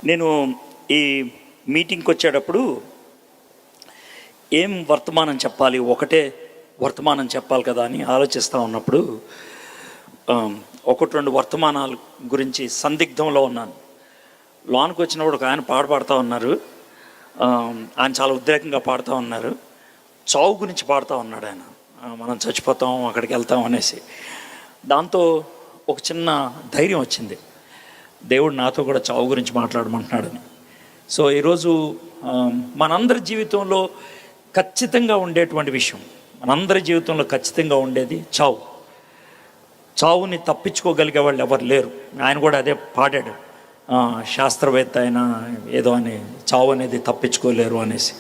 నేను ఈ మీటింగ్కి వచ్చేటప్పుడు ఏం వర్తమానం చెప్పాలి, ఒకటే వర్తమానం చెప్పాలి కదా అని ఆలోచిస్తూ ఉన్నప్పుడు ఒకటి రెండు వర్తమానాల గురించి సందిగ్ధంలో ఉన్నాను. లోనికి వచ్చినప్పుడు ఒక ఆయన పాడుతూ ఉన్నారు. ఆయన చాలా ఉద్రేకంగా పాడుతూ ఉన్నారు. చావు గురించి పాడుతూ ఉన్నాడు ఆయన. మనం చచ్చిపోతాం, అక్కడికి వెళ్తాం అనేసి. దాంతో ఒక చిన్న ధైర్యం వచ్చింది, దేవుడు నాతో కూడా చావు గురించి మాట్లాడమంటున్నాడని. సో ఈరోజు మనందరి జీవితంలో ఖచ్చితంగా ఉండేటువంటి విషయం, మనందరి జీవితంలో ఖచ్చితంగా ఉండేది చావు. చావుని తప్పించుకోగలిగే వాళ్ళు ఎవరు లేరు. ఆయన కూడా అదే పాడాడు, శాస్త్రవేత్త అయినా ఏదో అని, చావు అనేది తప్పించుకోలేరు అనేసి.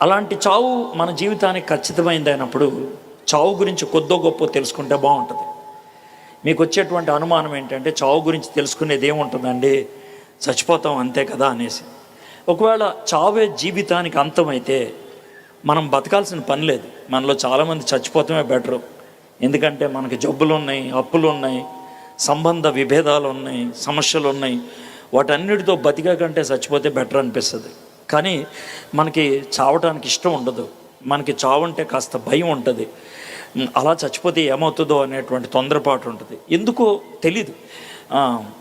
అలాంటి చావు మన జీవితానికి ఖచ్చితమైంది అయినప్పుడు చావు గురించి కొద్దో గొప్ప తెలుసుకుంటే బాగుంటుంది. మీకు వచ్చేటువంటి అనుమానం ఏంటంటే చావు గురించి తెలుసుకునేది ఏముంటుందండి, చచ్చిపోతాం అంతే కదా అనేసి. ఒకవేళ చావే జీవితానికి అంతమైతే మనం బతకాల్సిన పని లేదు. మనలో చాలామంది చచ్చిపోతామే బెటరు. ఎందుకంటే మనకి జబ్బులు ఉన్నాయి, అప్పులు ఉన్నాయి, సంబంధ విభేదాలు ఉన్నాయి, సమస్యలు ఉన్నాయి. వాటన్నిటితో బతికా కంటే చచ్చిపోతే బెటర్ అనిపిస్తుంది. కానీ మనకి చావటానికి ఇష్టం ఉండదు. మనకి చావు అంటే కాస్త భయం ఉంటుంది. అలా చచ్చిపోతే ఏమవుతుందో అనేటువంటి తొందరపాటు ఉంటుంది. ఎందుకో తెలీదు.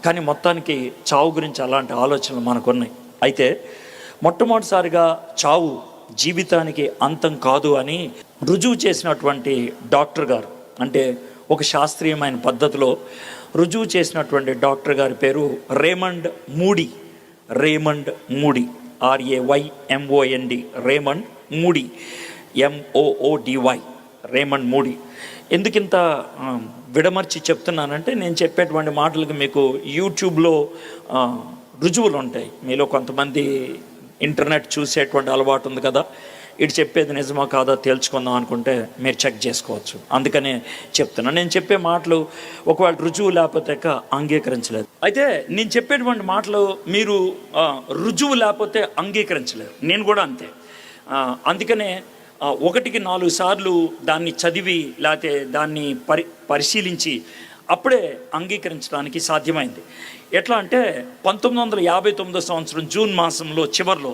కానీ మొత్తానికి చావు గురించి అలాంటి ఆలోచనలు మనకున్నాయి. అయితే మొట్టమొదటిసారిగా చావు జీవితానికి అంతం కాదు అని రుజువు చేసినటువంటి డాక్టర్ గారు, అంటే ఒక శాస్త్రీయమైన పద్ధతిలో రుజువు చేసినటువంటి డాక్టర్ గారి పేరు Raymond moody. Raymond moody, RAYMOND, Raymond moody, MOODY, Raymond moody. ఎందుకింత విడమర్చి చెప్తున్నానంటే, నేను చెప్పేటువంటి మాటలకు మీకు యూట్యూబ్లో రుజువులు ఉంటాయి. మీలో కొంతమంది ఇంటర్నెట్ చూసేటువంటి అలవాటు ఉంది కదా, ఇటు చెప్పేది నిజమా కాదా తేల్చుకుందాం అనుకుంటే మీరు చెక్ చేసుకోవచ్చు. అందుకనే చెప్తున్నా. నేను చెప్పే మాటలు ఒకవేళ రుజువు లేకపోతే అంగీకరించలేదు. అయితే నేను చెప్పేటువంటి మాటలు మీరు రుజువు లేకపోతే అంగీకరించలేరు. నేను కూడా అంతే. అందుకనే 1-4 సార్లు దాన్ని చదివి లేకపోతే దాన్ని పరిశీలించి అప్పుడే అంగీకరించడానికి సాధ్యమైంది. ఎట్లా అంటే 1959 సంవత్సరం జూన్ మాసంలో చివరిలో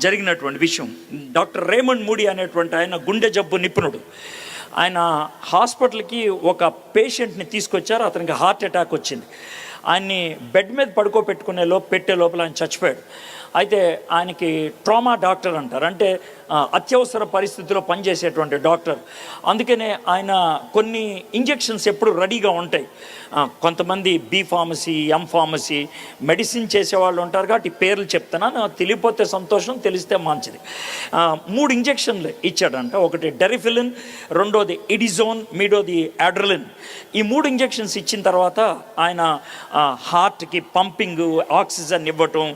జరిగినటువంటి విషయం. డాక్టర్ రేమండ్ మూడీ అనేటువంటి ఆయన గుండె జబ్బు నిపుణుడు. ఆయన హాస్పిటల్కి ఒక పేషెంట్ని తీసుకొచ్చారు. అతనికి హార్ట్ అటాక్ వచ్చింది. ఆయన్ని బెడ్ మీద పెట్టే లోపల ఆయన చచ్చిపోయాడు. అయితే ఆయనకి ట్రామా డాక్టర్ అంటారు, అంటే అత్యవసర పరిస్థితిలో పనిచేసేటువంటి డాక్టర్. అందుకనే ఆయన కొన్ని ఇంజెక్షన్స్ ఎప్పుడు రెడీగా ఉంటాయి. కొంతమంది B pharmacy, M pharmacy medicine చేసేవాళ్ళు ఉంటారు కాబట్టి పేర్లు చెప్తున్నాను. తెలియపోతే సంతోషం, తెలిస్తే మంచిది. 3 ఇంజెక్షన్లు ఇచ్చాడంట. ఒకటి డెరిఫిలిన్, రెండోది ఇడిజోన్, మూడోది అడ్రలిన్. ఈ 3 ఇంజెక్షన్స్ ఇచ్చిన తర్వాత ఆయన హార్ట్కి పంపింగ్, ఆక్సిజన్ ఇవ్వటం,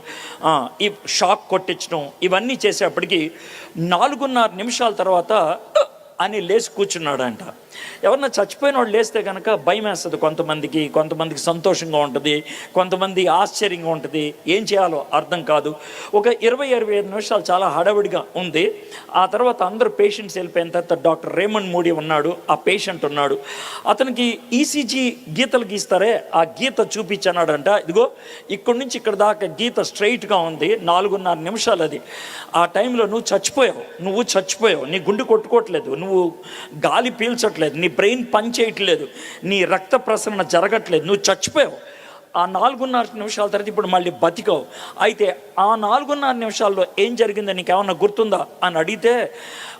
ఈ షాక్ కొట్టించడం, ఇవన్నీ చేసేప్పటికి 4.5 నిమిషాల తర్వాత అని లేచి కూర్చున్నాడంట. ఎవరన్నా చచ్చిపోయిన వాళ్ళు లేస్తే కనుక భయం వేస్తుంది కొంతమందికి సంతోషంగా ఉంటుంది, కొంతమంది ఆశ్చర్యంగా ఉంటుంది, ఏం చేయాలో అర్థం కాదు. ఒక 20-25 నిమిషాలు చాలా హడావిడిగా ఉంది. ఆ తర్వాత అందరూ పేషెంట్స్ వెళ్ళిపోయిన తర్వాత డాక్టర్ రేమండ్ మూడీ ఉన్నాడు, ఆ పేషెంట్ ఉన్నాడు. అతనికి ECG గీతలు గీస్తారే, ఆ గీత చూపించన్నాడంట. ఇదిగో ఇక్కడి నుంచి ఇక్కడ దాకా గీత స్ట్రైట్గా ఉంది, 4.5 నిమిషాలు అది. ఆ టైంలో నువ్వు చచ్చిపోయావు, నీ గుండె కొట్టుకోవట్లేదు, నువ్వు గాలి పీల్చట్లేదు, నీ బ్రెయిన్ పని చేయట్లేదు, నీ రక్త ప్రసరణ జరగట్లేదు, నువ్వు చచ్చిపోయావు. ఆ 4.5 నిమిషాల తర్వాత ఇప్పుడు మళ్ళీ బతికావు. అయితే ఆ 4.5 నిమిషాల్లో ఏం జరిగిందో నీకేమన్నా గుర్తుందా అని అడిగితే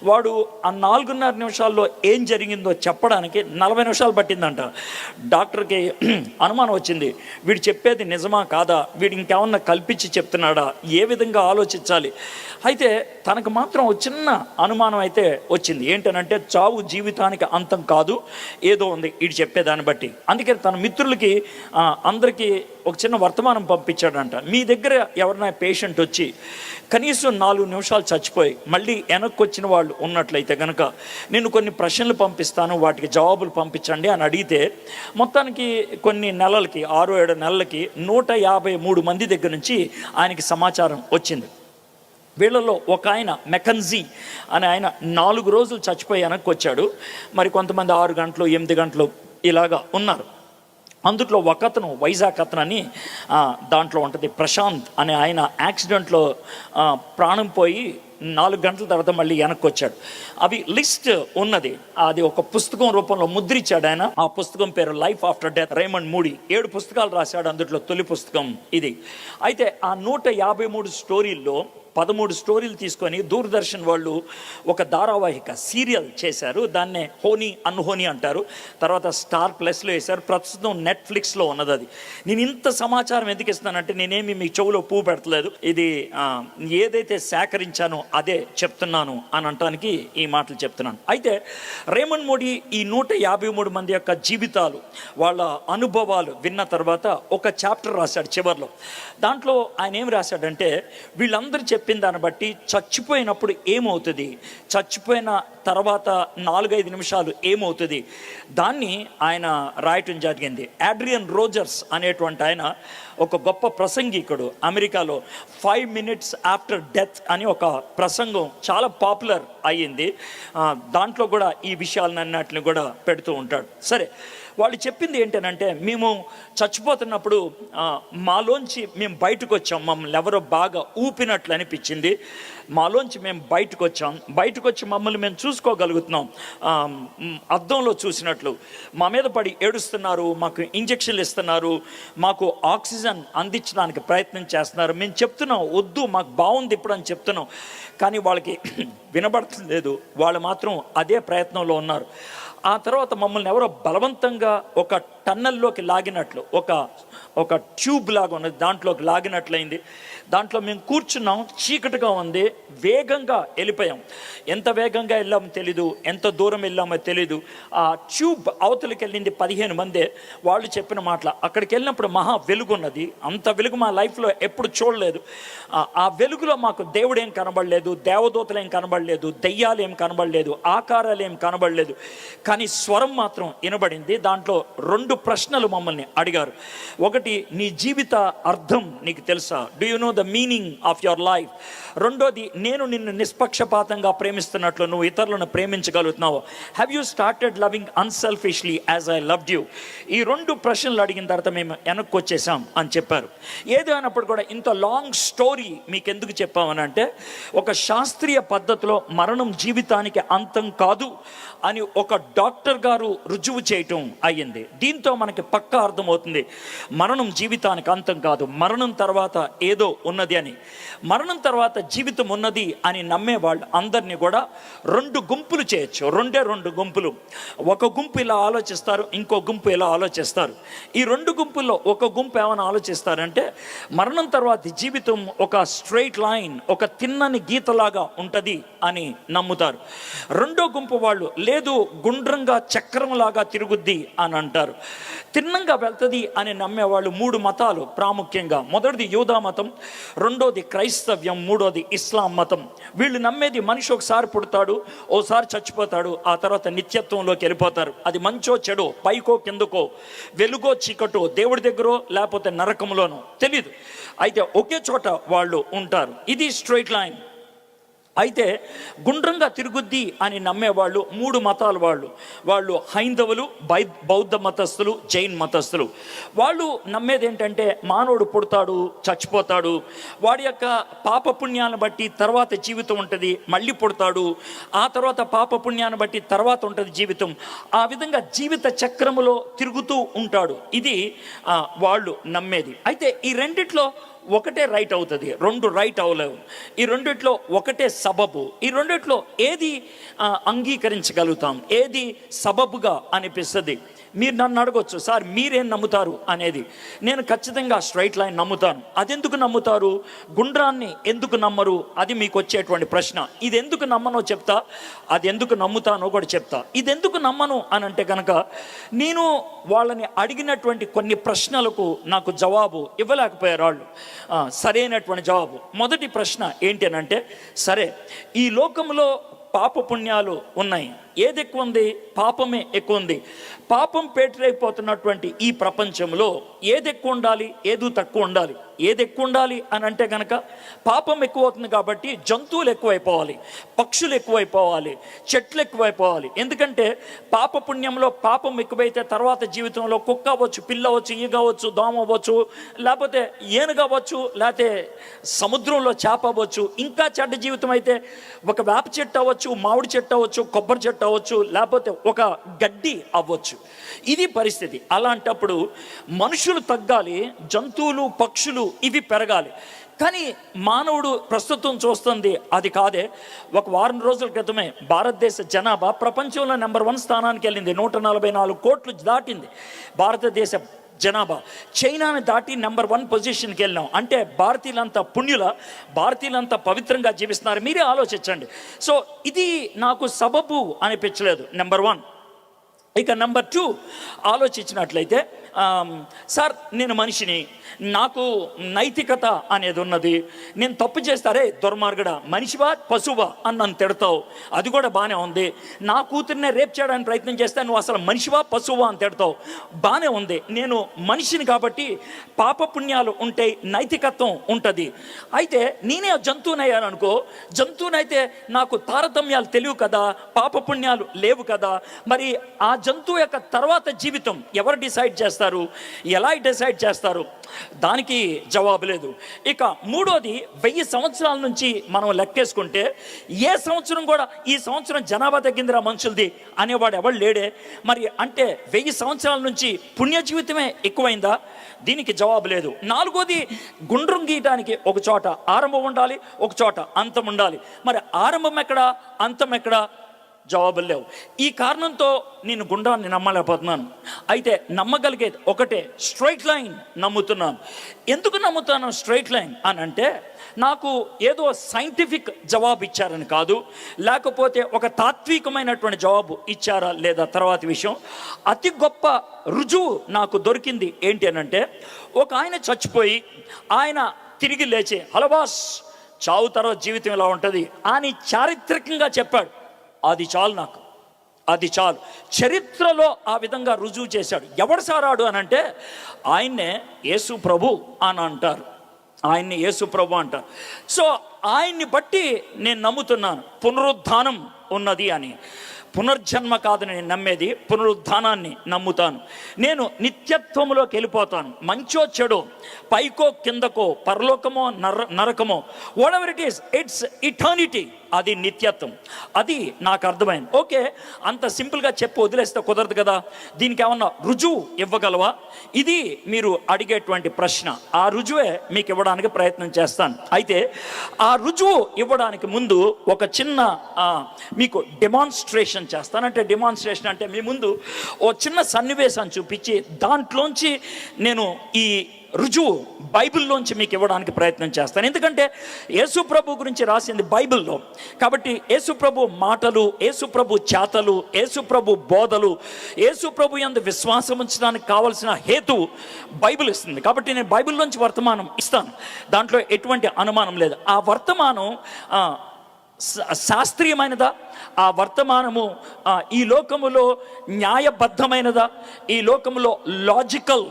వాడు ఆ 4.5 నిమిషాల్లో ఏం జరిగిందో చెప్పడానికి 40 నిమిషాలు పట్టిందంట. డాక్టర్కి అనుమానం వచ్చింది, వీడు చెప్పేది నిజమా కాదా, వీడు ఇంకేమన్నా కల్పించి చెప్తున్నాడా, ఏ విధంగా ఆలోచించాలి. అయితే తనకు మాత్రం ఒక చిన్న అనుమానం అయితే వచ్చింది. ఏంటనంటే చావు జీవితానికి అంతం కాదు, ఏదో ఉంది వీడు చెప్పేదాన్ని బట్టి. అందుకే తన మిత్రులకి అందరికీ ఒక చిన్న వర్తమానం పంపించాడంట. మీ దగ్గర ఎవరైనా పేషెంట్ వచ్చి కనీసం 4 నిమిషాలు చచ్చిపోయి మళ్ళీ వెనక్కి వచ్చిన వాళ్ళు ఉన్నట్లయితే కనుక నేను కొన్ని ప్రశ్నలు పంపిస్తాను, వాటికి జవాబులు పంపించండి అని అడిగితే మొత్తానికి కొన్ని నెలలకి 6-7 నెలలకి 153 మంది దగ్గర నుంచి ఆయనకి సమాచారం వచ్చింది. వీళ్ళలో ఒక ఆయన మెకన్జీ అని ఆయన 4 రోజులు చచ్చిపోయి వెనక్కి వచ్చాడు. మరి కొంతమంది 6 గంటలు 8 గంటలు ఇలాగా ఉన్నారు. అందుట్లో ఒక అతను వైజాగ్ అతను అని దాంట్లో ఉంటుంది ప్రశాంత్ అనే ఆయన యాక్సిడెంట్లో ప్రాణం పోయి 4 గంటల తర్వాత మళ్ళీ వెనక్కి వచ్చాడు. అవి లిస్ట్ ఉన్నది, అది ఒక పుస్తకం రూపంలో ముద్రించాడు ఆయన. ఆ పుస్తకం పేరు life after death. Raymond moody 7 పుస్తకాలు రాశాడు, అందులో తొలి పుస్తకం ఇది. అయితే ఆ 153 స్టోరీల్లో 13 స్టోరీలు తీసుకొని దూరదర్శన్ వాళ్ళు ఒక ధారావాహిక సీరియల్ చేశారు. దాన్నే హోనీ అన్హోనీ అంటారు. తర్వాత స్టార్ ప్లస్లో వేశారు. ప్రస్తుతం నెట్ఫ్లిక్స్లో ఉన్నది అది. నేను ఇంత సమాచారం ఎందుకు ఇస్తానంటే, నేనేమి మీ చెవులో పువ్వు పెడతలేదు. ఇది ఏదైతే సేకరించానో అదే చెప్తున్నాను అని అనటానికి ఈ మాటలు చెప్తున్నాను. అయితే రేమండ్ మూడీ ఈ 153 మంది యొక్క జీవితాలు, వాళ్ళ అనుభవాలు విన్న తర్వాత ఒక చాప్టర్ రాశాడు చివరిలో. దాంట్లో ఆయన ఏం రాశాడంటే, వీళ్ళందరూ చెప్పిన దాన్ని బట్టి చచ్చిపోయినప్పుడు ఏమవుతుంది, చచ్చిపోయిన తర్వాత 4-5 నిమిషాలు ఏమవుతుంది, దాన్ని ఆయన రాయటం జరిగింది. ఆడ్రియన్ రోజర్స్ అనేటువంటి ఆయన ఒక గొప్ప ప్రసంగికుడు. అమెరికాలో 5 minutes ఆఫ్టర్ డెత్ అని ఒక ప్రసంగం చాలా పాపులర్ అయ్యింది. దాంట్లో కూడా ఈ విషయాలన్నిటిని కూడా పెడుతూ ఉంటాడు. సరే, వాళ్ళు చెప్పింది ఏంటనంటే, మేము చచ్చిపోతున్నప్పుడు మాలోంచి మేము బయటకు వచ్చాం, మమ్మల్ని ఎవరో బాగా ఊపినట్లు అనిపించింది, మాలోంచి మేము బయటకు వచ్చి మమ్మల్ని మేము చూసుకోగలుగుతున్నాం, అద్దంలో చూసినట్లు. మా మీద పడి ఏడుస్తున్నారు, మాకు ఇంజక్షన్లు ఇస్తున్నారు, మాకు ఆక్సిజన్ అందించడానికి ప్రయత్నం చేస్తున్నారు. మేము చెప్తున్నాం వద్దు, మాకు బాగుంది ఇప్పుడు అని చెప్తున్నాం, కానీ వాళ్ళకి వినబడట్లేదు. వాళ్ళు మాత్రం అదే ప్రయత్నంలో ఉన్నారు. ఆ తర్వాత మమ్మల్ని ఎవరో బలవంతంగా ఒక టన్నల్లోకి లాగినట్లు, ఒక ట్యూబ్ లాగా ఉన్నది, దాంట్లోకి లాగినట్లయింది. దాంట్లో మేము కూర్చున్నాం, చీకటిగా ఉంది, వేగంగా వెళ్ళిపోయాం. ఎంత వేగంగా వెళ్ళామో తెలీదు, ఎంత దూరం వెళ్ళామో తెలీదు. ఆ ట్యూబ్ అవతలికి వెళ్ళింది 15 మందే. వాళ్ళు చెప్పిన మాటల, అక్కడికి వెళ్ళినప్పుడు మహా వెలుగు ఉన్నది, అంత వెలుగు మా లైఫ్లో ఎప్పుడు చూడలేదు. ఆ వెలుగులో మాకు దేవుడు ఏం కనబడలేదు, దేవదూతలు ఏం కనబడలేదు, దెయ్యాలు ఏం కనబడలేదు, ఆకారాలు ఏం కనబడలేదు, కానీ స్వరం మాత్రం వినబడింది. దాంట్లో 2 ప్రశ్నలు మమ్మల్ని అడిగారు. ఒకటి, నీ జీవిత అర్థం నీకు తెలుసా, do you know the meaning of your life? రెండోది, నేను నిన్ను నిష్పక్షపాతంగా ప్రేమిస్తున్నట్లు నువ్వు ఇతరులను ప్రేమించగలుగుతున్నావు? Have you started loving unselfishly as I loved you? ఈ 2 ప్రశ్నలు అడిగిన తర్వాత మేము వెనక్కి వచ్చేసాం అని చెప్పారు. ఏది అయినప్పుడు కూడా ఇంత లాంగ్ స్టోరీ మీకు ఎందుకు చెప్పామని అంటే, ఒక శాస్త్రీయ పద్ధతిలో మరణం జీవితానికి అంతం కాదు అని ఒక డాక్టర్ గారు రుజువు చేయటం అయ్యింది. దీంతో మనకి పక్కా అర్థమవుతుంది, మరణం జీవితానికి అంతం కాదు, మరణం తర్వాత ఏదో ఉన్నది అని. మరణం తర్వాత జీవితం ఉన్నది అని నమ్మే వాళ్ళు అందరినీ కూడా 2 గుంపులు చేయొచ్చు. 2 గుంపులు. ఒక గుంపు ఇలా ఆలోచిస్తారు, ఇంకో గుంపు ఇలా ఆలోచిస్తారు. ఈ 2 గుంపుల్లో ఒక గుంపు ఏమైనా ఆలోచిస్తారంటే, మరణం తర్వాత జీవితం ఒక స్ట్రైట్ లైన్, ఒక తిన్నని గీతలాగా ఉంటుంది అని నమ్ముతారు. రెండో గుంపు వాళ్ళు, లేదు గుండ్రంగా చక్రంలాగా తిరుగుద్ది అని అంటారు. తిన్నంగా వెళ్తుంది అని నమ్మేవాళ్ళు 3 మతాలు ప్రాముఖ్యంగా. మొదటిది యూదా మతం, రెండోది క్రైస్తవ్యం, మూడోది ఇస్లాం మతం. వీళ్ళు నమ్మేది మనిషి ఒకసారి పుడతాడు, ఓసారి చచ్చిపోతాడు, ఆ తర్వాత నిత్యత్వంలోకి వెళ్ళిపోతారు. అది మంచో చెడో, పైకో కిందకో, వెలుగో చీకటో, దేవుడి దగ్గరో లేకపోతే నరకంలోనో తెలియదు, అయితే ఒకే చోట వాళ్ళు ఉంటారు. ఇది స్ట్రైట్ లైన్. అయితే గుండ్రంగా తిరుగుద్ది అని నమ్మేవాళ్ళు 3 మతాల వాళ్ళు హైందవులు, బౌద్ధ మతస్థులు, జైన్ మతస్థులు. వాళ్ళు నమ్మేది ఏంటంటే, మానవుడు పుడతాడు, చచ్చిపోతాడు, వాడి యొక్క పాపపుణ్యాన్ని బట్టి తర్వాత జీవితం ఉంటుంది, మళ్ళీ పుడతాడు, ఆ తర్వాత పాపపుణ్యాన్ని బట్టి తర్వాత ఉంటుంది జీవితం. ఆ విధంగా జీవిత చక్రములో తిరుగుతూ ఉంటాడు. ఇది వాళ్ళు నమ్మేది. అయితే ఈ రెండిట్లో ఒకటే రైట్ అవుతుంది, 2 రైట్ అవ్వలేవు. ఈ రెండిట్లో ఒకటే సబబు. ఈ రెండిట్లో ఏది అంగీకరించగలుగుతాం, ఏది సబబుగా అనిపిస్తుంది? మీరు నన్ను అడగొచ్చు, సార్ మీరేం నమ్ముతారు అనేది. నేను ఖచ్చితంగా స్ట్రైట్ లైన్ నమ్ముతాను. అదెందుకు నమ్ముతారు? గుండ్రాన్ని ఎందుకు నమ్మరు? అది మీకు వచ్చేటువంటి ప్రశ్న. ఇది ఎందుకు నమ్మనో చెప్తా, అది ఎందుకు నమ్ముతానో కూడా చెప్తా. ఇది ఎందుకు నమ్మను అని అంటే కనుక, నేను వాళ్ళని అడిగినటువంటి కొన్ని ప్రశ్నలకు నాకు జవాబు ఇవ్వలేకపోయారు వాళ్ళు, సరైనటువంటి జవాబు. మొదటి ప్రశ్న ఏంటి అని అంటే, సరే ఈ లోకంలో పాపపుణ్యాలు ఉన్నాయి, ఏది ఎక్కువ ఉంది? పాపమే ఎక్కువ ఉంది. పాపం పేటరైపోతున్నటువంటి ఈ ప్రపంచంలో ఏది ఎక్కువ ఉండాలి, ఏది తక్కువ ఉండాలి? ఏది ఎక్కువ ఉండాలి అని అంటే కనుక పాపం ఎక్కువ అవుతుంది కాబట్టి జంతువులు ఎక్కువైపోవాలి, పక్షులు ఎక్కువైపోవాలి, చెట్లు ఎక్కువైపోవాలి. ఎందుకంటే పాప పుణ్యంలో పాపం ఎక్కువైతే తర్వాత జీవితంలో కుక్క అవ్వచ్చు, పిల్ల అవ్వచ్చు, ఈగ అవ్వచ్చు, దోమ అవ్వచ్చు, లేకపోతే ఏనుగు అవ్వచ్చు, లేకపోతే సముద్రంలో చేప అవ్వచ్చు. ఇంకా చెడ్డ జీవితం అయితే ఒక వేప చెట్టు అవ్వచ్చు, మామిడి చెట్టు అవ్వచ్చు, కొబ్బరి చెట్టు అవ్వచ్చు, లేకపోతే ఒక గడ్డి అవ్వచ్చు. ఇది పరిస్థితి. అలాంటప్పుడు మనుషులు తగ్గాలి, జంతువులు పక్షులు ఇవి పెరగాలి. కానీ మానవుడు ప్రస్తుతం చూస్తుంది అది కాదే. ఒక వారం రోజుల క్రితమే భారతదేశ జనాభా ప్రపంచంలో నెంబర్ 1 స్థానానికి వెళ్ళింది. 144 కోట్లు దాటింది భారతదేశ జనాభా. చైనాని దాటి నెంబర్ 1 పొజిషన్కి వెళ్ళాం. అంటే భారతీయులంతా పుణ్యుల, భారతీయులంతా పవిత్రంగా జీవిస్తున్నారు. మీరే ఆలోచించండి. సో ఇది నాకు సబబు అనిపించలేదు, నెంబర్ 1. ఇక నెంబర్ 2 ఆలోచించినట్లయితే, సార్ నేను మనిషిని, నాకు నైతికత అనేది ఉన్నది. నేను తప్పు చేస్తారే దుర్మార్గుడా, మనిషివా పశువా అని నన్ను తిడతావు, అది కూడా బాగానే ఉంది. నా కూతుర్నే రేప్ చేయడానికి ప్రయత్నం చేస్తే నువ్వు అసలు మనిషివా పశువా అని తిడతావు, బాగానే ఉంది. నేను మనిషిని కాబట్టి పాపపుణ్యాలు ఉంటాయి, నైతికత్వం ఉంటుంది. అయితే నేనే జంతువునయ్యాను, జంతువునైతే నాకు తారతమ్యాలు తెలియవు కదా, పాపపుణ్యాలు లేవు కదా. మరి ఆ జంతువు యొక్క తర్వాత జీవితం ఎవరు డిసైడ్ చేస్తారు, ఎలా డిసైడ్ చేస్తారు? దానికి జవాబు లేదు. ఇక 3వది, 1000 సంవత్సరాల నుంచి మనం లెక్కేసుకుంటే ఏ సంవత్సరం కూడా ఈ సంవత్సరం జనాభా తగ్గిందిరా మనుషులది అనేవాడు ఎవడు లేడే. మరి అంటే 1000 సంవత్సరాల నుంచి పుణ్య జీవితమే ఎక్కువైందా? దీనికి జవాబు లేదు. 4వది, గుండ్రం గీయటానికి ఒక చోట ఆరంభం ఉండాలి, ఒక చోట అంతం ఉండాలి. మరి ఆరంభం ఎక్కడా, అంతం ఎక్కడా? జవాబులు లేవు. ఈ కారణంతో నేను గుండ్రాన్ని నమ్మలేకపోతున్నాను. అయితే నమ్మగలిగేది ఒకటే, స్ట్రైట్ లైన్ నమ్ముతున్నాను. ఎందుకు నమ్ముతాను స్ట్రైట్ లైన్ అని అంటే, నాకు ఏదో సైంటిఫిక్ జవాబు ఇచ్చారని కాదు, లేకపోతే ఒక తాత్వికమైనటువంటి జవాబు ఇచ్చారా లేదా తర్వాత విషయం. అతి గొప్ప రుజువు నాకు దొరికింది ఏంటి అని అంటే, ఒక ఆయన చచ్చిపోయి ఆయన తిరిగి లేచి హలబాస్ చావు తర్వాత జీవితం ఇలా ఉంటుంది అని చారిత్రకంగా చెప్పాడు. అది చాలు నాకు, అది చాలు. చరిత్రలో ఆ విధంగా రుజువు చేశాడు. ఎవడు సారాడు అని అంటే, ఆయన్నే యేసు ప్రభు అని అంటారు, ఆయన్ని యేసు ప్రభు అంటారు. సో ఆయన్ని బట్టి నేను నమ్ముతున్నాను పునరుద్ధానం ఉన్నది అని. పునర్జన్మ కాదని నేను నమ్మేది, పునరుద్ధానాన్ని నమ్ముతాను. నేను నిత్యత్వంలోకి వెళ్ళిపోతాను. మంచో చెడో, పైకో కిందకో, పరలోకమో నరకమో, whatever it is, it's eternity. అది నిత్యత్వం. అది నాకు అర్థమైంది. ఓకే, అంత సింపుల్గా చెప్పి వదిలేస్తే కుదరదు కదా. దీనికి ఏమన్నా రుజువు ఇవ్వగలవా? ఇది మీరు అడిగేటువంటి ప్రశ్న. ఆ రుజువే మీకు ఇవ్వడానికి ప్రయత్నం చేస్తాను. అయితే ఆ రుజువు ఇవ్వడానికి ముందు ఒక చిన్న మీకు డెమాన్స్ట్రేషన్ చేస్తాను. అంటే డెమాన్స్ట్రేషన్ అంటే మీ ముందు ఓ చిన్న సన్నివేశాన్ని చూపించి దాంట్లోంచి నేను ఈ రుజువు బైబిల్లోంచి మీకు ఇవ్వడానికి ప్రయత్నం చేస్తాను. ఎందుకంటే యేసు ప్రభు గురించి రాసింది బైబిల్లో కాబట్టి యేసు ప్రభు మాటలు, యేసు ప్రభు చేతలు, యేసు ప్రభు బోధలు, యేసు ప్రభు యందు విశ్వాసం ఉంచడానికి కావలసిన హేతు బైబిల్ ఇస్తుంది. కాబట్టి నేను బైబిల్లోంచి వర్తమానం ఇస్తాను, దాంట్లో ఎటువంటి అనుమానం లేదు. ఆ వర్తమానం శాస్త్రీయమైనదా? ఆ వర్తమానము ఈ లోకములో న్యాయబద్ధమైనదా? ఈ లోకములో లాజికల్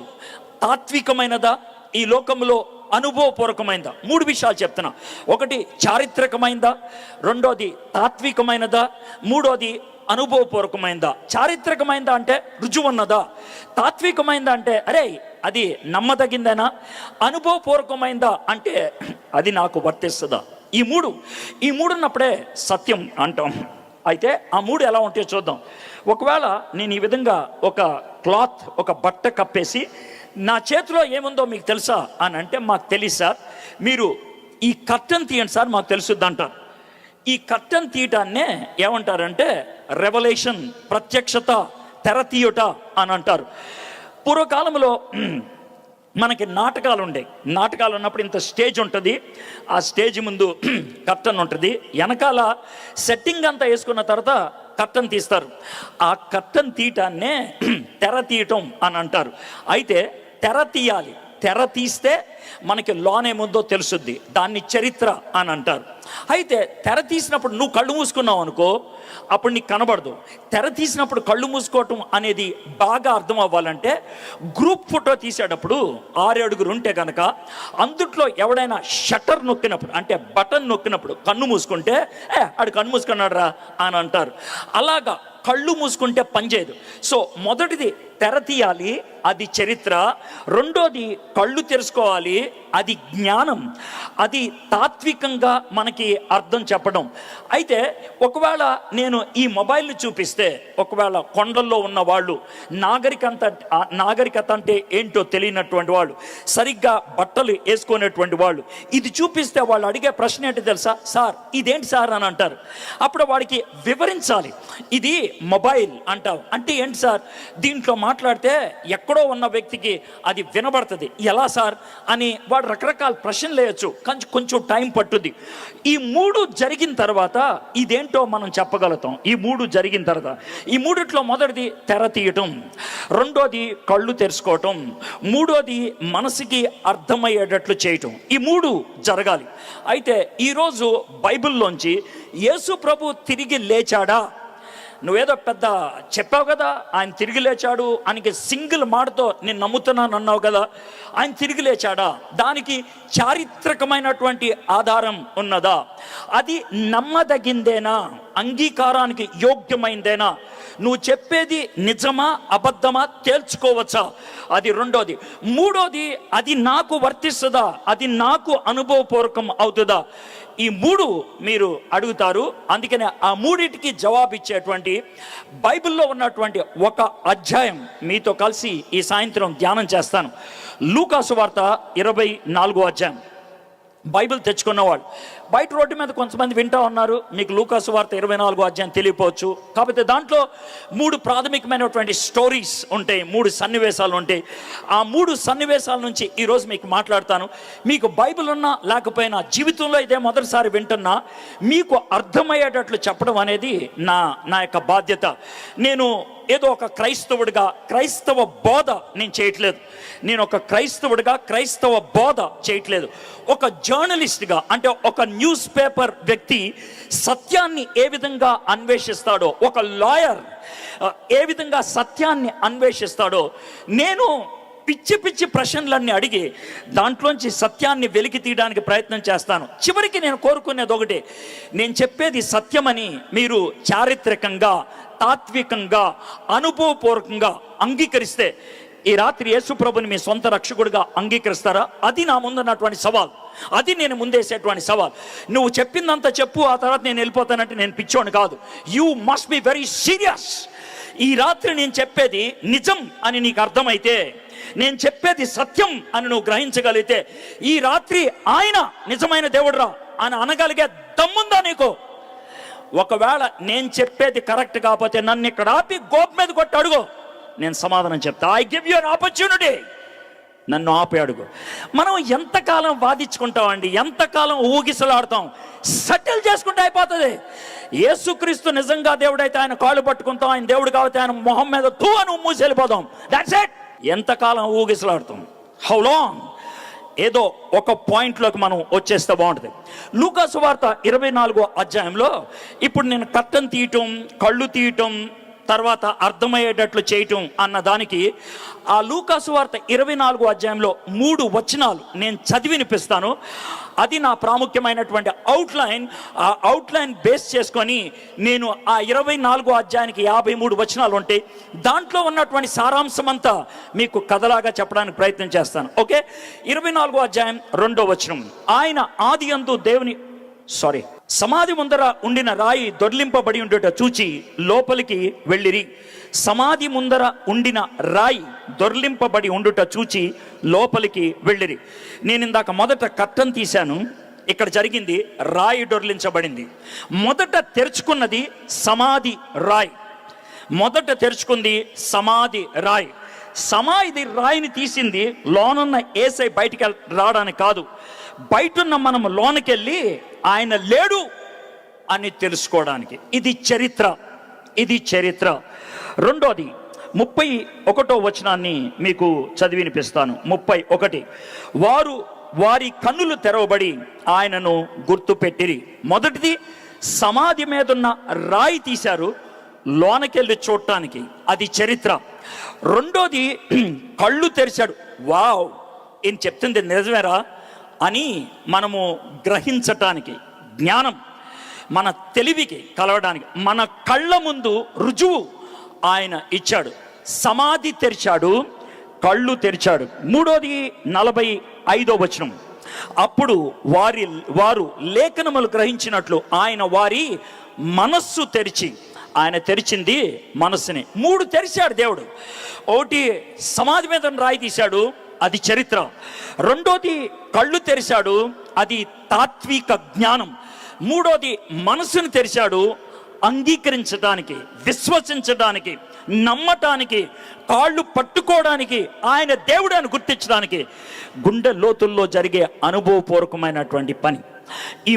తాత్వికమైనదా? ఈ లోకంలో అనుభవపూర్వకమైనదా? 3 విషయాలు చెప్తున్నా. ఒకటి చారిత్రకమైనదా, రెండోది తాత్వికమైనదా, మూడోది అనుభవపూర్వకమైనదా. చారిత్రకమైనదా అంటే రుజువు ఉన్నదా, తాత్వికమైనదా అంటే అరే అది నమ్మదగిందేనా, అనుభవపూర్వకమైనదా అంటే అది నాకు వర్తిస్తుందా. ఈ మూడు ఉన్నప్పుడే సత్యం అంటాం. అయితే ఆ 3 ఎలా ఉంటాయో చూద్దాం. ఒకవేళ నేను ఈ విధంగా ఒక క్లాత్, ఒక బట్ట కప్పేసి నా చేతిలో ఏముందో మీకు తెలుసా అని అంటే, మాకు తెలియదు సార్, మీరు ఈ కర్టన్ తీయండి సార్, మాకు తెలుసుద్ది అంటారు. ఈ కర్టన్ తీయటాన్నే ఏమంటారంటే రెవల్యూషన్, ప్రత్యక్షత, తెర తీయుట అని అంటారు. పూర్వకాలంలో మనకి నాటకాలు ఉండేవి. నాటకాలు ఉన్నప్పుడు ఇంత స్టేజ్ ఉంటుంది, ఆ స్టేజ్ ముందు కర్టన్ ఉంటుంది, వెనకాల సెట్టింగ్ అంతా వేసుకున్న తర్వాత కర్టన్ తీస్తారు. ఆ కర్టన్ తీయటాన్నే తెర తీయటం అని అంటారు. అయితే తెర తీయాలి, తెర తీస్తే మనకి లోనేముందో తెలుసుద్ది, దాన్ని చరిత్ర అని అంటారు. అయితే తెర తీసినప్పుడు నువ్వు కళ్ళు మూసుకున్నావు అనుకో, అప్పుడు నీకు కనబడదు. తెర తీసినప్పుడు కళ్ళు మూసుకోవటం అనేది బాగా అర్థం అవ్వాలంటే, గ్రూప్ ఫోటో తీసేటప్పుడు 6 అడుగులు ఉంటే కనుక అందుట్లో ఎవడైనా షట్టర్ నొక్కినప్పుడు, అంటే బటన్ నొక్కినప్పుడు కన్ను మూసుకుంటే ఆడు కన్ను మూసుకున్నాడు రా అని అంటారు. అలాగా కళ్ళు మూసుకుంటే పనిచేయదు. సో మొదటిది తెర తీయాలి, అది చరిత్ర. రెండోది కళ్ళు తెరుచుకోవాలి, అది జ్ఞానం, అది తాత్వికంగా మనకి అర్థం చెప్పడం. అయితే ఒకవేళ నేను ఈ మొబైల్ని చూపిస్తే, ఒకవేళ కొండల్లో ఉన్న వాళ్ళు, నాగరికత అంటే ఏంటో తెలియనటువంటి వాళ్ళు, సరిగ్గా బట్టలు వేసుకునేటువంటి వాళ్ళు, ఇది చూపిస్తే వాళ్ళు అడిగే ప్రశ్న ఏంటి తెలుసా? సార్ ఇదేంటి సార్ అని అంటారు. అప్పుడు వాడికి వివరించాలి, ఇది మొబైల్ అంటావు అంటే ఏంటి సార్, దీంట్లో మాట్లాడితే ఎక్కడో ఉన్న వ్యక్తికి అది వినబడుతుంది, ఎలా సార్ అని వాడు రకరకాల ప్రశ్నలు వేయచ్చు, కొంచెం టైం పట్టుద్ది. ఈ 3 జరిగిన తర్వాత ఇదేంటో మనం చెప్పగలుగుతాం. ఈ 3 జరిగిన తర్వాత, ఈ 3ట్లో మొదటిది తెర తీయటం, రెండోది కళ్ళు తెరుచుకోవటం, మూడోది మనసుకి అర్థమయ్యేటట్లు చేయటం. ఈ 3 జరగాలి. అయితే ఈరోజు బైబిల్లోంచి యేసు ప్రభు తిరిగి లేచాడా? నువ్వేదో పెద్ద చెప్పావు కదా, ఆయన తిరిగి లేచాడు, ఆయనకి సింగిల్ మాటతో నేను నమ్ముతున్నాను అన్నావు కదా, ఆయన తిరిగి లేచాడా? దానికి చారిత్రకమైనటువంటి ఆధారం ఉన్నదా? అది నమ్మదగిందేనా? అంగీకారానికి యోగ్యమైందేనా? నువ్వు చెప్పేది నిజమా అబద్ధమా తేల్చుకోవచ్చా? అది రెండోది. మూడోది, అది నాకు వర్తిస్తుందా, అది నాకు అనుభవపూర్వకం అవుతుందా? ఈ 3 మీరు అడుగుతారు. అందుకనే ఆ 3టికి జవాబిచ్చేటువంటి బైబిల్లో ఉన్నటువంటి ఒక అధ్యాయం మీతో కలిసి ఈ సాయంత్రం ధ్యానం చేస్తాను. లూకాసు వార్త 24వ అధ్యాయం. బైబిల్ తెచ్చుకున్నవాళ్ళు బయట రోడ్డు మీద కొంతమంది వింటూ ఉన్నారు, మీకు లూకాసు వార్త 24వ అధ్యాయం తెలియపోవచ్చు. కాకపోతే దాంట్లో 3 ప్రాథమికమైనటువంటి స్టోరీస్ ఉంటాయి, 3 సన్నివేశాలు ఉంటాయి. ఆ 3 సన్నివేశాల నుంచి ఈరోజు మీకు మాట్లాడతాను. మీకు బైబిల్ ఉన్నా లేకపోయినా, జీవితంలో ఇదే మొదటిసారి వింటున్నా, మీకు అర్థమయ్యేటట్లు చెప్పడం అనేది నా యొక్క బాధ్యత. నేను ఏదో ఒక క్రైస్తవుడిగా క్రైస్తవ బోధ నేను చేయట్లేదు. నేను ఒక క్రైస్తవుడిగా క్రైస్తవ బోధ చేయట్లేదు. ఒక జర్నలిస్ట్గా, అంటే ఒక న్యూస్ పేపర్ వ్యక్తి సత్యాన్ని ఏ విధంగా అన్వేషిస్తాడో, ఒక లాయర్ ఏ విధంగా సత్యాన్ని అన్వేషిస్తాడో, నేను పిచ్చి ప్రశ్నలన్నీ అడిగి దాంట్లోంచి సత్యాన్ని వెలికి తీయడానికి ప్రయత్నం చేస్తాను. చివరికి నేను కోరుకునేది ఒకటే, నేను చెప్పేది సత్యమని మీరు చారిత్రకంగా, తాత్వికంగా, అనుభవపూర్వకంగా అంగీకరిస్తే, ఈ రాత్రి యేసు ప్రభుని మీ సొంత రక్షకుడిగా అంగీకరిస్తారా? అది నా ముందున్నటువంటి సవాల్, అది నేను ముందేసేటువంటి సవాల్. నువ్వు చెప్పిందంతా చెప్పు, ఆ తర్వాత నేను వెళ్ళిపోతానంటే నేను పిచ్చోని కాదు. You must be very serious. ఈ రాత్రి నేను చెప్పేది నిజం అని నీకు అర్థమైతే, నేను చెప్పేది సత్యం అని నువ్వు గ్రహించగలిగితే, ఈ రాత్రి ఆయన నిజమైన దేవుడురా అని అనగలిగే దమ్ముందా నీకు? ఒకవేళ నేను చెప్పేది కరెక్ట్ కాకపోతే నన్ను ఇక్కడ ఆపి గోపు మీద కొట్టి అడుగు, నేను సమాధానం చెప్తా. I give you an opportunity. నన్ను ఆపి అడుగు. మనం ఎంతకాలం వాదించుకుంటామండి, ఎంతకాలం ఊగిసలాడతాం? సెటిల్ చేసుకుంటే అయిపోతుంది. యేసుక్రీస్తు నిజంగా దేవుడైతే ఆయన కాళ్ళు పట్టుకుంటాం, ఆయన దేవుడు కాబట్టి ఆయన మొహం మీద తూ అని మూసి వెళ్ళిపోదాం. That's it. ఎంతకాలం ఊగిసలాడుతాం? How long? ఏదో ఒక పాయింట్లోకి మనం వచ్చేస్తే బాగుంటుంది. లూకాసు వార్త 24వ అధ్యాయంలో ఇప్పుడు నేను కట్టను తీయటం, కళ్ళు తీయటం, తర్వాత అర్థమయ్యేటట్లు చేయటం అన్న దానికి ఆ లూకాసు వార్త 24వ అధ్యాయంలో 3 వచనాలు నేను చదివి వినిపిస్తాను. అది నా ప్రాముఖ్యమైనటువంటి అవుట్లైన్. ఆ అవుట్లైన్ బేస్ చేసుకొని నేను ఆ 24వ అధ్యాయానికి 53 వచనాలు ఉంటాయి, దాంట్లో ఉన్నటువంటి సారాంశం అంతా మీకు కథలాగా చెప్పడానికి ప్రయత్నం చేస్తాను. ఓకే, 24వ అధ్యాయం 2వ వచనం. ఆయన ఆదియందు సమాధి ముందర ఉండిన రాయి దొర్లింపబడి ఉండుట చూచి లోపలికి వెళ్ళిరి. సమాధి ముందర ఉండిన రాయి దొర్లింపబడి ఉండుట చూచి లోపలికి వెళ్ళిరి. నేను ఇందాక మొదట కట్టను తీశాను, ఇక్కడ జరిగింది రాయి దొర్లించబడింది. మొదట తెరుచుకున్నది సమాధి రాయి. మొదట తెరుచుకుంది సమాధి రాయి. సమాధి రాయిని తీసింది లోనున్న యేసయ్య బయటికి రావడానికి కాదు, బయటున్న మనం లోనకెళ్ళి ఆయన లేడు అని తెలుసుకోవడానికి. ఇది చరిత్ర. రెండోది, 31వ వచనాన్ని మీకు చదివి వినిపిస్తాను. 31. వారి కన్నులు తెరవబడి ఆయనను గుర్తుపెట్టిరి. మొదటిది, సమాధి మీద ఉన్న రాయి తీశారు లోనకెళ్ళి చూడటానికి, అది చరిత్ర. రెండోది, కళ్ళు తెరిచాడు. వావ్, ఈయన చెప్తుంది నిజమేరా అని మనము గ్రహించటానికి, జ్ఞానం మన తెలివికి కలవడానికి మన కళ్ళ ముందు రుజువు ఆయన ఇచ్చాడు. సమాధి తెరిచాడు, కళ్ళు తెరిచాడు. మూడోది 45వ వచనం. అప్పుడు వారు లేఖనములు గ్రహించినట్లు ఆయన వారి మనస్సు తెరిచి, ఆయన తెరిచింది మనస్సుని. 3 తెరిచాడు దేవుడు. ఒకటి, సమాధి మీద రాయి తీశాడు, అది చరిత్ర. రెండోది, కళ్ళు తెరిచాడు, అది తాత్విక జ్ఞానం. మూడోది, మనసును తెరిచాడు, అంగీకరించడానికి, విశ్వసించడానికి, నమ్మటానికి, కాళ్ళు పట్టుకోవడానికి, ఆయన దేవుడాన్ని గుర్తించడానికి, గుండె లోతుల్లో జరిగే అనుభవపూర్వకమైనటువంటి పని. ఈ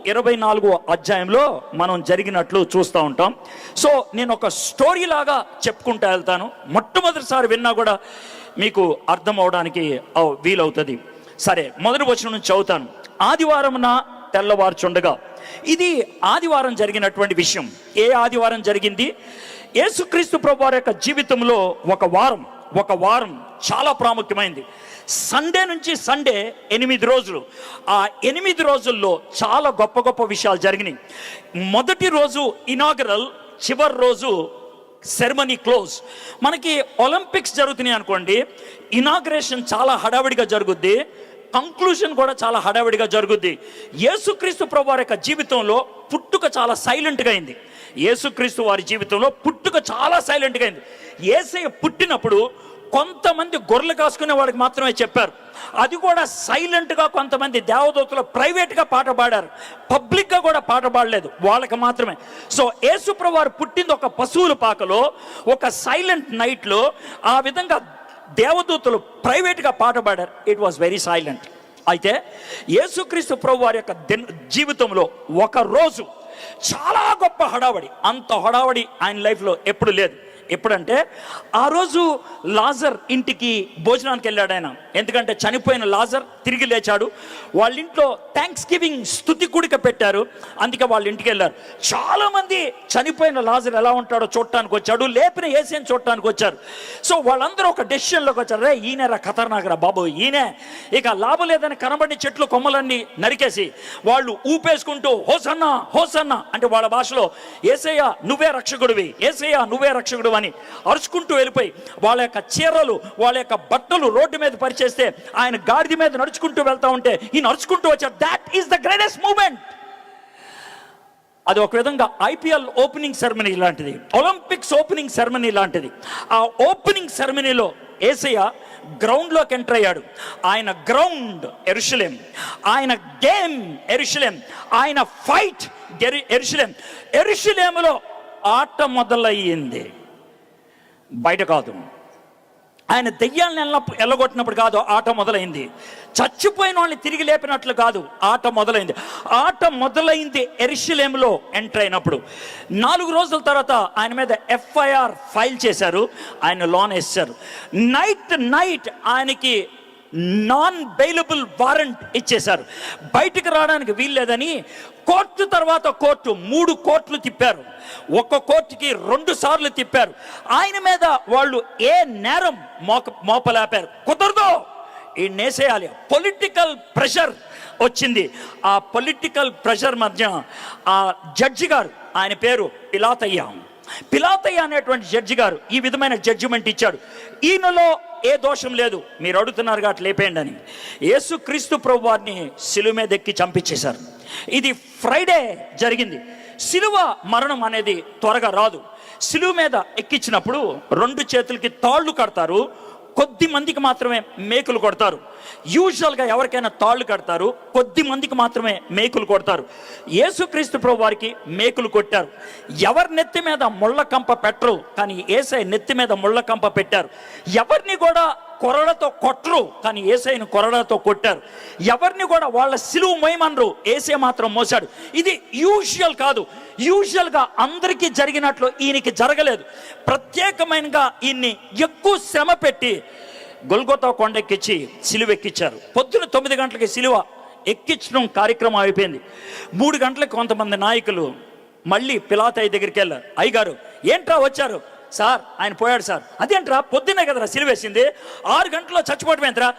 24వ అధ్యాయంలో మనం జరిగినట్లు చూస్తూ ఉంటాం. సో నేను ఒక స్టోరీ లాగా చెప్పుకుంటూ వెళ్తాను. మొట్టమొదటిసారి విన్నా కూడా మీకు అర్థం అవడానికి వీలవుతుంది. సరే, మొదటి వచనం నుంచి చదువుతాను. ఆదివారమున తెల్లవారుచుండగా, ఇది ఆదివారం జరిగినటువంటి విషయం. ఏ ఆదివారం జరిగింది? యేసుక్రీస్తు ప్రభువారి యొక్క జీవితంలో ఒక వారం చాలా ప్రాముఖ్యమైంది. సండే నుంచి సండే 8 రోజులు. ఆ 8 రోజుల్లో చాలా గొప్ప గొప్ప విషయాలు జరిగినాయి. మొదటి రోజు ఇనాగరల్, చివరి రోజు సెరమనీ క్లోజ్. మనకి ఒలింపిక్స్ జరుగుతున్నాయి అనుకోండి, ఇనాగ్రేషన్ చాలా హడావిడిగా జరుగుద్ది, కంక్లూషన్ కూడా చాలా హడావిడిగా జరుగుద్ది. యేసుక్రీస్తు ప్రభువారి యొక్క జీవితంలో పుట్టుక చాలా సైలెంట్గా అయింది. యేసుక్రీస్తు వారి జీవితంలో పుట్టుక చాలా సైలెంట్గా అయింది. యేసయ్య పుట్టినప్పుడు కొంతమంది గొర్రెలు కాసుకునే వాడికి మాత్రమే చెప్పారు. అది కూడా సైలెంట్గా. కొంతమంది దేవదూతలు ప్రైవేట్గా పాట పాడారు, పబ్లిక్గా కూడా పాట పాడలేదు, వాళ్ళకి మాత్రమే. సో యేసుప్రభు వారు పుట్టింది ఒక పశువుల పాకలో, ఒక సైలెంట్ నైట్లో. ఆ విధంగా దేవదూతలు ప్రైవేట్గా పాట పాడారు. It was very silent. అయితే యేసుక్రీస్తు ప్రభు వారి యొక్క జీవితంలో ఒక రోజు చాలా గొప్ప హడావడి. అంత హడావడి ఆయన లైఫ్లో ఎప్పుడు లేదు. ఎప్పుడంటే ఆ రోజు లాజర్ ఇంటికి భోజనానికి వెళ్ళాడు ఆయన. ఎందుకంటే చనిపోయిన లాజర్ తిరిగి లేచాడు. వాళ్ళ ఇంట్లో థ్యాంక్స్ గివింగ్ స్తుతి కూడిక పెట్టారు, అందుకే వాళ్ళ ఇంటికి వెళ్ళారు. చాలామంది చనిపోయిన లాజర్ ఎలా ఉంటాడో చూడటానికి వచ్చాడు, లేపిన యేసుని చూడటానికి వచ్చారు. సో వాళ్ళందరూ ఒక డెసిషన్లోకి వచ్చారు. రే, ఈయనరా ఖతర్నాకరా బాబు, ఈయనే. ఇక లాభం లేదని కనబడిన చెట్లు కొమ్మలన్నీ నరికేసి వాళ్ళు ఊపేసుకుంటూ హోసన్నా హోసన్నా అంటే వాళ్ళ భాషలో యేసయ్య నువ్వే రక్షకుడివి, యేసయ్య నువ్వే రక్షకుడు అని అరుచుకుంటూ వెళ్ళిపోయి వాళ్ళ యొక్క చీరలు, వాళ్ళ యొక్క బట్టలు రోడ్డు మీద పరిచేస్తే ఆయన గాడిద మీద నడుచుకుంటూ వెళ్తా ఉంటే ఈ నడుచుకుంటూ వచ్చారు. That is the greatest moment. అది ఒక విధంగా ఐపీఎల్ ఓపెనింగ్ సెరమనీ లాంటిది, ఒలింపిక్స్ ఓపెనింగ్ సెరమనీ లాంటిది. ఆ ఓపెనింగ్ సెరమనీలో యేసయ్య గ్రౌండ్లోకి ఎంటర్ అయ్యాడు. ఆయన గ్రౌండ్ యెరూషలేం, ఆయన గేమ్ యెరూషలేం, ఆయన ఫైట్ యెరూషలేం. యెరూషలేములో ఆట మొదలయ్యింది, బయట కాదు. ఆయన దెయ్యాలను ఎల్లగొట్టినప్పుడు కాదు ఆట మొదలైంది. చచ్చిపోయిన వాళ్ళని తిరిగి లేపినట్లు కాదు ఆట మొదలైంది. ఆట మొదలైంది యెరూషలేములో ఎంటర్ అయినప్పుడు. 4 రోజుల తర్వాత ఆయన మీద FIR ఫైల్ చేశారు, ఆయన లోన్ వేశారు. నైట్ ఆయనకి నాన్ బెయిలబుల్ వారెంట్ ఇచ్చేశారు. బయటకు రావడానికి వీల్లేదని కోర్టు తర్వాత కోర్టు 3 కోర్టులు తిప్పారు. ఒక్క కోర్టుకి 2 సార్లు తిప్పారు. ఆయన మీద వాళ్ళు ఏ నేరం మోపలేపారు. కుదరదు, ఈ నేసేయాలి. పొలిటికల్ ప్రెషర్ వచ్చింది. ఆ పొలిటికల్ ప్రెషర్ మధ్య ఆ జడ్జి గారు, ఆయన పేరు పిలాతయ్య అనేటువంటి జడ్జి గారు ఈ విధమైన జడ్జిమెంట్ ఇచ్చాడు. ఈయనలో ఏ దోషం లేదు, మీరు అడుగుతున్నారు కాబట్టి లేపేయండి అని. యేసుక్రీస్తు ప్రభు వారిని శిలువ మీద ఎక్కి చంపించేశారు. ఇది ఫ్రైడే జరిగింది. శిలువ మరణం అనేది త్వరగా రాదు. శిలువ మీద ఎక్కించినప్పుడు 2 చేతులకి తాళ్ళు కడతారు, కొద్ది మందికి మాత్రమే మేకులు కొడతారు. యూజువల్గా ఎవరికైనా తాళ్ళు కడతారు, కొద్ది మందికి మాత్రమే మేకులు కొడతారు. యేసుక్రీస్తు ప్రభు వారికి మేకులు కొట్టారు. ఎవరి నెత్తి మీద ముళ్ళ కంప పెట్టరు, కానీ యేసయ్య నెత్తి మీద ముళ్ళ కంప పెట్టారు. ఎవరిని కూడా కొరడతో కొట్టరు, కానీ యేసయ్యను కొరడతో కొట్టారు. ఎవరిని కూడా వాళ్ళ సిలువ మోయమనరు, యేసయ్య మాత్రం మోసాడు. ఇది యూజువల్ కాదు. యూజువల్గా అందరికీ జరిగినట్లు ఈయనకి జరగలేదు. ప్రత్యేకమైనగా ఈయన్ని ఎక్కువ శ్రమ పెట్టి గొల్గొతా కొండెక్కించి సిలువ ఎక్కించారు. పొద్దున 9 గంటలకి సిలువ ఎక్కించడం కార్యక్రమం అయిపోయింది. 3 గంటలకు కొంతమంది నాయకులు మళ్ళీ పిలాతయ్య దగ్గరికి వెళ్ళారు. అయ్యగారు ఏంట్రా వచ్చారు? సార్ ఆయన పోయాడు సార్. అదేంట్రా పొద్దున్నే కదరా సిలువేసింది, 6 గంటల్లో చచ్చిపోవటం ఏంట్రా?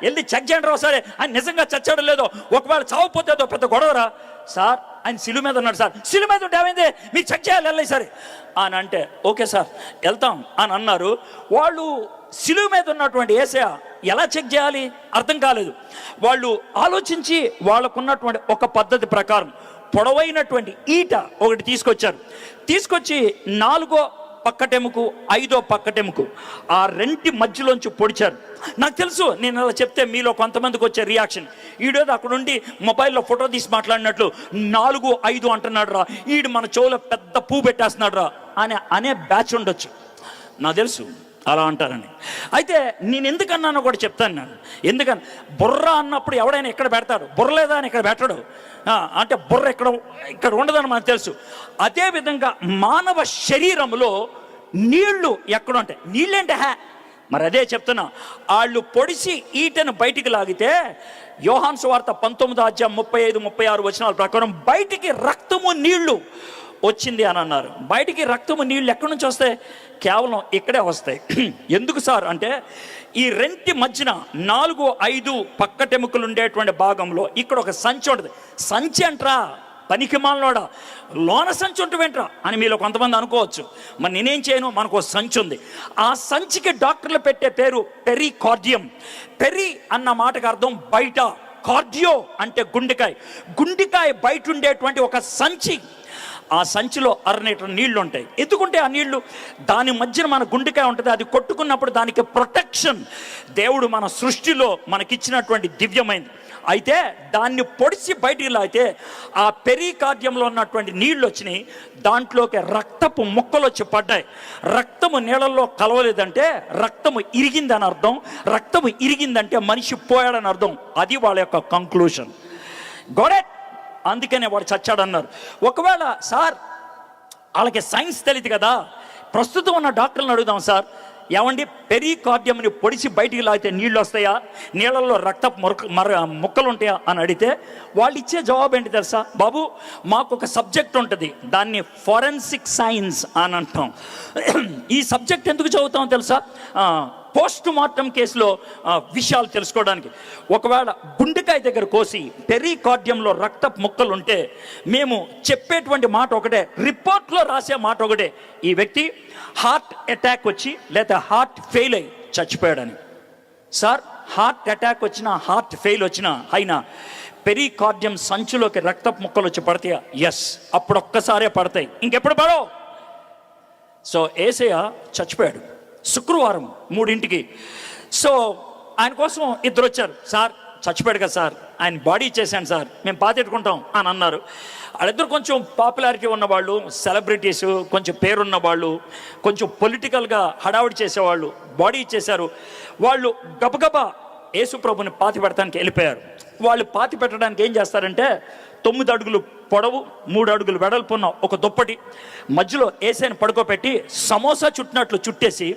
వెళ్ళి చెక్ చేయండి రా సరే, ఆయన నిజంగా చచ్చాడో లేదో, ఒకవేళ చావుపోతే పెద్ద గొడవరా. సార్ ఆయన సిలువ మీద ఉన్నాడు సార్. సిలువ మీద ఉంటే ఏమైంది, మీరు చెక్ చేయాలి వెళ్ళి సరే అని అంటే ఓకే సార్ వెళ్తాం అని అన్నారు. వాళ్ళు సిలువ మీద ఉన్నటువంటి యేసయ్య ఎలా చెక్ చేయాలి అర్థం కాలేదు. వాళ్ళు ఆలోచించి వాళ్ళకున్నటువంటి ఒక పద్ధతి ప్రకారం పొడవైనటువంటి ఈట ఒకటి తీసుకొచ్చి 4వ పక్కటెముకు 5వ పక్కటెముకు ఆ రెంటి మధ్యలోంచి పొడిచారు. నాకు తెలుసు నేను అలా చెప్తే మీలో కొంతమందికి వచ్చే రియాక్షన్, ఈడేదో అక్కడ ఉండి మొబైల్లో ఫోటో తీసి మాట్లాడినట్లు 4, 5 అంటున్నాడు రా, ఈడు మన చెవులో పెద్ద పువ్వు పెట్టేస్తున్నాడు రా అనే బ్యాచ్ ఉండొచ్చు. నాకు తెలుసు అలా అంటారని. అయితే నేను ఎందుకన్నానో కూడా చెప్తాను. నేను ఎందుకని బుర్ర అన్నప్పుడు ఎవడైనా ఎక్కడ పెడతాడు, బుర్ర లేదా అని ఇక్కడ పెట్టడు. అంటే బుర్ర ఇక్కడ ఉండదని మనకు తెలుసు. అదేవిధంగా మానవ శరీరంలో నీళ్లు ఎక్కడ ఉంటాయి? నీళ్ళేంటే మరి అదే చెప్తున్నా. వాళ్ళు పొడిసి ఈటను బయటికి లాగితే యోహాను సువార్త 19వ అధ్యాయం 35, 36 వచనాల ప్రకారం బయటికి రక్తము నీళ్లు వచ్చింది అని అన్నారు. బయటికి రక్తము నీళ్ళు ఎక్కడి నుంచి వస్తాయి? కేవలం ఇక్కడే వస్తాయి. ఎందుకు సార్ అంటే ఈ రెంటి మధ్యన 4, 5 పక్కటెముకలు ఉండేటువంటి భాగంలో ఇక్కడ ఒక సంచి ఉంటుంది. సంచి అంటరా పనికి మాలనోడా, లోన సంచి ఉంటుంవేంట్రా అని మీలో కొంతమంది అనుకోవచ్చు. మరి నేనేం చేయను, మనకు ఒక సంచి ఉంది. ఆ సంచికి డాక్టర్లు పెట్టే పేరు పెరికార్డియం. పెరి అన్న మాటకు అర్థం బయట, కార్డియో అంటే గుండెకాయ బయట ఉండేటువంటి ఒక సంచి. ఆ సంచిలో 6 లీటర్ నీళ్లు ఉంటాయి. ఎందుకుంటే ఆ నీళ్లు దాని మధ్యన మన గుండెకాయ ఉంటుంది. అది కొట్టుకున్నప్పుడు దానికి ప్రొటెక్షన్ దేవుడు మన సృష్టిలో మనకిచ్చినటువంటి దివ్యమైంది. అయితే దాన్ని పొడిచి బయటికి లాగితే ఆ పెరికార్డియంలో ఉన్నటువంటి నీళ్ళు వచ్చినాయి. దాంట్లోకి రక్తపు ముక్కలు వచ్చి పడ్డాయి. రక్తము నీళ్ళల్లో కలవలేదంటే రక్తము ఇరిగిందని అర్థం. రక్తము ఇరిగిందంటే మనిషి పోయాడని అర్థం. అది వాళ్ళ యొక్క కంక్లూషన్. గోడెట్ అందుకనే వాడు చచ్చాడన్నారు. ఒకవేళ సార్ వాళ్ళకి సైన్స్ తెలియదు కదా, ప్రస్తుతం ఉన్న డాక్టర్లను అడుగుదాం. సార్ ఏమండి పెరికార్డియంని పొడిచి బయటికి లాగితే నీళ్ళు వస్తాయా, నీళ్ళల్లో రక్తపు ముక్కలు ఉంటాయా అని అడిగితే వాళ్ళు ఇచ్చే జవాబు ఏంటి తెలుసా? బాబు మాకు ఒక సబ్జెక్ట్ ఉంటుంది, దాన్ని ఫోరెన్సిక్ సైన్స్ అని అంటాం. ఈ సబ్జెక్ట్ ఎందుకు చదువుతాం తెలుసా? పోస్ట్ మార్టం కేసులో విషయాలు తెలుసుకోవడానికి. ఒకవేళ గుండెకాయ దగ్గర కోసి పెరికార్డియంలో రక్తపు ముక్కలు ఉంటే మేము చెప్పేటువంటి మాట ఒకటే, రిపోర్ట్లో రాసే మాట ఒకటే, ఈ వ్యక్తి హార్ట్ అటాక్ వచ్చి లేదా హార్ట్ ఫెయిల్ అయ్యి చచ్చిపోయాడని. సార్ హార్ట్ అటాక్ వచ్చినా హార్ట్ ఫెయిల్ వచ్చినా అయినా పెరికార్డియం సంచులోకి రక్తపు ముక్కలు వచ్చి పడతాయా? ఎస్, అప్పుడు ఒక్కసారే పడతాయి, ఇంకెప్పుడు పడవు. సో యేసయ్య చచ్చిపోయాడు శుక్రవారం 3ంటికి. సో ఆయన కోసం 2 వచ్చారు. సార్ చచ్చిపోయాడు కదా సార్, ఆయన బాడీ ఇచ్చేసాను సార్, మేము పాతెట్టుకుంటాం అని అన్నారు. వాళ్ళిద్దరు కొంచెం పాపులారిటీ ఉన్నవాళ్ళు, సెలబ్రిటీసు, కొంచెం పేరున్న వాళ్ళు, కొంచెం పొలిటికల్గా హడావుడి చేసేవాళ్ళు బాడీ ఇచ్చేశారు. వాళ్ళు గబగబా యేసుప్రభుని పాతి పెడతానికి వెళ్ళిపోయారు. వాళ్ళు పాతి పెట్టడానికి ఏం చేస్తారంటే 9 అడుగులు పొడవు 3 అడుగులు వెడల్పు ఉన్న ఒక దుప్పటి మధ్యలో యేసయ్యను పడుకోబెట్టి సమోసా చుట్టినట్లు చుట్టేసి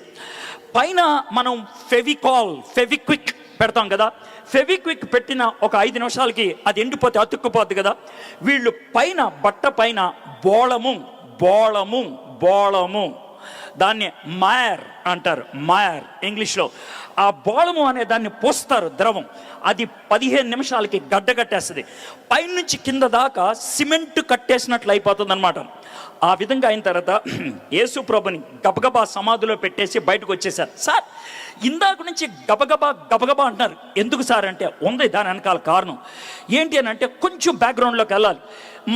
పైన మనం ఫెవిక్విక్ పెడతాం కదా, ఫెవిక్విక్ పెట్టిన ఒక 5 నిమిషాలకి అది ఎండిపోతే అతుక్కుపోద్ది కదా. వీళ్ళు పైన బట్ట పైన బోళము దాన్ని మాయర్ అంటారు, మాయర్ ఇంగ్లీష్లో. ఆ బోళము అనే దాన్ని పోస్తారు ద్రవం. అది 15 నిమిషాలకి గడ్డగట్టేస్తుంది. పైనుంచి కింద దాకా సిమెంట్ కట్టేసినట్లు అయిపోతుంది అనమాట. ఆ విధంగా అయిన తర్వాత యేసు ప్రభుని గబగబా సమాధిలో పెట్టేసి బయటకు వచ్చేసారు. సార్ ఇందాక నుంచి గబగబా అంటున్నారు, ఎందుకు సార్ అంటే ఉంది దాని వెనకాల కారణం ఏంటి అని అంటే కొంచెం బ్యాక్గ్రౌండ్లోకి వెళ్ళాలి.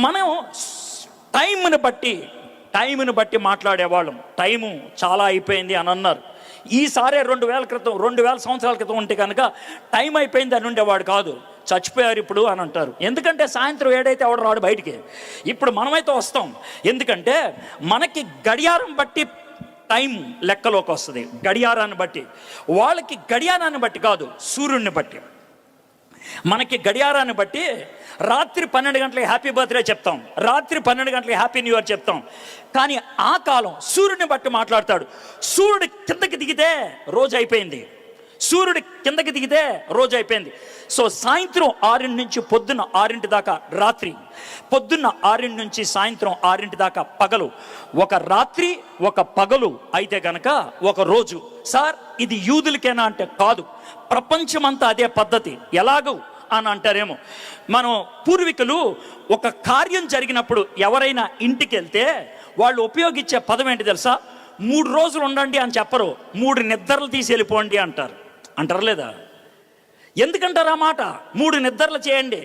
మనం టైంని బట్టి మాట్లాడేవాళ్ళం. టైము చాలా అయిపోయింది అని అన్నారు. ఈసారి 2000 సంవత్సరాల క్రితం ఉంటే కనుక టైం అయిపోయింది అని ఉండేవాడు కాదు, చచ్చిపోయారు ఇప్పుడు అని అంటారు. ఎందుకంటే సాయంత్రం 7 అయితే ఎవడు రాడు బయటికి. ఇప్పుడు మనమైతే వస్తాం, ఎందుకంటే మనకి గడియారం బట్టి టైం లెక్కలోకి వస్తుంది, గడియారాన్ని బట్టి. వాళ్ళకి గడియారాన్ని బట్టి కాదు, సూర్యుడిని బట్టి. మనకి గడియారాన్ని బట్టి రాత్రి 12 గంటలకి హ్యాపీ బర్త్డే చెప్తాం, రాత్రి 12 గంటలకి హ్యాపీ న్యూ ఇయర్ చెప్తాం. కానీ ఆ కాలం సూర్యుడిని బట్టి మాట్లాడతాడు. సూర్యుడు కిందకి దిగితే రోజు అయిపోయింది, సూర్యుడు కిందకి దిగితే రోజు అయిపోయింది. సో సాయంత్రం 6 నుంచి పొద్దున్న 6 దాకా రాత్రి, పొద్దున్న 6 నుంచి సాయంత్రం 6 దాకా పగలు. ఒక రాత్రి ఒక పగలు అయితే గనక ఒక రోజు. సార్ ఇది యూదులకేనా అంటే కాదు, ప్రపంచమంతా అదే పద్ధతి. ఎలాగూ అని అంటారేమో. మనం పూర్వీకులు ఒక కార్యం జరిగినప్పుడు ఎవరైనా ఇంటికి వెళ్తే వాళ్ళు ఉపయోగించే పదం ఏంటి తెలుసా? 3 రోజులు ఉండండి అని చెప్పరు, 3 నిద్రలు తీసి వెళ్ళిపోండి అంటారు. అంటారు లేదా? ఎందుకంటారు ఆ మాట? 3 నిద్రలు చేయండి,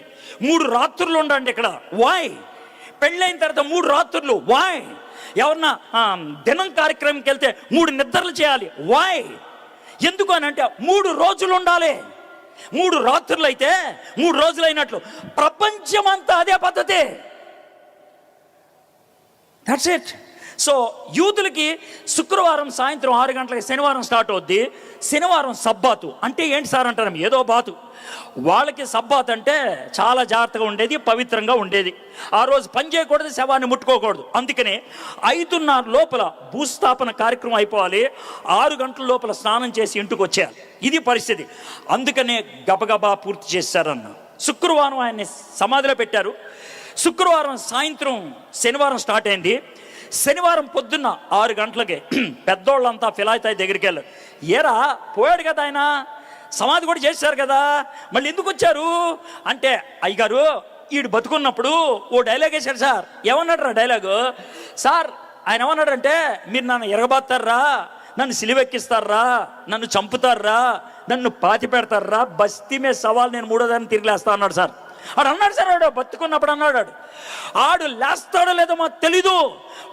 3 రాత్రులు ఉండండి ఇక్కడ. వాయ్? పెళ్ళైన తర్వాత 3 రాత్రులు వాయ్? ఎవరన్నా దినం కార్యక్రమంకి వెళ్తే 3 నిద్రలు చేయాలి వాయ్? ఎందుకు అని అంటే 3 రోజులు ఉండాలి. 3 రాత్రులు అయితే 3 రోజులు అయినట్లు. ప్రపంచమంతా అదే పద్ధతి. That's it. సో యూదులకి శుక్రవారం సాయంత్రం 6 గంటలకి శనివారం స్టార్ట్ అవుద్ది. శనివారం సబ్బాతు. అంటే ఏంటి సార్ అంటారు, ఏదో బాతు. వాళ్ళకి సబ్బాత్ అంటే చాలా జాగ్రత్తగా ఉండేది, పవిత్రంగా ఉండేది. ఆ రోజు పని చేయకూడదు, శవాన్ని ముట్టుకోకూడదు. అందుకనే 5:30 లోపల భూస్థాపన కార్యక్రమం అయిపోవాలి, 6 గంటల లోపల స్నానం చేసి ఇంటికి వచ్చేయాలి. ఇది పరిస్థితి. అందుకనే గబగబా పూర్తి చేశారన్న. శుక్రవారం ఆయన్ని సమాధిలో పెట్టారు. శుక్రవారం సాయంత్రం శనివారం స్టార్ట్ అయింది. శనివారం పొద్దున్న 6 గంటలకి పెద్దోళ్ళంతా ఫిలాయితాయి దగ్గరికి వెళ్ళారు. ఏరా పోయాడు కదా ఆయన, సమాధి కూడా చేశారు కదా, మళ్ళీ ఎందుకు వచ్చారు అంటే, అయ్యగారు ఈడు బతుకున్నప్పుడు ఓ డైలాగ్ వేశాడు సార్. ఏమన్నాడు రా డైలాగు? సార్ ఆయన ఏమన్నాడంటే, మీరు నన్ను ఎరగబాతారా, నన్ను సిలివెక్కిస్తారా, నన్ను చంపుతారా, నన్ను పాతి పెడతారా, బస్తీ మీద సవాల్ నేను 3వ దాన్ని తిరిగిలేస్తా అన్నాడు సార్. ఆడు అన్నాడు సార్, ఆడు బతుకున్నప్పుడు అన్నాడు. ఆడు లేస్తాడో లేదో మాకు తెలీదు.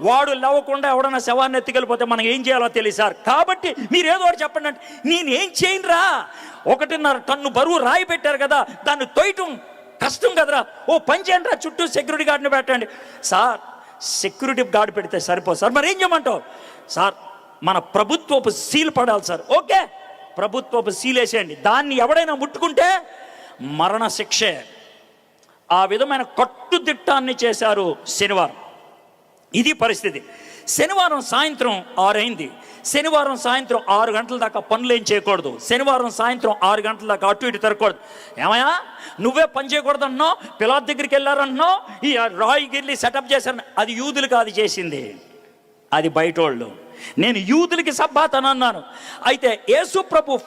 వాడు లేవకుండా ఎవడన్నా శవాన్ని ఎత్తుకెళ్ళిపోతే మనం ఏం చేయాలో తెలియదు సార్. కాబట్టి మీరు ఏదో ఒకటి చెప్పండి అంటే, నేను ఏం చేయనురా, 1.5 టన్ను బరువు రాయి పెట్టారు కదా, దాన్ని తొయ్యటం కష్టం కదరా, ఓ పని చేయండి రా, చుట్టూ సెక్యూరిటీ గార్డ్ని పెట్టండి. సార్ సెక్యూరిటీ గార్డ్ పెడితే సరిపోదు సార్, మరి ఏం చేయమంటావు? సార్ మన ప్రభుత్వపు సీల్ పడాలి సార్. ఓకే, ప్రభుత్వపు సీల్ వేసేయండి, దాన్ని ఎవడైనా ముట్టుకుంటే మరణ శిక్షే. ఆ విధమైన కట్టుదిట్టాన్ని చేశారు శనివారం. ఇది పరిస్థితి. శనివారం సాయంత్రం 6 అయింది. శనివారం సాయంత్రం 6 గంటల దాకా పనులు ఏం చేయకూడదు. శనివారం సాయంత్రం 6 గంటల దాకా అటు ఇటు తిరగకూడదు. ఏమయ్యా నువ్వే పని చేయకూడదు అంటున్నావు, పిలాత్ దగ్గరికి వెళ్ళారంటున్నావు, ఈ రాయి గిల్లి సెటప్ చేశారు. అది యూదులు కాదు చేసింది, అది బయటోళ్ళు. నేను యూదులకి సబ్బాత్ అని అన్నాను. అయితే యేసు ప్రభు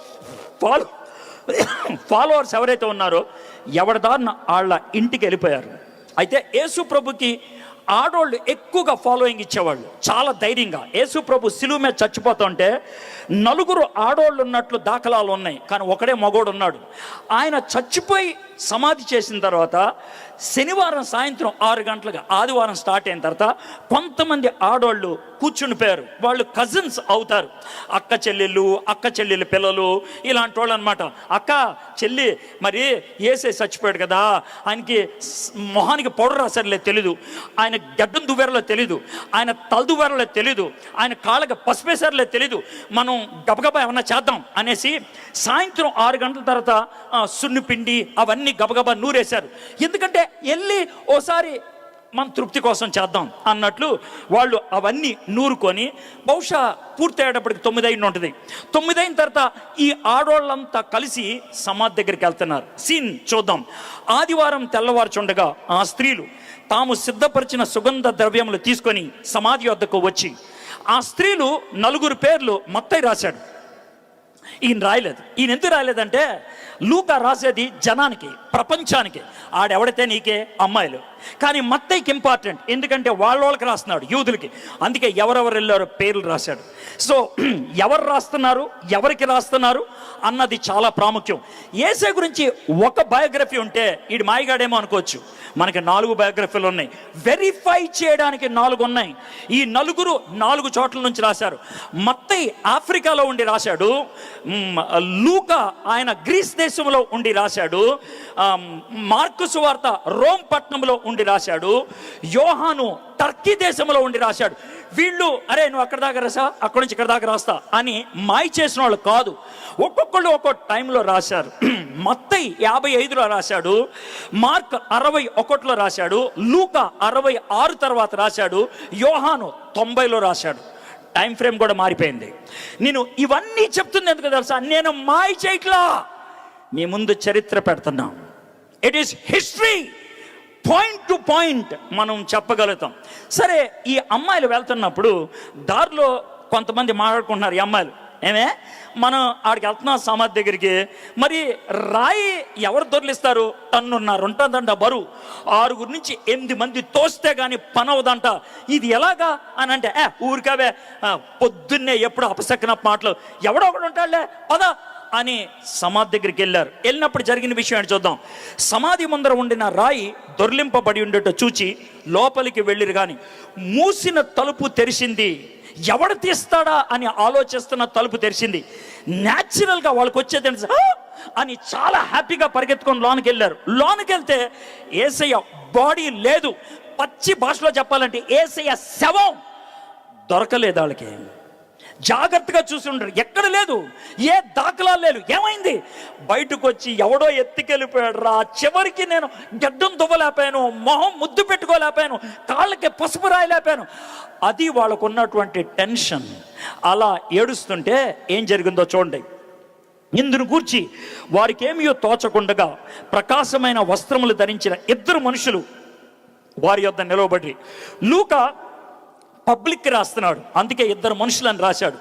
ఫాలోవర్స్ ఎవరైతే ఉన్నారో ఎవరిదారిన వాళ్ళ ఇంటికి వెళ్ళిపోయారు. అయితే యేసు ప్రభుకి ఆడోళ్ళు ఎక్కువగా ఫాలోయింగ్ ఇచ్చేవాళ్ళు, చాలా ధైర్యంగా. యేసు ప్రభు సిలువ మీద చచ్చిపోతుంటే 4 ఆడోళ్ళు ఉన్నట్లు దాఖలాలు ఉన్నాయి, కానీ ఒకడే మగోడు ఉన్నాడు. ఆయన చచ్చిపోయి సమాధి చేసిన తర్వాత శనివారం సాయంత్రం 6 గంటలుగా ఆదివారం స్టార్ట్ అయిన తర్వాత కొంతమంది ఆడోళ్ళు కూర్చునిపోయారు. వాళ్ళు కజిన్స్ అవుతారు, అక్క చెల్లెళ్ళు పిల్లలు, ఇలాంటి వాళ్ళు అనమాట. అక్క చెల్లి మరి ఏసే చచ్చిపోయాడు కదా, ఆయనకి మొహానికి పౌడర్ రాసారులే తెలీదు, ఆయన గడ్డం దువ్వేరలో తెలీదు, ఆయన తల దువ్వేరలో తెలీదు, ఆయన కాళ్ళకి పసిపేసారులే తెలీదు, మనం గబగబా ఏమన్నా చేద్దాం అనేసి సాయంత్రం 6 గంటల తర్వాత సున్నిపిండి అవన్నీ గబగబా నూరేశారు. ఎందుకంటే వెళ్ళి ఓసారి మన తృప్తి కోసం చేద్దాం అన్నట్లు వాళ్ళు అవన్నీ నూరుకొని బహుశా పూర్తి అయ్యేటప్పటికి 9 అయిన ఉంటుంది. 9 అయిన తర్వాత ఈ ఆడోళ్ళంతా కలిసి సమాధి దగ్గరికి వెళ్తున్నారు. సీన్ చూద్దాం. ఆదివారం తెల్లవారుచుండగా ఆ స్త్రీలు తాము సిద్ధపరిచిన సుగంధ ద్రవ్యములు తీసుకొని సమాధి వద్దకు వచ్చి, ఆ స్త్రీలు 4 పేర్లు మత్తయి రాశాడు, ఈయన రాయలేదు. ఈయన ఎందుకు రాయలేదంటే, లూకా రాసేది జనానికి, ప్రపంచానికి, ఆడెవడితే నీకే అమ్మాయిలు. కానీ మత్తయికి ఇంపార్టెంట్, ఎందుకంటే వాళ్ళకి రాస్తున్నాడు, యూదులకి. అందుకే ఎవరెవరు వెళ్ళారో పేర్లు రాశాడు. సో ఎవరు రాస్తున్నారు, ఎవరికి రాస్తున్నారు అన్నది చాలా ప్రాముఖ్యం. యేసే గురించి ఒక బయోగ్రఫీ ఉంటే ఈడు మాయగాడేమో అనుకోవచ్చు, మనకి 4 బయోగ్రఫీలు ఉన్నాయి. వెరిఫై చేయడానికి 4 ఉన్నాయి. ఈ 4 చోట్ల నుంచి రాశారు. మత్తయి ఆఫ్రికాలో ఉండి రాశాడు, లూకా ఆయన గ్రీస్ దేశంలో ఉండి రాశాడు, మార్కు సువార్త రోమ్ పట్టణంలో ఉండి రాశాడు, యోహాను టర్కీ దేశంలో ఉండి రాశాడు. వీళ్ళు అరే నువ్వు అక్కడ దాకా రాసా, అక్కడి నుంచి ఇక్కడ దాకా రాస్తా అని మాయ చేసిన వాళ్ళు కాదు. ఒక్కొక్కళ్ళు ఒక్కొక్క టైంలో రాశారు. మత్తయి 55లో రాశాడు, మార్క్ 61లో రాశాడు, లూకా 66 తర్వాత రాశాడు, యోహాను 90లో రాశాడు. టైం ఫ్రేమ్ కూడా మారిపోయింది. నేను ఇవన్నీ చెప్తుంది ఎందుకు తెలుసా? నేను మాయ చేయట్లా, మీ ముందు చరిత్ర పెడుతున్నా. It is history, point to point మనం చెప్పగలుగుతాం. సరే, ఈ అమ్మాయిలు వెళ్తున్నప్పుడు దారిలో కొంతమంది మాట్లాడుకుంటున్నారు. ఈ అమ్మాయిలు ఏమే మనం ఆడికి వెళ్తున్నాం సమాధి దగ్గరికి, మరి రాయి ఎవరు దొరికిస్తారు? టన్నున్నర ఉంటుందంట బరువు, 6 నుంచి 8 మంది తోస్తే కానీ పని అవదంట. ఇది ఎలాగా అని అంటే ఊరికావే పొద్దున్నే ఎప్పుడు అపశక్కన మాటలు, ఎవడో ఒకడు ఉంటాడులే పద అని సమాధి దగ్గరికి వెళ్ళారు. వెళ్ళినప్పుడు జరిగిన విషయం ఏంటి చూద్దాం. సమాధి ముందర ఉండిన రాయి దొర్లింపబడి ఉండేట చూచి లోపలికి వెళ్ళిరు, కానీ మూసిన తలుపు తెరిచింది. ఎవడు తీస్తాడా అని ఆలోచిస్తున్న తలుపు తెరిచింది. న్యాచురల్గా వాళ్ళకి వచ్చేది అని చాలా హ్యాపీగా పరిగెత్తుకొని లోనికి వెళ్ళారు. లోనికి వెళ్తే యేసయ్య బాడీ లేదు. పచ్చి భాషలో చెప్పాలంటే యేసయ్య శవం దొరకలేదు. వాళ్ళకి జాగ్రత్తగా చూసి ఉండరు, ఎక్కడ లేదు, ఏ దాఖలా లేదు. ఏమైంది? బయటకు వచ్చి ఎవడో ఎత్తుకెళ్ళిపోయాడు రా. చివరికి నేను గడ్డం దువ్వలేపాను, మొహం ముద్దు పెట్టుకోలేపాను, కాళ్ళకి పసుపు రాయలేపాను. అది వాళ్ళకు ఉన్నటువంటి టెన్షన్. అలా ఏడుస్తుంటే ఏం జరిగిందో చూడండి. ఇందును గూర్చి వారికి ఏమియో తోచకుండగా ప్రకాశమైన వస్త్రములు ధరించిన 2 మనుషులు వారి యొద్ద నిలవబడి, లూకా పబ్లిక్ రాస్తున్నాడు, అందుకే 2 మనుషులని రాశాడు.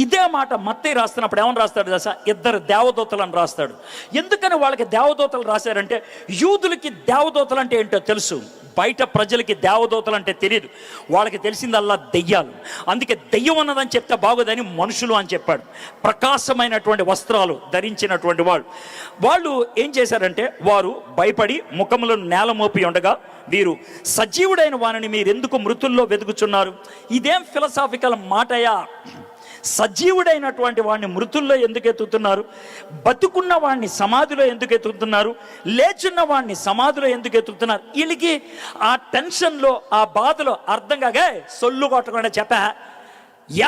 ఇదే మాట మత్తయి రాస్తున్నప్పుడు ఏమని రాస్తాడు తెలుసా? 2 దేవదూతలను రాస్తాడు. ఎందుకని వాళ్ళకి దేవదూతలు రాశారంటే, యూదులకి దేవదూతలు అంటే ఏంటో తెలుసు, బయట ప్రజలకి దేవదూతలు అంటే తెలియదు. వాళ్ళకి తెలిసిందల్లా దెయ్యాలు. అందుకే దెయ్యం అన్నదని చెప్తే బాగోదని మనుషులు అని చెప్పాడు. ప్రకాశమైనటువంటి వస్త్రాలు ధరించినటువంటి వాళ్ళు ఏం చేశారంటే, వారు భయపడి ముఖములను నేల మోపి ఉండగా, వీరు సజీవుడైన వారిని మీరెందుకు మృతుల్లో వెతుకుచున్నారు? ఇదేం ఫిలసాఫికల్ మాటయా? సజీవుడైనటువంటి వాడిని మృతుల్లో ఎందుకు ఎత్తుతున్నారు? బతుకున్న వాడిని సమాధిలో ఎందుకు ఎత్తుతున్నారు? లేచున్న వాడిని సమాధిలో ఎందుకు ఎత్తుతున్నారు? వీళ్ళకి ఆ టెన్షన్లో, ఆ బాధలో అర్థం కాగా సొల్లు కొట్టకుండా చెప్పా,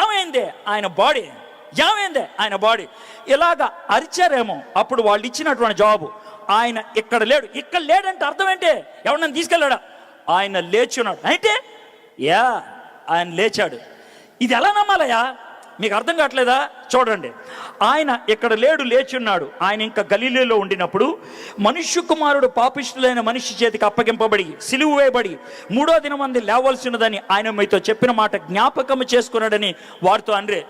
ఏమైంది ఆయన బాడీ, ఏమైంది ఆయన బాడీ, ఇలాగా అరిచారేమో. అప్పుడు వాళ్ళు ఇచ్చినటువంటి జవాబు, ఆయన ఇక్కడ లేడు. ఇక్కడ లేడంటే అర్థం ఏంటి? ఎవరినైనా తీసుకెళ్ళాడా? ఆయన లేచున్నాడు అంటే ఆయన లేచాడు. ఇది ఎలా నమ్మాలయా? మీకు అర్థం కావట్లేదా? చూడండి, ఆయన ఇక్కడ లేడు, లేచున్నాడు. ఆయన ఇంకా గలిలీలో ఉండినప్పుడు మనుష్య కుమారుడు పాపిష్ఠులైన మనిషి చేతికి అప్పగింపబడి సిలువ వేయబడి 3వ దినమంది లేవలసినదని ఆయన మీతో చెప్పిన మాట జ్ఞాపకం చేసుకున్నాడని వారితో అనరే.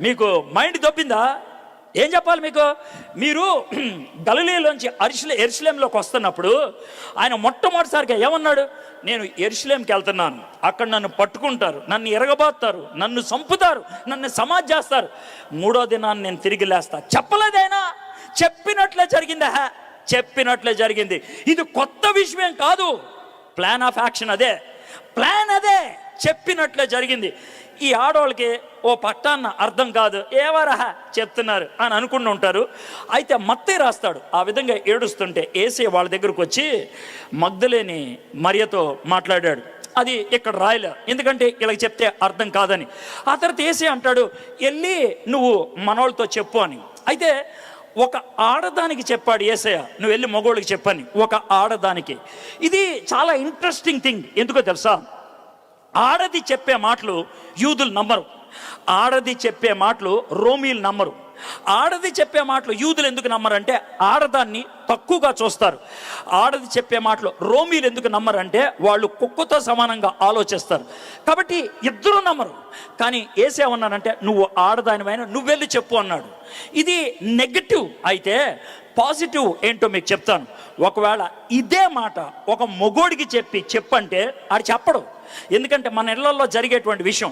మీకు మైండ్ దొబ్బిందా? ఏం చెప్పాలి మీకు? మీరు గలిలీలోంచి యెరూషలేంలోకి వస్తున్నప్పుడు ఆయన మొట్టమొదటిసారిగా ఏమన్నాడు? నేను యెరూషలేంకి వెళ్తున్నాను, అక్కడ నన్ను పట్టుకుంటారు, నన్ను ఎరగబాస్తారు, నన్ను చంపుతారు, నన్ను సమాధి చేస్తారు, 3వ దినాన్ని నేను తిరిగి లేస్తా. చెప్పలేదైనా? చెప్పినట్లే జరిగిందా? చెప్పినట్లే జరిగింది. ఇది కొత్త విషయం కాదు. ప్లాన్ ఆఫ్ యాక్షన్ అదే, ప్లాన్ అదే, చెప్పినట్లే జరిగింది. ఈ ఆడవాళ్ళకి ఓ పట్టాన్న అర్థం కాదు, ఏవరహ చెప్తున్నారు అని అనుకుంటూ ఉంటారు. అయితే మత్తయి రాస్తాడు, ఆ విధంగా ఏడుస్తుంటే యేసయ్య వాళ్ళ దగ్గరకు వచ్చి మగ్దలేని మరియతో మాట్లాడాడు. అది ఇక్కడ రాయలే, ఎందుకంటే ఇలా చెప్తే అర్థం కాదని. ఆ తర్వాత యేసయ్య అంటాడు, వెళ్ళి నువ్వు మనోళ్ళతో చెప్పు అని. అయితే ఒక ఆడదానికి చెప్పాడు యేసయ్య, నువ్వు వెళ్ళి మగోళ్ళకి చెప్పని. ఒక ఆడదానికి. ఇది చాలా ఇంట్రెస్టింగ్ థింగ్. ఎందుకో తెలుసా? ఆడది చెప్పే మాటలు యూదులు నమ్మరు, ఆడది చెప్పే మాటలు రోమీలు నమ్మరు. ఆడది చెప్పే మాటలు యూదులు ఎందుకు నమ్మరంటే ఆడదాన్ని తక్కువగా చూస్తారు. ఆడది చెప్పే మాటలు రోమీలు ఎందుకు నమ్మరంటే వాళ్ళు కుక్కతో సమానంగా ఆలోచిస్తారు. కాబట్టి ఇద్దరు నమ్మరు. కానీ ఏసేమన్నానంటే నువ్వు ఆడదానివైనా నువ్వు వెళ్ళి చెప్పు అన్నాడు. ఇది నెగటివ్. అయితే పాజిటివ్ ఏంటో మీకు చెప్తాను. ఒకవేళ ఇదే మాట ఒక మొగోడికి చెప్పంటే ఆడు చెప్పడు. ఎందుకంటే మన ఇళ్లలో జరిగేటువంటి విషయం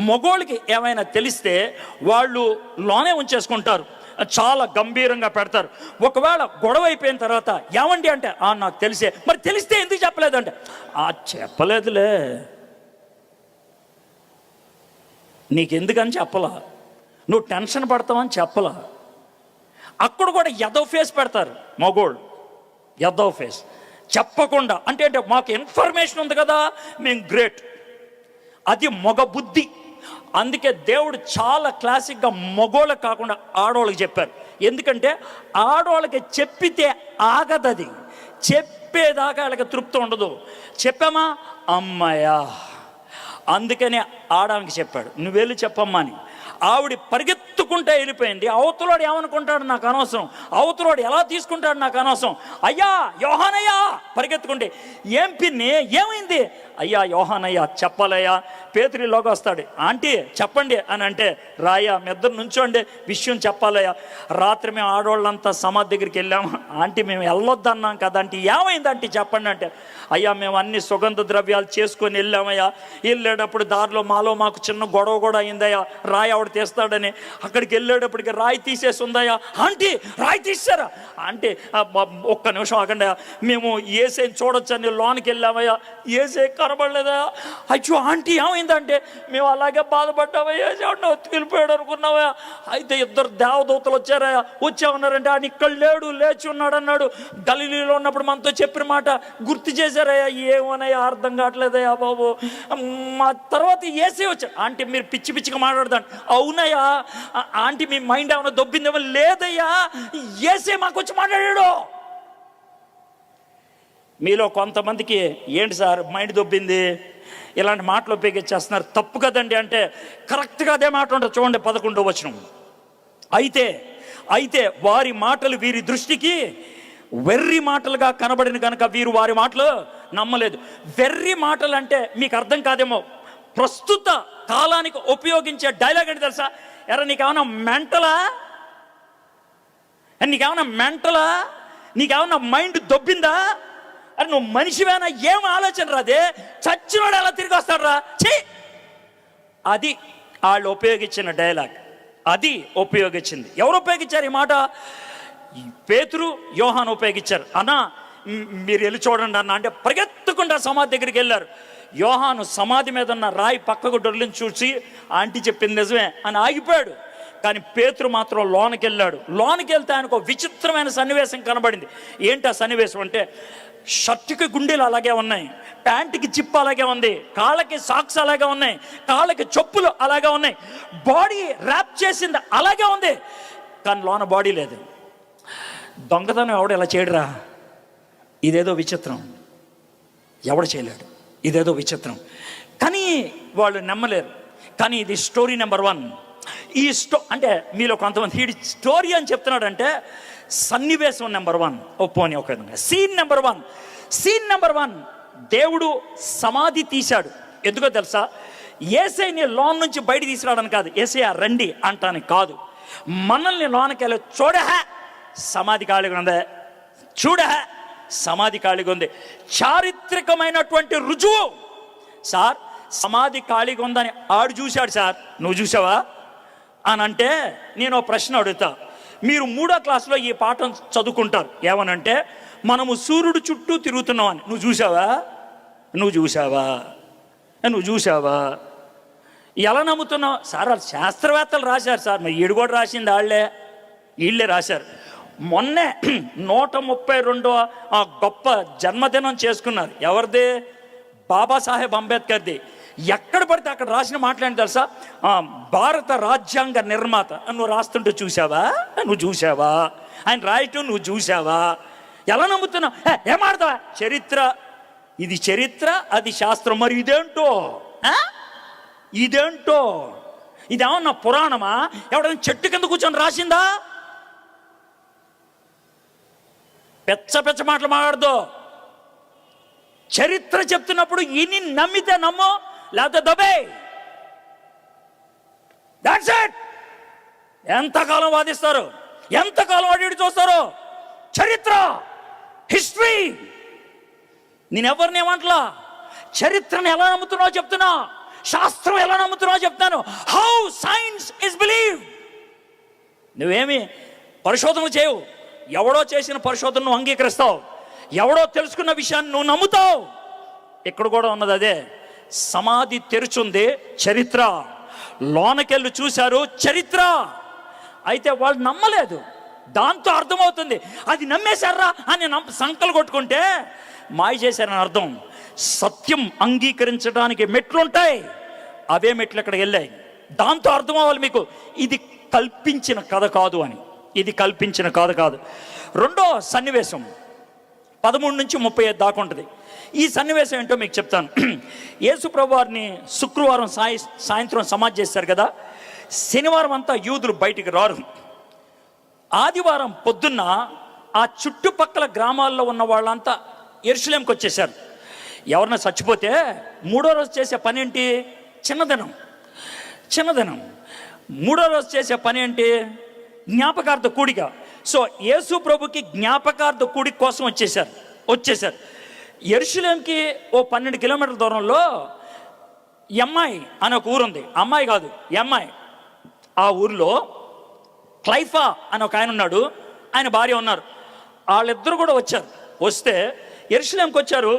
మొగోళ్ళకి ఏమైనా తెలిస్తే వాళ్ళు లోనే ఉంచేసుకుంటారు, చాలా గంభీరంగా పెడతారు. ఒకవేళ గొడవ అయిపోయిన తర్వాత ఏమండి అంటే నాకు తెలిసే. మరి తెలిస్తే ఎందుకు చెప్పలేదంటే చెప్పలేదులే, నీకెందుకని చెప్పలా, నువ్వు టెన్షన్ పడతావని చెప్పలా. అక్కడ కూడా ఎదో ఫేస్ పెడతారు మగోళ్ళు, ఎదో ఫేస్ చెప్పకుండా. అంటే మాకు ఇన్ఫర్మేషన్ ఉంది కదా, మేము గ్రేట్. అది మగ బుద్ధి. అందుకే దేవుడు చాలా క్లాసిక్గా మగోళ్ళకి కాకుండా ఆడవాళ్ళకి చెప్పారు. ఎందుకంటే ఆడవాళ్ళకి చెప్పితే ఆగదది, చెప్పేదాకా వాళ్ళకి తృప్తి ఉండదు. చెప్పామా అమ్మాయా, అందుకనే ఆడడానికి చెప్పాడు, నువ్వు వెళ్ళి చెప్పమ్మా అని. ఆవిడ పరిగెత్తుకుంటే వెళ్ళిపోయింది. అవతలోడు ఏమనుకుంటాడు నాకు అనవసరం, అవతలోడు ఎలా తీసుకుంటాడు నాకు అనవసరం. అయ్యా యోహానయ్యా పరిగెత్తుకుంటే, ఏం పిన్ని ఏమైంది? అయ్యా యోహానయ్యా చెప్పాలయ్యా. పేతురులోకి వస్తాడు, ఆంటీ చెప్పండి అని అంటే, రాయ్యా మీ ఇద్దరు నుంచోండి విషయం చెప్పాలయ్యా. రాత్రి మేము ఆడవాళ్ళంతా సమాధి దగ్గరికి వెళ్ళాము ఆంటీ, మేము వెళ్ళొద్దన్నాం కదా ఆంటీ, ఏమైంది ఆంటీ చెప్పండి అంటే, అయ్యా మేము అన్ని సుగంధ ద్రవ్యాలు చేసుకొని వెళ్ళామయ్యా, వెళ్ళేటప్పుడు దారిలో మాకు చిన్న గొడవ కూడా అయిందయ్యా, రాయి ఆవిడ తీస్తాడని. అక్కడికి వెళ్ళేటప్పటికి రాయి తీసేసి ఉందయ్యా. ఆంటీ రాయి తీసారా అంటే, ఒక్క నిమిషం ఆగండి, మేము ఏసైని చూడొచ్చని లోనికి వెళ్ళామయ్యా, ఏసై కనబడలేదా. అయ్యో ఆంటీ ఏమైందంటే, మేము అలాగే బాధపడ్డామయ్యా, వెళ్ళిపోయాడు అనుకున్నావా. అయితే ఇద్దరు దేవదూతలు వచ్చారయ్యా, వచ్చామన్నారంటే ఆయన ఇక్కడ లేడు లేచి ఉన్నాడు అన్నాడు. గలిలీలో ఉన్నప్పుడు మనతో చెప్పిన మాట గుర్తు చేశారయ్యా. ఏమోనయ్యా అర్థం కావట్లేదయ్యా బాబు. మా తర్వాత ఏసే వచ్చాడు. ఆంటీ మీరు పిచ్చి పిచ్చిగా మాట్లాడతాను. అవునయ్యా ఆంటీ మీ మైండ్ ఏమైనా దొబ్బిందేమో. లేదయ్యా ఏసే మాకు వచ్చి మాట్లాడాడు. మీలో కొంతమందికి ఏంటి సార్ మైండ్ దొబ్బింది, ఇలాంటి మాటలు ఉపయోగించేస్తున్నారు, తప్పు కదండి అంటే కరెక్ట్గా అదే మాట ఉంటుంది. చూడండి 11వ వచనం. అయితే వారి మాటలు వీరి దృష్టికి వెర్రి మాటలుగా కనబడిన కనుక వీరు వారి మాటలు నమ్మలేదు. వెర్రి మాటలు అంటే మీకు అర్థం కాదేమో, ప్రస్తుత కాలానికి ఉపయోగించే డైలాగ్ అంటే తెలుసా? ఎరా నీకేమన్నా మెంటలా, నీకేమన్నా మైండ్ దొబ్బిందా? అరే నువ్వు మనిషివేనా? ఏం ఆలోచన రాదే, చచ్చినోడు ఎలా తిరిగి వస్తాడు రా ఛీ. అది వాళ్ళు ఉపయోగించిన డైలాగ్, అది ఉపయోగించింది. ఎవరు ఉపయోగించారు ఈ మాట? పేతురు యోహాను ఉపయోగించారు. అన్నా మీరు వెళ్ళి చూడండి అన్న అంటే పరిగెత్తుకుంటా సమాధి దగ్గరికి వెళ్ళారు. యోహాను సమాధి మీద ఉన్న రాయి పక్కకు డొర్లిని చూసి ఆంటీ చెప్పింది నిజమే అని ఆగిపోయాడు. కానీ పేతురు మాత్రం లోనికి వెళ్ళాడు. లోనికి వెళ్తే ఆయనకు ఒక విచిత్రమైన సన్నివేశం కనబడింది. ఏంటి ఆ సన్నివేశం అంటే, షర్టుకి గుండెలు అలాగే ఉన్నాయి, ప్యాంటుకి జిప్ అలాగే ఉంది, కాళ్ళకి సాక్స్ అలాగే ఉన్నాయి, కాళ్ళకి చెప్పులు అలాగే ఉన్నాయి, బాడీ ర్యాప్ చేసింది అలాగే ఉంది, కానీ లోన బాడీ లేదు. దొంగతనం ఎవడు ఇలా చేయడురా, ఇదేదో విచిత్రం, ఎవడు చేయలేడు, ఇదేదో విచిత్రం. కానీ వాళ్ళు నమ్మలేరు. కానీ ఇది స్టోరీ నెంబర్ 1. ఈ అంటే మీలో కొంతమంది ఈ స్టోరీ అని చెప్తున్నాడంటే సన్నివేశం నెంబర్ 1. ఒప్పోని ఒక విధంగా సీన్ నెంబర్ 1 దేవుడు సమాధి తీశాడు. ఎందుకో తెలుసా? ఏసైని లోన్ నుంచి బయట తీసుకురావడానికి కాదు, ఏసయ్య రండి అంటానికి కాదు, మనల్ని లోనకెళ్ళి చూడహా సమాధి ఖాళీగా ఉందే, చూడహా సమాధి ఖాళీగా ఉంది. చారిత్రకమైనటువంటి రుజువు సార్. సమాధి ఖాళీగా ఉందని ఆడు చూశాడు సార్, నువ్వు చూసావా అని అంటే నేను ప్రశ్న అడుగుతా. మీరు 3వ క్లాసులో ఈ పాఠం చదువుకుంటారు. ఏమనంటే మనము సూర్యుడు చుట్టూ తిరుగుతున్నాం అని. నువ్వు చూసావా? ఎలా నమ్ముతున్నావు సార్? వాళ్ళు శాస్త్రవేత్తలు రాశారు సార్. మరి ఈడు కూడా రాసింది వీళ్ళే రాశారు. మొన్నే 132వ గొప్ప జన్మదినం చేసుకున్నారు. ఎవరిది? బాబాసాహెబ్ అంబేద్కర్ది. ఎక్కడ పడితే అక్కడ రాసిన మాట్లాడి తెలుసా? భారత రాజ్యాంగ నిర్మాత. నువ్వు రాస్తుంటే చూసావా? ఆయన రాయటం నువ్వు చూసావా? ఎలా నమ్ముతున్నావు? ఏమాడతావా? చరిత్ర, ఇది చరిత్ర, అది శాస్త్రం. మరి ఇదేంటో ఇదేమన్నా పురాణమా? ఎవడైనా చెట్టు కింద కూర్చొని రాసిందా? పెచ్చ మాటలు మాట్లాడదు. చరిత్ర చెప్తున్నప్పుడు ఇన్ని నమ్మితే నమ్మో, లేకపోతే దబే. That's it. ఎంతకాలం వాదిస్తారు, ఎంతకాలం అడిగి చూస్తారు? చరిత్ర, హిస్టరీ. నేనెవరిని ఏమంటలా, చరిత్రను ఎలా నమ్ముతున్నావో చెప్తున్నా, శాస్త్రం ఎలా నమ్ముతున్నావో చెప్తాను. How science is believe. నువ్వేమి పరిశోధన చేయవు, ఎవడో చేసిన పరిశోధనను అంగీకరిస్తావు, ఎవడో తెలుసుకున్న విషయాన్ని నువ్వు నమ్ముతావు. ఇక్కడ కూడా ఉన్నది అదే. సమాధి తెరుచుంది, చరిత్ర. లోనకెళ్ళి చూశారు, చరిత్ర. అయితే వాళ్ళు నమ్మలేదు. దాంతో అర్థమవుతుంది అది నమ్మేశారా అని సంకలు కొట్టుకుంటే మాయ చేశారని అర్థం. సత్యం అంగీకరించడానికి మెట్లుంటాయి, అవే మెట్లు ఇక్కడికి వెళ్ళాయి. దాంతో అర్థం అవ్వాలి మీకు, ఇది కల్పించిన కథ కాదు అని. ఇది కల్పించిన కథ కాదు. రెండో సన్నివేశం 13 నుంచి 35 దాకా ఉంటుంది. ఈ సన్నివేశం ఏంటో మీకు చెప్తాను. యేసు ప్రభు వారిని శుక్రవారం సాయంత్రం సమాధి చేశారు కదా. శనివారం అంతా యూదులు బయటికి రారు. ఆదివారం పొద్దున్న ఆ చుట్టుపక్కల గ్రామాల్లో ఉన్న వాళ్ళంతా యెరూషలేంకి వచ్చేసారు. ఎవరన్నా చచ్చిపోతే 3వ రోజు చేసే పని ఏంటి? చిన్నదినం. 3వ రోజు చేసే పని ఏంటి? జ్ఞాపకార్థ కూడిక. సో యేసు ప్రభుకి జ్ఞాపకార్థ కూడిక కోసం వచ్చేసారు. యెరూషలేంకి ఓ 12 కిలోమీటర్ల దూరంలో ఎమ్మాయి అనే ఒక ఊరుంది. అమ్మాయి కాదు, ఎమ్మాయి. ఆ ఊరిలో క్లైఫా అని ఒక ఆయన ఉన్నాడు, ఆయన భార్య ఉన్నారు. వాళ్ళిద్దరు కూడా వచ్చారు. వస్తే యెరూషలేంకి వచ్చారు.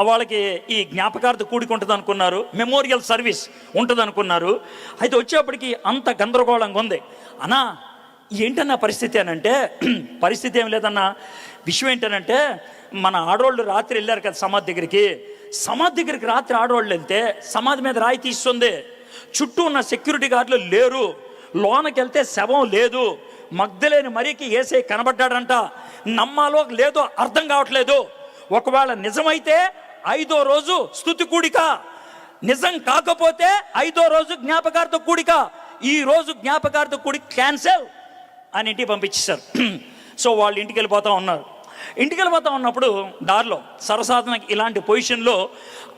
వాళ్ళకి ఈ జ్ఞాపకార్థ కూడిక ఉంటుంది అనుకున్నారు, మెమోరియల్ సర్వీస్ ఉంటుంది అనుకున్నారు. అయితే వచ్చేప్పటికి అంత గందరగోళంగా ఉంది. అన్నా ఏంటన్నా పరిస్థితి అని అంటే, పరిస్థితి ఏం లేదన్నా, విషయం ఏంటనంటే మన ఆడవాళ్ళు రాత్రి వెళ్ళారు కదా సమాధి దగ్గరికి రాత్రి ఆడవాళ్ళు వెళ్తే సమాధి మీద రాయి తీస్తుంది. చుట్టూ ఉన్న సెక్యూరిటీ గార్డులు లేరు. లోనకి వెళ్తే శవం లేదు. మగ్ధలేని మరీకి యేసయ్య కనబడ్డాడంట. నమ్మాలో లేదో అర్థం కావట్లేదు. ఒకవేళ నిజమైతే 5వ రోజు స్తుతి కూడిక, నిజం కాకపోతే 5వ రోజు జ్ఞాపకార్థ కూడిక. ఈ రోజు జ్ఞాపకార్థ కూడిక క్యాన్సెల్ అని ఇంటికి పంపించేశారు. సో వాళ్ళు ఇంటికి వెళ్ళిపోతూ ఉన్నప్పుడు దారిలో సర్వసాధారణంగా ఇలాంటి పొజిషన్లో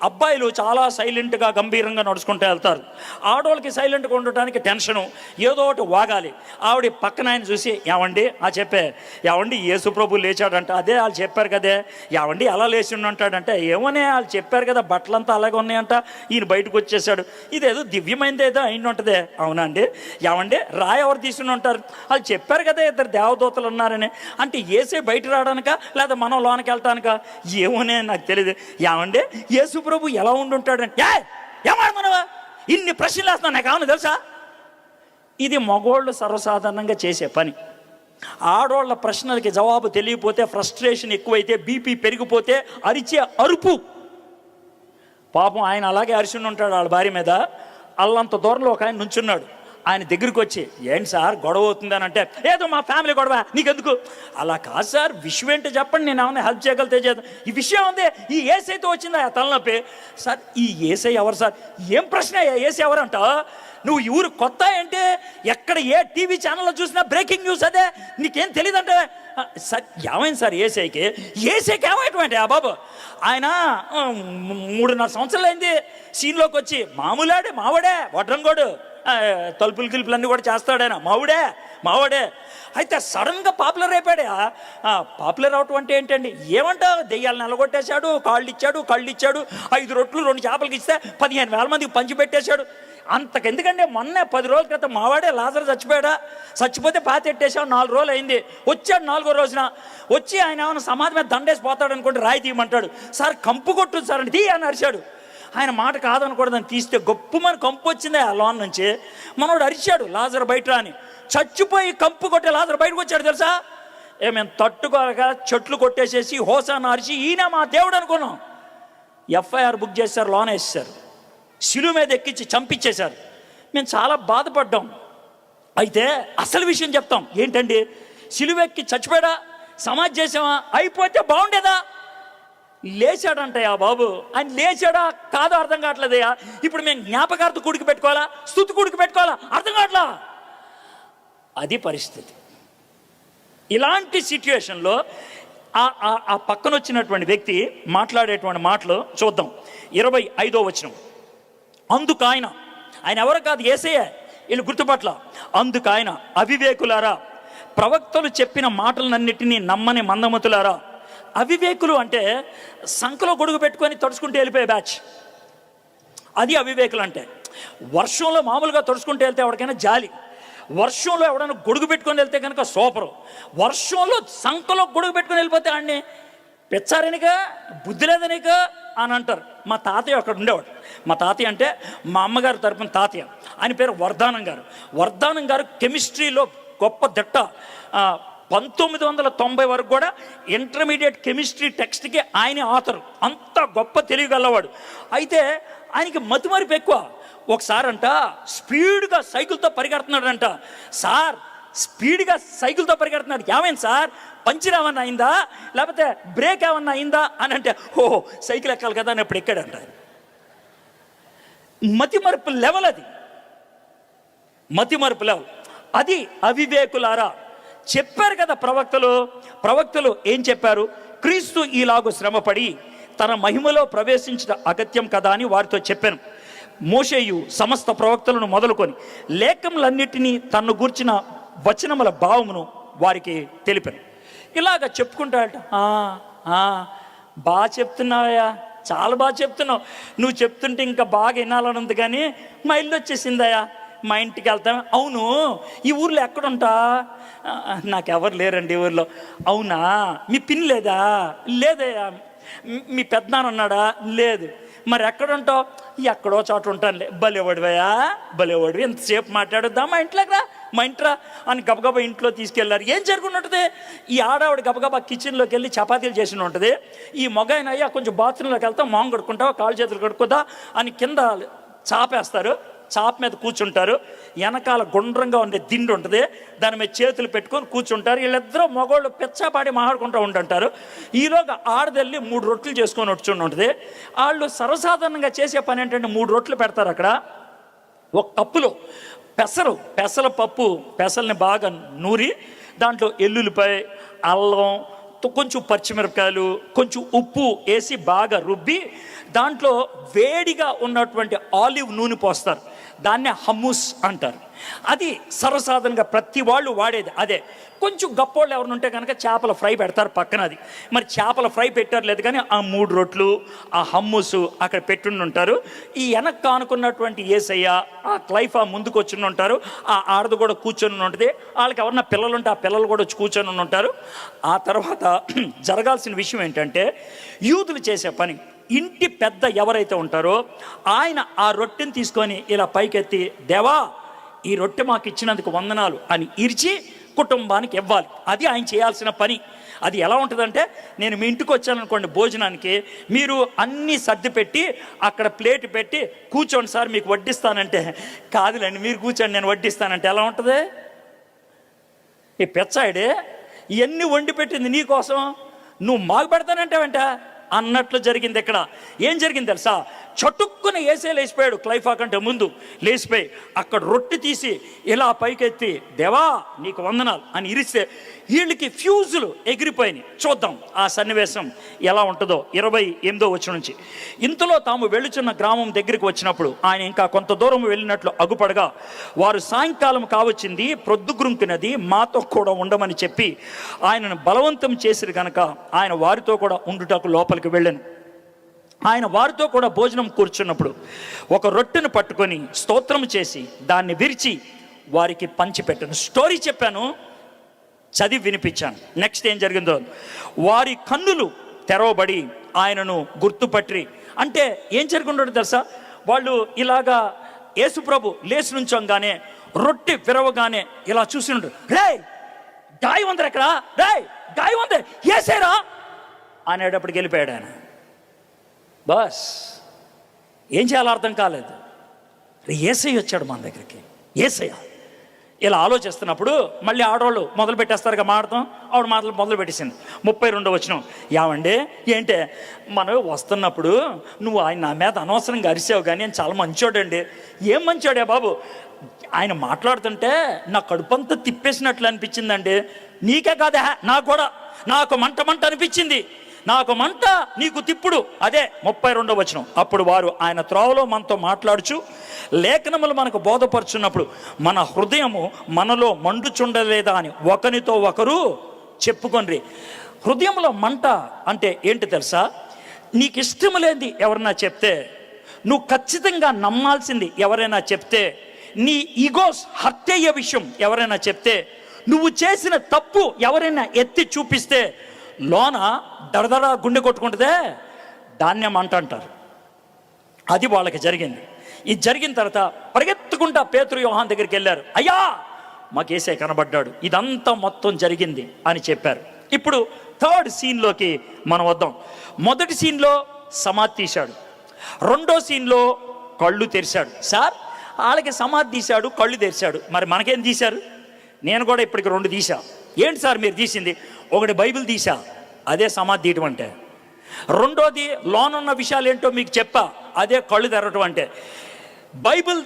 అబ్బాయిలు చాలా సైలెంట్గా గంభీరంగా నడుచుకుంటూ వెళ్తారు. ఆడవాళ్ళకి సైలెంట్గా ఉండటానికి టెన్షను, ఏదో ఒకటి వాగాలి. ఆవిడ పక్కన ఆయన చూసి, ఏమండి యేసు ప్రభు లేచాడంట. అదే వాళ్ళు చెప్పారు కదే. ఏమండి అలా లేచి ఉంటాడంటే, ఏమోనే వాళ్ళు చెప్పారు కదా, బట్టలంతా అలాగే ఉన్నాయంట, ఈయన బయటకు వచ్చేసాడు, ఇదేదో దివ్యమైనది ఏదో అయిన ఉంటుందే. అవునా అండి? ఏమండి రాయి ఎవరు తీసుకుని ఉంటారు? వాళ్ళు చెప్పారు కదా ఇద్దరు దేవదూతలు ఉన్నారని. అంటే యేసే బయట రావడానిక లేదా మనం లోనికి వెళ్ళటానిక? ఏమోనే నాకు తెలియదు. ఏమండి యేసు ప్రభు ఎలా ఉండుంటాడంటే, ఏమనుకున్నావా? ఇన్ని ప్రశ్నలు వేస్తున్నావు, నాకు ఏమన్నా తెలుసా? ఇది మగోళ్ళు సర్వసాధారణంగా చేసే పని. ఆడోళ్ళ ప్రశ్నలకి జవాబు తెలియకపోతే, ఫ్రస్ట్రేషన్ ఎక్కువైతే, బీపీ పెరిగిపోతే అరిచే అరుపు. పాపం ఆయన అలాగే అరిచి ఉంటాడు వాళ్ళ భార్య మీద. అల్లంత దూరంలో ఒక ఆయన నుంచున్నాడు. ఆయన దగ్గరికి వచ్చి, ఏంటి సార్ గొడవ అవుతుందని అంటే, ఏదో మా ఫ్యామిలీ గొడవ, నీకెందుకు? అలా కాదు సార్, విషయం ఏంటో చెప్పండి, నేను ఏమైనా హెల్ప్ చేయగలితే చేద్దాం. ఈ విషయం ఉంది, ఈ ఏసైతో వచ్చిందా తలనొప్పి. సార్ ఈ ఏసై ఎవరు సార్? ఏం ప్రశ్న, ఏసై ఎవరంట? నువ్వు ఈ ఊరు కొత్త ఏంటి? ఎక్కడ ఏ టీవీ ఛానల్లో చూసినా బ్రేకింగ్ న్యూస్ అదే, నీకేం తెలియదంటే. సార్ ఏమైంది సార్ ఏసైకి ఏమైనటువంటి ఆ బాబు? ఆయన 3.5 సంవత్సరాలు అయింది సీన్లోకి వచ్చి. మావాడే వడ్రంగోడు, తలుపులు గిలుపులన్నీ కూడా చేస్తాడు ఆయన. మావాడే. అయితే సడన్గా పాపులర్ అయిపోయాడు. పాపులర్ అవటం అంటే ఏంటండి? ఏమంటావు? దెయ్యాలను నిలగొట్టేశాడు, కాళ్ళు ఇచ్చాడు, 5 రొట్లు 2 చేపలకి ఇస్తే 15,000 మందికి పంచిపెట్టేశాడు. అంతకెందుకంటే మొన్న 10 రోజుల క్రితం మావాడే లాజరు చచ్చిపోతే పాతెట్టేసాడు. 4 రోజులు అయింది. వచ్చాడు 4వ రోజున. వచ్చి ఆయన ఏమైనా సమాధి మీద దండేసి పోతాడు అనుకుంటే రాయి తీయమంటాడు. సార్ కంపు కొట్టు సార్ అంటే తీ అని అరిచాడు. ఆయన మాట కాదనకూడదని తీస్తే గొప్పమని కంపు వచ్చింది ఆ లోన్ నుంచి. మనోడు అరిచాడు, లాజరు బయట అని. చచ్చిపోయి కంపు కొట్టే లాజరు బయటకు వచ్చాడు తెలుసా? మేము తట్టుకోలేక చెట్లు కొట్టేసేసి హోసాను అరిచి, ఈయన మా దేవుడు అనుకున్నాం. ఎఫ్ఐఆర్ బుక్ చేశారు, లోన్ వేసేసారు, శిలువ మీద ఎక్కించి చంపించేశారు. మేము చాలా బాధపడ్డాం. అయితే అసలు విషయం చెప్తాం ఏంటండి? శిలువ ఎక్కి చచ్చిపోయాడా, సమాధి చేసామా, అయిపోతే బాగుండేదా? లేచాడంటయ్యా బాబు. ఆయన లేచాడా కాదో అర్థం కావట్లేదయ్యా. ఇప్పుడు మేము జ్ఞాపకార్థ కూడికి పెట్టుకోవాలా, స్తుతి కూడికి పెట్టుకోవాలా, అర్థం కావట్లా. అది పరిస్థితి. ఇలాంటి సిచ్యువేషన్లో ఆ పక్కన వచ్చినటువంటి వ్యక్తి మాట్లాడేటువంటి మాటలు చూద్దాం. 25వ వచనం. అందుకు ఆయన ఎవరు కాదు, యేసయ్య. వీళ్ళు గుర్తుపట్ల. అందుకు ఆయన, అవివేకులారా, ప్రవక్తలు చెప్పిన మాటలన్నిటినీ నమ్మని మందమతులారా. అవివేకులు అంటే సంఖలో గొడుగు పెట్టుకొని తడుచుకుంటూ వెళ్ళిపోయే బ్యాచ్. అది అవివేకులు అంటే. వర్షంలో మామూలుగా తడుచుకుంటూ వెళ్తే ఎవరికైనా జాలి, వర్షంలో ఎవడైనా గొడుగు పెట్టుకొని వెళ్తే కనుక సూపరు. వర్షంలో సంఖలో గొడుగు పెట్టుకొని వెళ్ళిపోతే ఆడిని పెచ్చారనిక, బుద్ధి లేదనిక అని అంటారు. మా తాతయ్య అక్కడ ఉండేవాడు. మా తాతయ్య అంటే మా అమ్మగారు తరపున తాతయ్య. ఆయన పేరు వర్ధానం గారు కెమిస్ట్రీలో గొప్ప దిట్ట. 1990 వరకు కూడా ఇంటర్మీడియట్ కెమిస్ట్రీ టెక్స్ట్కి ఆయనే ఆథరు. అంత గొప్ప తెలియగలవాడు. అయితే ఆయనకి మతిమరుపు ఎక్కువ. ఒకసారి అంట స్పీడ్గా సైకిల్తో పరిగెడుతున్నాడంట. సార్ స్పీడ్గా సైకిల్తో పరిగెడుతున్నాడు, ఏమైంది సార్, పంచర్ ఏమన్నా అయిందా, లేకపోతే బ్రేక్ ఏమన్నా అయిందా అని అంటే, ఓహో సైకిల్ ఎక్కాలి కదా అని ఎప్పుడు ఎక్కాడంట. మతిమరుపు లెవెల్ అది, మతిమరుపు లెవెల్ అది. అవివేకులారా, చెప్పారు కదా ప్రవక్తలు ఏం చెప్పారు? క్రీస్తు ఈలాగు శ్రమపడి తన మహిమలో ప్రవేశించిన అగత్యం కదా అని వారితో చెప్పాను. మోషేయు సమస్త ప్రవక్తలను మొదలుకొని లేఖములన్నిటినీ తన్ను గూర్చిన వచనముల భావమును వారికి తెలిపాను. ఇలాగ చెప్పుకుంటాడట. బాగా చెప్తున్నావయ్యా, చాలా బాగా చెప్తున్నావు, నువ్వు చెప్తుంటే ఇంకా బాగా వినాలని ఉంది, కానీ మా ఇల్లు వచ్చేసిందయ్యా, మా ఇంటికి వెళ్తాం. అవును, ఈ ఊర్లో ఎక్కడుంటా? నాకెవరు లేరండి ఈ ఊర్లో. అవునా, మీ పిన్ లేదా? లేదయ్యా. మీ పెద్దనాన్న ఉన్నాడా? లేదు. మరి ఎక్కడుంటావు? ఎక్కడో చోట ఉంటానులే. భలేవాడివయ్యా, భలేవాడివి, ఎంతసేపు మాట్లాడొద్దా, మా ఇంట్లోకి రా, మా ఇంట్రా అని గబగబా ఇంట్లో తీసుకెళ్లారు. ఏం జరుగుని ఉంటుంది? ఈ ఆడవాడు గబగబా కిచెన్లోకి వెళ్ళి చపాతీలు చేసి ఉంటుంది. ఈ మగాయన అయ్యా కొంచెం బాత్రూంలోకి వెళ్తాం, మొహం కడుక్కుంటావా, కాళ్ళు చేతులు కడుక్కుందా అని కింద చాపేస్తారు. చాప మీద కూర్చుంటారు. వెనకాల గుండ్రంగా ఉండే దిండు ఉంటుంది, దాని మీద చేతులు పెట్టుకొని కూర్చుంటారు. వీళ్ళిద్దరూ మగవాళ్ళు పెచ్చాపాడి మాట్లాడుకుంటూ ఉంటుంటారు. ఈలోగా ఆడదల్లి 3 రొట్టెలు చేసుకొని వచ్చి ఉంటుంది. వాళ్ళు సర్వసాధారణంగా చేసే పని ఏంటంటే 3 రొట్టెలు పెడతారు అక్కడ. ఒక కప్పులో పెసల పప్పు, పెసల్ని బాగా నూరి దాంట్లో ఎల్లుల్లిపాయ, అల్లం, కొంచెం పచ్చిమిరపకాయలు, కొంచెం ఉప్పు వేసి బాగా రుబ్బి దాంట్లో వేడిగా ఉన్నటువంటి ఆలివ్ నూనె పోస్తారు. దాన్నే హమ్మూస్ అంటారు. అది సర్వసాధారణంగా ప్రతి వాళ్ళు వాడేది అదే. కొంచెం గప్పోళ్ళు ఎవరు ఉంటే కనుక చేపల ఫ్రై పెడతారు పక్కన. అది మరి చేపల ఫ్రై పెట్టారు లేదు, కానీ ఆ 3 రొట్లు, ఆ హమ్మూస్ అక్కడ పెట్టుండి ఉంటారు. ఈ వెనక్కి కానుకున్నటువంటి యేసయ్య, ఆ క్లైఫా ముందుకు వచ్చి ఉంటారు. ఆ ఆడది కూడా కూర్చొని ఉంటుంది. వాళ్ళకి ఎవరన్నా పిల్లలు ఉంటే ఆ పిల్లలు కూడా వచ్చి కూర్చొని ఉంటారు. ఆ తర్వాత జరగాల్సిన విషయం ఏంటంటే, యూదులు చేసే పని, ఇంటి పెద్ద ఎవరైతే ఉంటారో ఆయన ఆ రొట్టెని తీసుకొని ఇలా పైకెత్తి, దేవా ఈ రొట్టె మాకు ఇచ్చినందుకు వందనాలు అని ఇరిచి కుటుంబానికి ఇవ్వాలి. అది ఆయన చేయాల్సిన పని. అది ఎలా ఉంటుందంటే, నేను మీ ఇంటికి వచ్చాను అనుకోండి భోజనానికి, మీరు అన్నీ సర్ది పెట్టి అక్కడ ప్లేట్ పెట్టి కూర్చోండి సార్ మీకు వడ్డిస్తానంటే, కాదులేండి మీరు కూర్చోండి నేను వడ్డిస్తానంటే ఎలా ఉంటుంది? ఈ పెచ్చాయిడే ఇవన్నీ వండి పెట్టింది నీకోసం, నువ్వు మాకు పెడతానంటే వెంట అన్నట్లు జరిగింది. ఇక్కడ ఏం జరిగింది తెలుసా? చటుక్కున ఏసే లేచిపోయాడు. క్లైఫా కంటే ముందు లేచిపోయి అక్కడ రొట్టె తీసి ఇలా పైకెత్తి, దేవా నీకు వందనాలు అని ఇరిస్తే వీళ్ళకి ఫ్యూజులు ఎగిరిపోయినాయి. చూద్దాం ఆ సన్నివేశం ఎలా ఉంటుందో 28వ వచనం నుంచి. ఇంతలో తాము వెళ్ళుచున్న గ్రామం దగ్గరికి వచ్చినప్పుడు ఆయన ఇంకా కొంత దూరం వెళ్ళినట్లు అగుపడగా, వారు సాయంకాలం కావచ్చింది, ప్రొద్దుగురుంకినది, మాతో కూడా ఉండమని చెప్పి ఆయనను బలవంతం చేసిరు గనక ఆయన వారితో కూడా ఉండుటకు లోపలికి వెళ్ళాను. ఆయన వారితో కూడా భోజనం కూర్చున్నప్పుడు ఒక రొట్టెను పట్టుకొని స్తోత్రం చేసి దాన్ని విరిచి వారికి పంచిపెట్టాను. స్టోరీ చెప్పాను, చదివి వినిపించాను. నెక్స్ట్ ఏం జరిగిందో, వారి కన్నులు తెరవబడి ఆయనను గుర్తుపట్టి, అంటే ఏం జరిగిందో తెలుసా? వాళ్ళు ఇలాగా యేసుప్రభు లేచి నుంచోగానే రొట్టె విరవగానే ఇలా చూసి ఉంటారు. రే గాయం ఉందరు ఎక్కడ, రే గాయం ఉంది ఏసేరా అనేటప్పటికి వెళ్ళిపోయాడు ఆయన. బస్ ఏం చేయాలో అర్థం కాలేదు. యేసయ్య వచ్చాడు మన దగ్గరికి. యేసయ్య ఇలా ఆలోచిస్తున్నప్పుడు మళ్ళీ ఆడవాళ్ళు మొదలు పెట్టేస్తారుగా మాడతాం. ఆవిడ మాటలు మొదలు పెట్టేసింది. 32వ వచనం. ఏమండి ఏంటే, మనం వస్తున్నప్పుడు నువ్వు ఆయన నా మీద అనవసరంగా అరిసావు, కానీ ఆయన చాలా మంచోడండి. ఏం మంచోడే బాబు, ఆయన మాట్లాడుతుంటే నా కడుపంతా తిప్పేసినట్లు అనిపించిందండి. నీకే కాదా, నాకు కూడా, నాకు మంట అనిపించింది, నాకు మంట నీకు తిప్పుడు. అదే 32వ వచనం. అప్పుడు వారు ఆయన త్రోవలో మనతో మాట్లాడుచు, లేఖనములు మనకు బోధపరుచున్నప్పుడు మన హృదయము మనలో మండుచుండలేదా అని ఒకరితో ఒకరు చెప్పుకొనిరి. హృదయంలో మంట అంటే ఏంటి తెలుసా? నీకు ఇష్టం లేనిది ఎవరైనా చెప్తే, నువ్వు ఖచ్చితంగా నమ్మాల్సింది ఎవరైనా చెప్తే, నీ ఈగోస్ హర్ట్ అయ్యే విషయం ఎవరైనా చెప్తే, నువ్వు చేసిన తప్పు ఎవరైనా ఎత్తి చూపిస్తే లోన దడదడ గుండె కొట్టుకుంటుందే, దాన్నే మంట అంటారు. అది వాళ్ళకి జరిగింది. ఇది జరిగిన తర్వాత పరిగెత్తుకుంటా పేతురు యోహాన్ దగ్గరికి వెళ్ళారు. అయ్యా మాకు యేసయ్య కనబడ్డాడు, ఇదంతా మొత్తం జరిగింది అని చెప్పారు. ఇప్పుడు 3rd సీన్లోకి మనం వద్దాం. మొదటి సీన్లో సమాధి తీశాడు. రెండో సీన్లో కళ్ళు తెరిచాడు. సార్ వాళ్ళకి సమాధి తీశాడు, కళ్ళు తెరిచాడు, మరి మనకేం తీశారు? నేను కూడా ఇప్పటికి 2 తీసా. ఏంటి సార్ మీరు తీసింది? ఒకటి బైబిల్ తీసా, అదే సమాధి తీయటం అంటే. రెండోది లోనున్న విషయాలు ఏంటో మీకు చెప్పా, అదే కళ్ళు తెరవటం అంటే. బైబిల్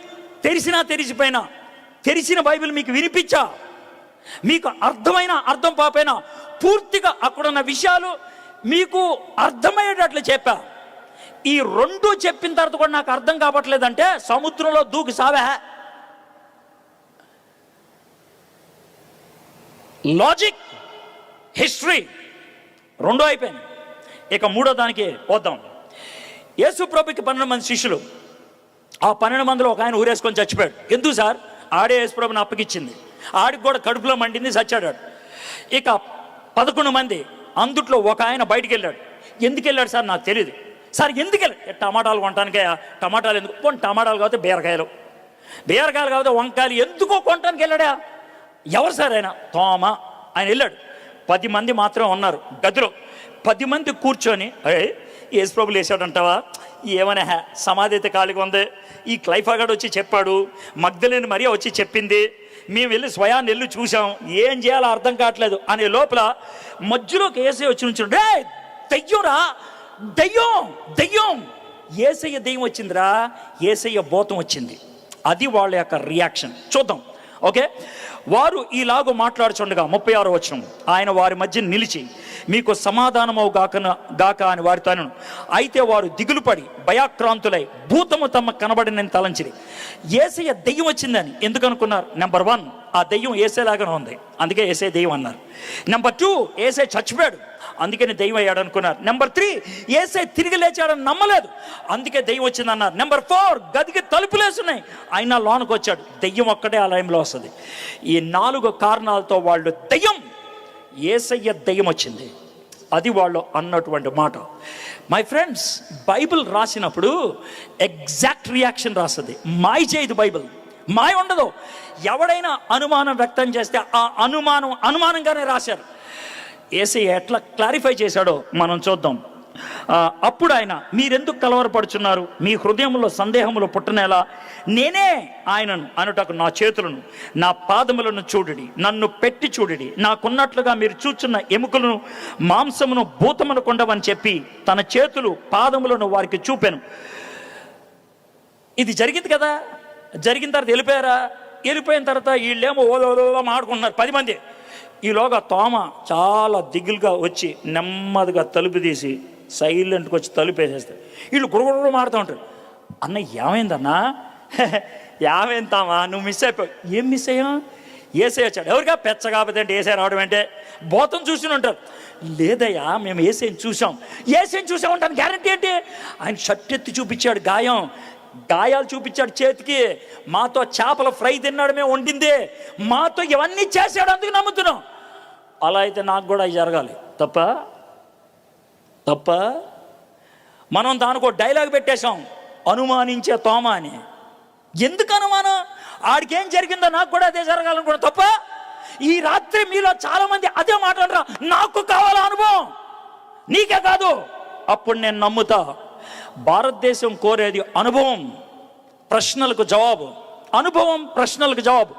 తెరిచినా తెరిచిపోయినా, తెరిచిన బైబిల్ మీకు వినిపించా, మీకు అర్థమైన అర్థం పాపైనా పూర్తిగా అక్కడున్న విషయాలు మీకు అర్థమయ్యేటట్లు చెప్పా. ఈ 2 చెప్పిన తర్వాత కూడా నాకు అర్థం కావట్లేదంటే సముద్రంలో దూకి సావా. లాజిక్, హిస్టరీ 2 అయిపోయింది. ఇక 3వ దానికి వద్దాం. యేసు ప్రభుకి 12 మంది శిష్యులు. ఆ 12 మందిలో ఒక ఆయన ఊరేసుకొని చచ్చిపోయాడు. ఎందుకు సార్? ఆడే యేసు ప్రభుని అప్పగిచ్చింది, ఆడికి కూడా కడుపులో మండింది, చచ్చాడు. ఇక 11 మంది, అందుట్లో ఒక ఆయన బయటికి వెళ్ళాడు. ఎందుకు వెళ్ళాడు సార్? నాకు తెలియదు. సార్ ఎందుకు వెళ్ళాడు? టమాటాలు కొనటానికే. టమాటాలు ఎందుకు? పోనీ టమాటాలు కాకపోతే బీరకాయలు, బీరకాయలు కాకపోతే వంకాయలు, ఎందుకో కొనటానికి వెళ్ళాడా? ఎవరు సార్ ఆయన? తోమా. ఆయన వెళ్ళాడు. 10 మంది మాత్రం ఉన్నారు గదిలో. 10 మంది కూర్చొని, యేసు ప్రభులు వేసాడంటావా? ఏమనే సమాధి అయితే ఖాళీగా ఉంది. ఈ క్లైఫాగాడు వచ్చి చెప్పాడు, మగ్దలేని మరియా వచ్చి చెప్పింది, మేము వెళ్ళి స్వయాన్ని వెళ్ళి చూసాం, ఏం చేయాలో అర్థం కావట్లేదు అనే లోపల మధ్యలోకి యేసయ్య వచ్చి నుంచున్నాడు. రే దెయ్యంరా, దెయ్యం దెయ్యం. యేసయ్య దెయ్యం వచ్చిందిరా, యేసయ్య భూతం వచ్చింది. అది వాళ్ళ యొక్క రియాక్షన్. చూద్దాం. ఓకే, వారు ఈలాగూ మాట్లాడుచుండగా 36వ వచనం, ఆయన వారి మధ్య నిలిచి, మీకు సమాధానమవు గాక అని వారితో అనెను. అయితే వారు దిగులు పడి భయాక్రాంతులై భూతము తమ కనబడినని తలంచిరి. యేసయ్య దెయ్యం వచ్చిందని ఎందుకు అనుకున్నారు? నెంబర్ 1, ఆ దెయ్యం యేసయ్యలాగానే ఉంది, అందుకే యేసయ్య దెయ్యం అన్నారు. నెంబర్ 2, యేసయ్య చచ్చిపోయాడు, అందుకని దెయ్యం అయ్యాడు అనుకున్నారు. నెంబర్ 3, యేసయ్య తిరిగి లేచాడని నమ్మలేదు, అందుకే దెయ్యం వచ్చింది అన్నారు. నెంబర్ 4, గదికి తలుపులేస్తున్నాయి, ఆయన లోనికి వచ్చాడు. దెయ్యం ఒక్కటే ఆలయంలో వస్తుంది. ఈ 4 కారణాలతో వాళ్ళు దెయ్యం, యేసయ్య దెయ్యం వచ్చింది, అది వాళ్ళు అన్నటువంటి మాట. మై ఫ్రెండ్స్, బైబిల్ రాసినప్పుడు ఎగ్జాక్ట్ రియాక్షన్ రాస్తుంది. మాయ చేయదు బైబిల్, మాయ ఉండదు. ఎవడైనా అనుమానం వ్యక్తం చేస్తే ఆ అనుమానంగానే రాశారు. యేసయ్య ఎట్లా క్లారిఫై చేశాడో మనం చూద్దాం. అప్పుడు ఆయన, మీరెందుకు కలవరపడుచున్నారు? మీ హృదయంలో సందేహములు పుట్టనేలా? నేనే ఆయనను అనుటకు నా చేతులను నా పాదములను చూడుడి, నన్ను పెట్టి చూడుడి, నాకున్నట్లుగా మీరు చూచున్న ఎముకలను మాంసమును భూతమును కొండవని చెప్పి తన చేతులు పాదములను వారికి చూపాను. ఇది జరిగింది కదా. జరిగిన తర్వాత వెళ్ళిపోయారా? వెళ్ళిపోయిన తర్వాత వీళ్ళేమో ఓదో మాడుకుంటున్నారు 10 మంది. ఈలోగా తోమ చాలా దిగులుగా వచ్చి నెమ్మదిగా తలుపు తీసి సైలెంట్గా వచ్చి తలుపు వేసేస్తారు. వీళ్ళు గురుగురు మాడుతూ ఉంటారు. అన్న ఏమైందన్నా? ఏమైందామా, నువ్వు మిస్ అయిపోయావు. ఏం మిస్ అయ్యా? యేసయ్య వచ్చాడు. ఎవరిగా పెచ్చ కాకపోతే అంటే యేసయ్య రావడం అంటే? భూతం చూసి ఉంటారు. లేదయ్యా, మేము యేసయ్యని చూసాం. యేసయ్యని చూసామంటాను గ్యారంటీ ఏంటి? ఆయన షర్ట్ ఎత్తి చూపించాడు, గాయాలు చూపించాడు చేతికి. మాతో చేపల ఫ్రై తిన్నాడు, మేము వండిందే, మాతో ఇవన్నీ చేశాడు, అందుకు నమ్ముతున్నాం. అలా అయితే నాకు కూడా అవి జరగాలి. తప్ప మనం దానికి ఒక డైలాగ్ పెట్టేశాం, అనుమానించే తోమ అని. ఎందుకు అనుమానం? ఆడికేం జరిగిందో నాకు కూడా అదే జరగాలనుకున్నా. తప్ప ఈ రాత్రి మీలో చాలా మంది అదే మాట్లాడరా, నాకు కావాలా అనుభవం, నీకే కాదు. అప్పుడు నేను నమ్ముతా. భారతదేశం కోరేది అనుభవం, ప్రశ్నలకు జవాబు. అనుభవం, ప్రశ్నలకు జవాబు.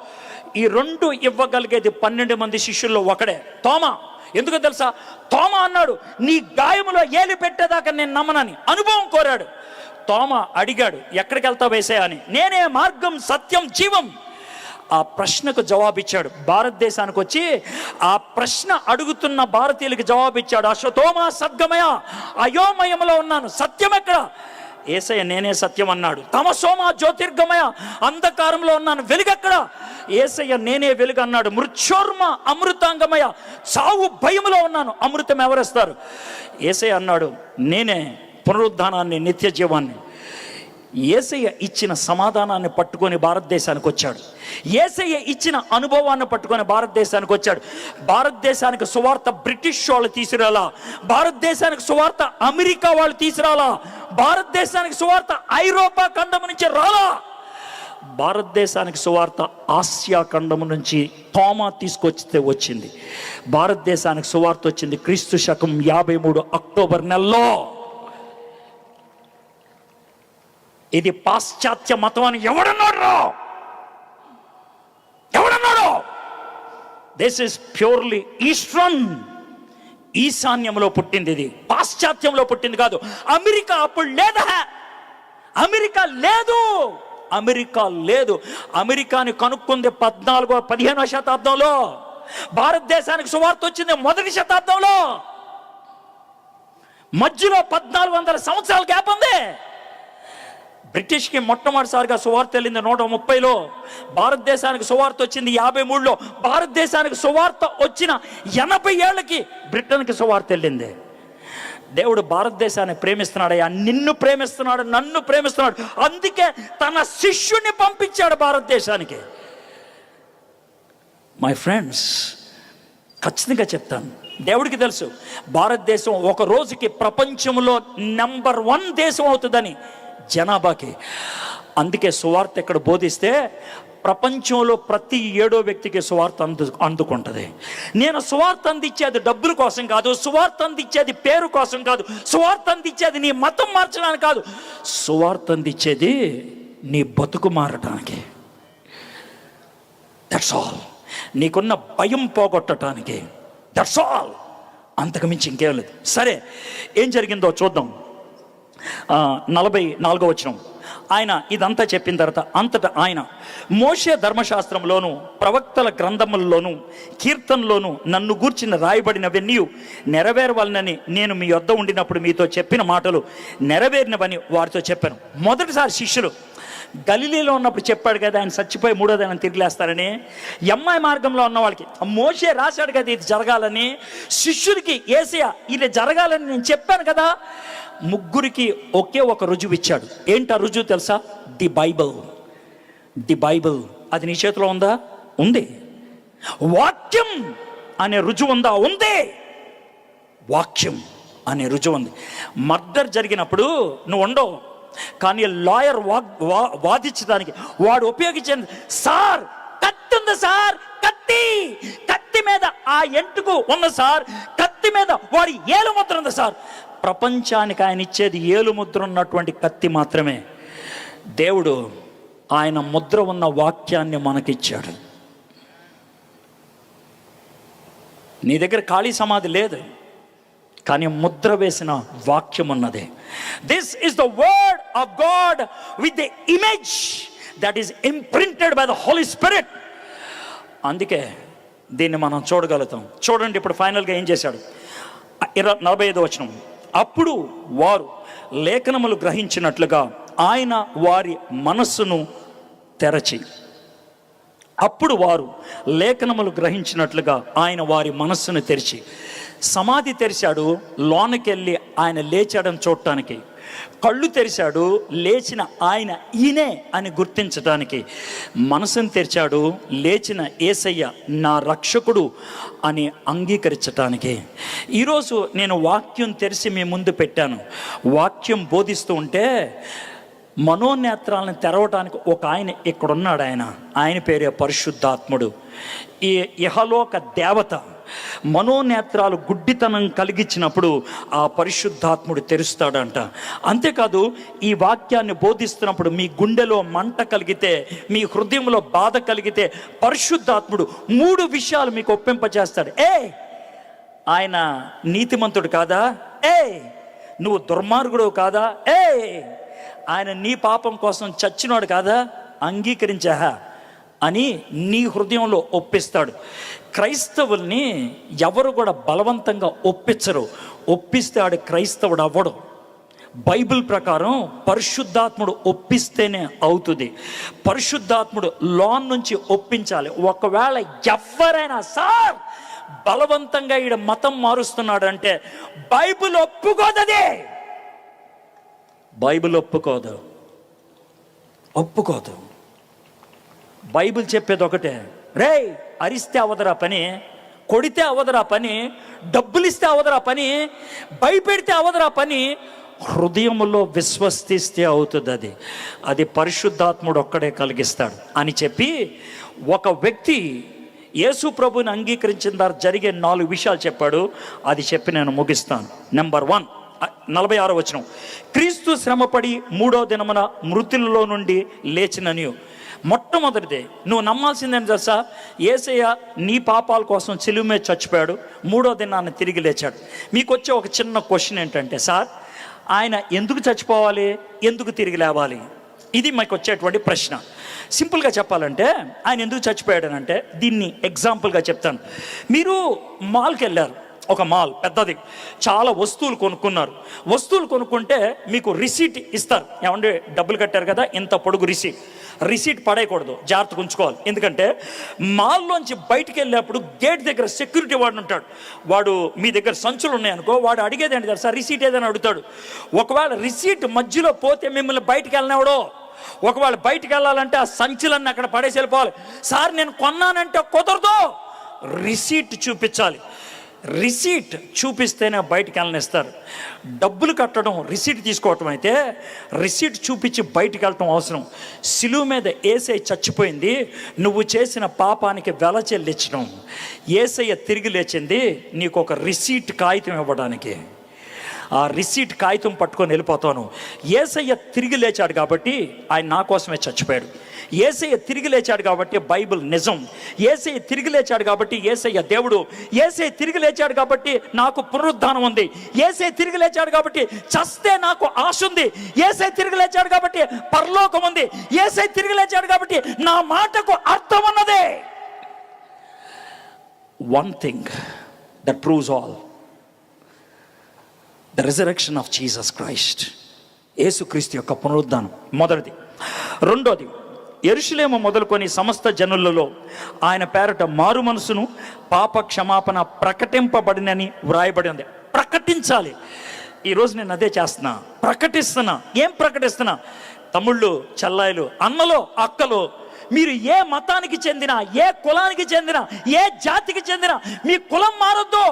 ఈ 2 ఇవ్వగలిగేది 12 మంది శిష్యుల్లో ఒకడే, తోమా. ఎందుకో తెలుసా? తోమా అన్నాడు, నీ గాయములో ఏలి పెట్టేదాకా నేను నమ్మనని. అనుభవం కోరాడు. తోమా అడిగాడు, ఎక్కడికి వెళ్తావు యేసయ్య అని. నేనే మార్గం, సత్యం, జీవం. ఆ ప్రశ్నకు జవాబిచ్చాడు. భారతదేశానికి వచ్చి ఆ ప్రశ్న అడుగుతున్న భారతీయులకి జవాబిచ్చాడు. అశ్వతోమా సద్గమయ, అయోమయంలో ఉన్నాను, సత్యం ఎక్కడ? యేసయ్య నేనే సత్యం అన్నాడు. తమసోమా జ్యోతిర్గమయ, అంధకారంలో ఉన్నాను, వెలుగెక్కడ? యేసయ్య నేనే వెలుగు అన్నాడు. మృత్యోర్మ అమృతాంగమయ, చావు భయములో ఉన్నాను, అమృతం ఎవరిస్తారు? యేసయ్య అన్నాడు, నేనే పునరుద్ధానాన్ని, నిత్య జీవాన్ని. యేసయ్య ఇచ్చిన సమాధానాన్ని పట్టుకొని భారతదేశానికి వచ్చాడు. యేసయ్య ఇచ్చిన అనుభవాన్ని పట్టుకొని భారతదేశానికి వచ్చాడు. భారతదేశానికి సువార్త బ్రిటిష్ వాళ్ళు తీసుకురాలా, భారతదేశానికి సువార్త అమెరికా వాళ్ళు తీసుకురాలా, భారతదేశానికి సువార్త ఐరోపా ఖండం నుంచి రాలా. భారతదేశానికి సువార్త ఆసియా ఖండం నుంచి తోమా తీసుకొచ్చితే వచ్చింది. భారతదేశానికి సువార్త వచ్చింది క్రీస్తు శకం 53 అక్టోబర్ నెలలో. ఇది పాశ్చాత్య మతం అని ఎవడన్నాడు? దిస్ ఇస్ ప్యూర్లీ ఈస్టర్న్, ఈశాన్యంలో పుట్టింది. ఇది పాశ్చాత్యంలో పుట్టింది కాదు. అమెరికా అప్పుడు లేదా? అమెరికా లేదు. అమెరికాని కనుక్కుంది 15వ శతాబ్దంలో. భారతదేశానికి సువార్త వచ్చింది 1వ శతాబ్దంలో. మధ్యలో 1400 సంవత్సరాల గ్యాప్ ఉంది. బ్రిటిష్కి మొట్టమొదటిసారిగా సువార్త వెళ్ళింది 130లో. భారతదేశానికి సువార్త వచ్చింది 53లో. భారతదేశానికి సువార్త వచ్చిన 80 ఏళ్ళకి బ్రిటన్కి సువార్త వెళ్ళింది. దేవుడు భారతదేశాన్ని ప్రేమిస్తున్నాడయ్యా, నిన్ను ప్రేమిస్తున్నాడు, నన్ను ప్రేమిస్తున్నాడు. అందుకే తన శిష్యుని పంపించాడు భారతదేశానికి. మై ఫ్రెండ్స్, ఖచ్చితంగా చెప్తాను, దేవుడికి తెలుసు భారతదేశం ఒక రోజుకి ప్రపంచంలో నెంబర్ 1 దేశం అవుతుందని జనాభాకి. అందుకే సువార్త ఎక్కడ బోధిస్తే ప్రపంచంలో ప్రతి 7వ వ్యక్తికి సువార్త అందుకుంటుంది. నేను సువార్త అందించేది డబ్బుల కోసం కాదు, సువార్త అందించేది పేరు కోసం కాదు, సువార్త అందించేది నీ మతం మార్చడానికి కాదు, సువార్త అందించేది నీ బతుకు మారటానికి. That's all. నీకున్న భయం పోగొట్టడానికి. That's all. అంతకుమించి ఇంకేం లేదు. సరే, ఏం జరిగిందో చూద్దాం. 44వ వచనం. ఆయన ఇదంతా చెప్పిన తర్వాత అంతటా ఆయన మోషే ధర్మశాస్త్రంలోను ప్రవక్తల గ్రంథముల్లోను కీర్తనలోను నన్ను గూర్చిన రాయబడినవన్నీ నెరవేరవాలని నేను మీ యొద్ద ఉండినప్పుడు మీతో చెప్పిన మాటలు నెరవేరినవని వారితో చెప్పాను. మొదటిసారి శిష్యులు గలిలీలో ఉన్నప్పుడు చెప్పాడు కదా, ఆయన చచ్చిపోయి 3వ దినం తిరిగిలేస్తారని. ఎమ్మాయి మార్గంలో ఉన్న వాళ్ళకి మోషే రాశాడు కదా ఇది జరగాలని. శిష్యులకి యేసయ్య ఇది జరగాలని నేను చెప్పాను కదా. ముగ్గురికి ఒకే ఒక రుజువు ఇచ్చాడు. ఏంటా రుజువు తెలుసా? The Bible. అది నీ చేతిలో ఉందా? ఉంది. వాక్యం అనే రుజువు ఉందా? ఉంది. వాక్యం అనే రుజువు ఉంది. మర్డర్ జరిగినప్పుడు నువ్వు ఉండవు, కానీ లాయర్ వాదించడానికి వాడు ఉపయోగించిన సార్ కత్తి ఉంది సార్, కత్తి మీద ఆ ఎంటుకు ఉన్న సార్, కత్తి మీద వాడి ఏలు ముద్ర ఉంది సార్. ప్రపంచానికి ఆయన ఇచ్చేది ఏలు ముద్ర ఉన్నటువంటి కత్తి మాత్రమే. దేవుడు ఆయన ముద్ర ఉన్న వాక్యాన్ని మనకిచ్చాడు. నీ దగ్గర ఖాళీ సమాధి లేదు, కానీ ముద్ర వేసిన వాక్యం ఉన్నది. This is the word of God with the image that is imprinted by the Holy Spirit. అందుకే దీన్ని మనం చూడగలుగుతాం. చూడండి ఇప్పుడు ఫైనల్గా ఏం చేశాడు. 45వ వచనం. అప్పుడు వారు లేఖనములు గ్రహించినట్లుగా ఆయన వారి మనస్సును తెరచి. అప్పుడు వారు లేఖనములు గ్రహించినట్లుగా ఆయన వారి మనస్సును తెరిచి. సమాధి తెరిచాడు, లోనకెళ్ళి ఆయన లేచాడని చూడటానికి. కళ్ళు తెరిచాడు, లేచిన ఆయన ఈయనే అని గుర్తించడానికి. మనసును తెరిచాడు, లేచిన యేసయ్య నా రక్షకుడు అని అంగీకరించటానికి. ఈరోజు నేను వాక్యం తెరిచి మీ ముందు పెట్టాను. వాక్యం బోధిస్తూ ఉంటే మనోనేత్రాలను తెరవటానికి ఒక ఆయన ఇక్కడున్నాడు. ఆయన పేరే పరిశుద్ధాత్ముడు. ఈ ఇహలోక దేవత మనోనేత్రాలు గుడ్డితనం కలిగించినప్పుడు ఆ పరిశుద్ధాత్ముడు తెరుస్తాడంట. అంతేకాదు, ఈ వాక్యాన్ని బోధిస్తున్నప్పుడు మీ గుండెలో మంట కలిగితే, మీ హృదయంలో బాధ కలిగితే పరిశుద్ధాత్ముడు 3 విషయాలు మీకు ఒప్పింపజేస్తాడు. ఆయన నీతిమంతుడు కాదా? నువ్వు దుర్మార్గుడు కాదా? ఆయన నీ పాపం కోసం చచ్చినోడు కాదా? అంగీకరించా అని నీ హృదయంలో ఒప్పిస్తాడు. క్రైస్తవుల్ని ఎవరు కూడా బలవంతంగా ఒప్పించరు. ఒప్పిస్తే ఆడు క్రైస్తవుడు అవ్వడు. బైబిల్ ప్రకారం పరిశుద్ధాత్ముడు ఒప్పిస్తేనే అవుతుంది. పరిశుద్ధాత్ముడు లోన్ నుంచి ఒప్పించాలి. ఒకవేళ ఎవరైనా సార్ బలవంతంగా ఈడ మతం మారుస్తున్నాడు అంటే బైబిల్ ఒప్పుకోదది. బైబిల్ ఒప్పుకోదు. బైబిల్ చెప్పేది ఒకటే, రేయ్ అరిస్తే అవదరా పని, కొడితే అవదరా పని, డబ్బులు ఇస్తే అవదరా పని, భయపెడితే అవదరా పని, హృదయంలో విశ్వసిస్తే అవుతుంది. అది పరిశుద్ధాత్ముడు ఒక్కడే కలిగిస్తాడు అని చెప్పి ఒక వ్యక్తి యేసు ప్రభుని అంగీకరించిన దాని జరిగే 4 విషయాలు చెప్పాడు. అది చెప్పి నేను ముగిస్తాను. నెంబర్ 1, 46వ వచనం, క్రీస్తు శ్రమపడి 3వ దినమున మృతులలో నుండి లేచిననియు. మొట్టమొదటిదే నువ్వు నమ్మాల్సిందేం తెలుసా? యేసయ్య నీ పాపాల కోసం సిలువ మీద చచ్చిపోయాడు, 3వ దినాన్ని తిరిగి లేచాడు. మీకు వచ్చే ఒక చిన్న క్వశ్చన్ ఏంటంటే, సార్ ఆయన ఎందుకు చచ్చిపోవాలి, ఎందుకు తిరిగి లేవాలి? ఇది మాకు వచ్చేటువంటి ప్రశ్న. సింపుల్గా చెప్పాలంటే ఆయన ఎందుకు చచ్చిపోయాడనంటే, దీన్ని ఎగ్జాంపుల్గా చెప్తాను. మీరు మాల్కి వెళ్ళారు, ఒక మాల్ పెద్దది, చాలా వస్తువులు కొనుక్కున్నారు. వస్తువులు కొనుక్కుంటే మీకు రిసీట్ ఇస్తారు. ఏమంటే డబ్బులు కట్టారు కదా, ఇంత పొడుగు రిసీట్ పడేయకూడదు, జాగ్రత్తగా ఉంచుకోవాలి. ఎందుకంటే మాల్లోంచి బయటికి వెళ్ళేప్పుడు గేట్ దగ్గర సెక్యూరిటీ వాడు ఉంటాడు. వాడు మీ దగ్గర సంచులు ఉన్నాయనుకో, వాడు అడిగేది ఏంటి తెలుసా? రిసీట్ ఏదైనా అడుగుతాడు. ఒకవేళ రిసీట్ మధ్యలో పోతే మిమ్మల్ని బయటికి వెళ్ళినవాడో, ఒకవేళ బయటికి వెళ్ళాలంటే ఆ సంచులన్నీ అక్కడ పడేసి వెళ్ళిపోవాలి. సార్ నేను కొన్నానంటే కుదరదు, రిసీట్ చూపించాలి. రిసీట్ చూపిస్తేనే బయటికి వెళ్ళనిస్తారు. డబ్బులు కట్టడం, రిసీట్ తీసుకోవటం అయితే రిసీట్ చూపించి బయటికి వెళ్ళటం అవసరం. సిలువ మీద యేసయ్య చచ్చిపోయింది నువ్వు చేసిన పాపానికి వెల చెల్లించడం. యేసయ్య తిరిగి లేచింది నీకు ఒక రిసీట్ కాగితం ఇవ్వడానికి. ఆ రిసీట్ కాగితం పట్టుకొని వెళ్ళిపోతాను. యేసయ్య తిరిగి లేచాడు కాబట్టి ఆయన నా కోసమే చచ్చిపోయాడు. యేసయ్య తిరిగి లేచాడు కాబట్టి బైబిల్ నిజం. యేసయ్య తిరిగి లేచాడు కాబట్టి యేసయ్య దేవుడు. యేసయ్య తిరిగి లేచాడు కాబట్టి నాకు పునరుద్ధానం ఉంది. యేసయ్య తిరిగి లేచాడు కాబట్టి చస్తే నాకు ఆశ ఉంది. యేసయ్య తిరిగి లేచాడు కాబట్టి పరలోకం ఉంది. యేసయ్య తిరిగి లేచాడు కాబట్టి నా మాటకు అర్థం ఉన్నదే. One thing that proves all, the resurrection of Jesus Christ. యేసుక్రీస్తు యొక్క పునరుద్ధానం మొదటిది. రెండోది, యెరూషలేము మొదలుకొని సమస్త జనులలో ఆయన పేరట మారు మనసును పాప క్షమాపణ ప్రకటింపబడినని వ్రాయబడి ఉంది. ప్రకటించాలి. ఈరోజు నేను అదే చేస్తున్నా, ప్రకటిస్తున్నా. ఏం ప్రకటిస్తున్నా? తమ్ముళ్ళు, చెల్లాయిలు, అన్నలో, అక్కలో, మీరు ఏ మతానికి చెందిన, ఏ కులానికి చెందిన, ఏ జాతికి చెందిన, మీ కులం మారొద్దు,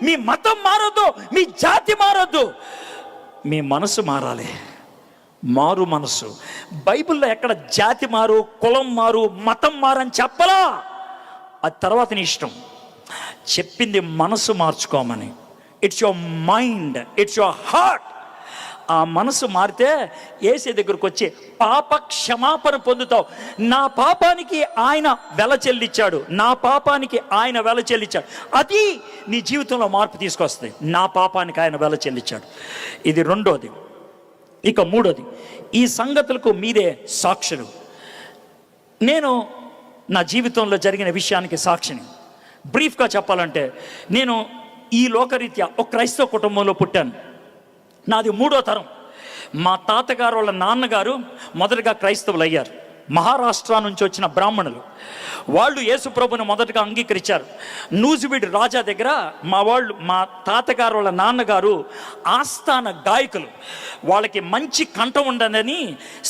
మీ మతం మారొద్దు, మీ జాతి మారొద్దు, మీ మనసు మారాలి. మారు మనసు. బైబిల్లో ఎక్కడ జాతి మారు, కులం మారు, మతం మారని చెప్పలా. అది తర్వాత నీ ఇష్టం. చెప్పింది మనసు మార్చుకోమని. It's your mind, it's your heart. ఆ మనసు మారితే యేసయ్య దగ్గరకు వచ్చి పాప క్షమాపణ పొందుతావు. నా పాపానికి ఆయన వెల చెల్లించాడు, నా పాపానికి ఆయన వెల చెల్లించాడు. అది నీ జీవితంలో మార్పు తీసుకొస్తుంది. నా పాపానికి ఆయన వెల చెల్లించాడు. ఇది రెండోది. ఇక మూడోది, ఈ సంగతులకు మీరే సాక్షులు. నేను నా జీవితంలో జరిగిన విషయానికి సాక్షిని. బ్రీఫ్గా చెప్పాలంటే, నేను ఈ లోకరీత్యా ఒక క్రైస్తవ కుటుంబంలో పుట్టాను. నాది 3వ తరం. మా తాతగారు వాళ్ళ నాన్నగారు మొదటగా క్రైస్తవులు అయ్యారు. మహారాష్ట్ర నుంచి వచ్చిన బ్రాహ్మణులు. వాళ్ళు యేసు ప్రభుని మొదటగా అంగీకరించారు. నూజివీడు రాజా దగ్గర మా తాతగారు వాళ్ళ నాన్నగారు ఆస్థాన గాయకులు. వాళ్ళకి మంచి కంఠం ఉండదని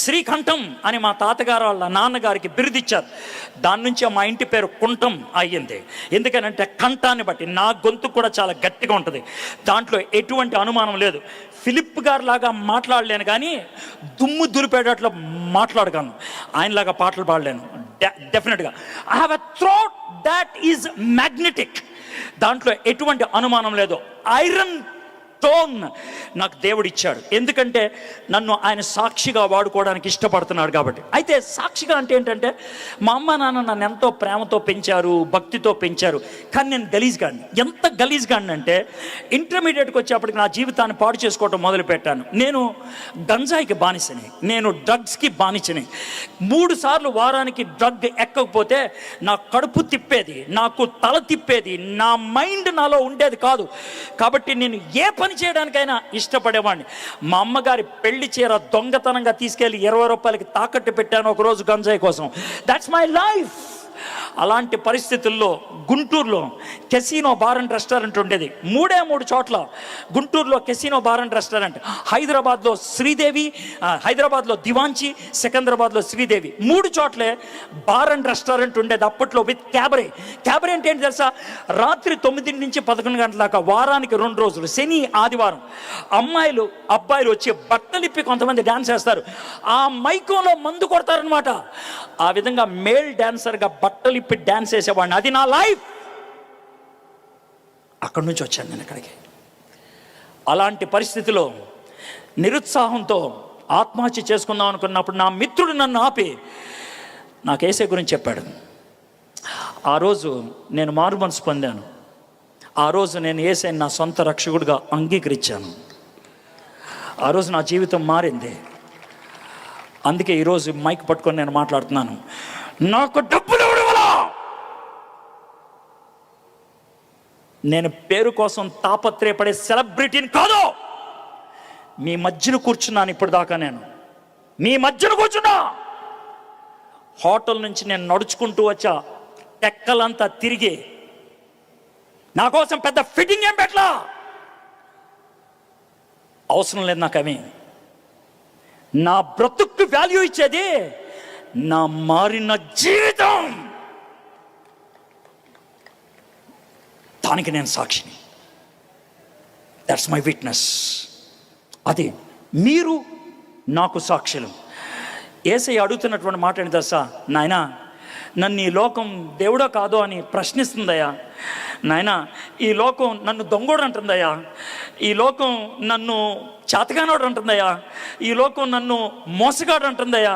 శ్రీకంఠం అని మా తాతగారు వాళ్ళ నాన్నగారికి బిరుదిచ్చారు. దాని నుంచి మా ఇంటి పేరు కుంఠం అయ్యింది. ఎందుకనంటే కంఠాన్ని బట్టి. నా గొంతు కూడా చాలా గట్టిగా ఉంటుంది, దాంట్లో ఎటువంటి అనుమానం లేదు. ఫిలిప్ గారు లాగా మాట్లాడలేను, కానీ దుమ్ము దులిపేటట్లు మాట్లాడగలను. ఆయనలాగా పాటలు పాడలేను డెఫినెట్గా. I have a throat that is magnetic. దాంట్లో ఎటువంటి అనుమానం లేదు. ఐరన్ టోన్ నాకు దేవుడు ఇచ్చాడు. ఎందుకంటే నన్ను ఆయన సాక్షిగా వాడుకోవడానికి ఇష్టపడుతున్నాడు కాబట్టి. అయితే సాక్షిగా అంటే ఏంటంటే, మా అమ్మ నాన్న నన్ను ఎంతో ప్రేమతో పెంచారు, భక్తితో పెంచారు. కానీ నేను గలీజ్గాడిని. ఎంత గలీజ్గాడిని అంటే, ఇంటర్మీడియట్కి వచ్చేప్పటికి నా జీవితాన్ని పాడు చేసుకోవటం మొదలుపెట్టాను. నేను గంజాయికి బానిసని, నేను డ్రగ్స్కి బానిసని. 3 సార్లు వారానికి డ్రగ్ ఎక్కకపోతే నా కడుపు తిప్పేది, నాకు తల తిప్పేది, నా మైండ్ నాలో ఉండేది కాదు. కాబట్టి నేను ఏ పని చేయడానికైనా ఇష్టపడేవాడిని. మా అమ్మగారి పెళ్లి చీర దొంగతనంగా తీసుకెళ్లి 20 రూపాయలకి తాకట్టు పెట్టాను ఒకరోజు గంజాయి కోసం. That's my life. అలాంటి పరిస్థితుల్లో గుంటూరులో కెసినో బార్ అండ్ రెస్టారెంట్ ఉండేది. 3 చోట్ల గుంటూరులో కెసినో బార్ అండ్ రెస్టారెంట్. హైదరాబాద్లో శ్రీదేవి, హైదరాబాద్లో దివాంచి, సికింద్రాబాద్లో శ్రీదేవి. 3 చోట్లే బార్ అండ్ రెస్టారెంట్ ఉండేది అప్పట్లో, విత్ క్యాబరే. క్యాబరే అంటే ఏంటి తెలుసా? రాత్రి 9 నుంచి 11 గంటల దాకా, వారానికి 2 రోజులు, శని ఆదివారం, అమ్మాయిలు అబ్బాయిలు వచ్చి బట్టలిప్పి కొంతమంది డాన్స్ చేస్తారు. ఆ మైకంలో మందు కొడతారనమాట. ఆ విధంగా మేల్ డాన్సర్గా బట్టలు ఇప్పి డాన్స్ చేసేవాడిని. అది నా లైఫ్. అక్కడి నుంచి వచ్చాను నేను ఇక్కడికి. అలాంటి పరిస్థితిలో నిరుత్సాహంతో ఆత్మహత్య చేసుకుందాం అనుకున్నప్పుడు నా మిత్రుడు నన్ను ఆపి నాకు యేసయ్య గురించి చెప్పాడు. ఆ రోజు నేను మారు మనసు పొందాను. ఆ రోజు నేను యేసయ్యని నా సొంత రక్షకుడిగా అంగీకరించాను. ఆ రోజు నా జీవితం మారింది. అందుకే ఈరోజు మైక్ పట్టుకొని నేను మాట్లాడుతున్నాను. నాకు డబ్బులు ఇవ్వడం, నేను పేరు కోసం తాపత్రయపడే సెలబ్రిటీని కాదు. మీ మధ్యన కూర్చున్నాను. ఇప్పటిదాకా నేను మీ మధ్యన కూర్చున్నా. హోటల్ నుంచి నేను నడుచుకుంటూ వచ్చా. ఎక్కలంతా తిరిగి నా కోసం పెద్ద ఫిట్టింగ్ ఏం పెట్టలా. అవసరం లేదు నాకు అవి. నా బ్రతుక్కు వాల్యూ ఇచ్చేది నా మారిన జీవితం. దానికి నేను సాక్షిని. That's my witness. అది మీరు నాకు సాక్షులు. యేసయ్య అడుగుతున్నటువంటి మాట ఏంటి తెలుసా? నాయనా, నన్ను ఈ లోకం దేవుడో కాదో అని ప్రశ్నిస్తుందయ్యా. నాయనా, ఈ లోకం నన్ను దొంగోడు అంటుందయ్యా. ఈ లోకం నన్ను చేతగానోడు అంటుందయ్యా. ఈ లోకం నన్ను మోసగాడు అంటుందయ్యా.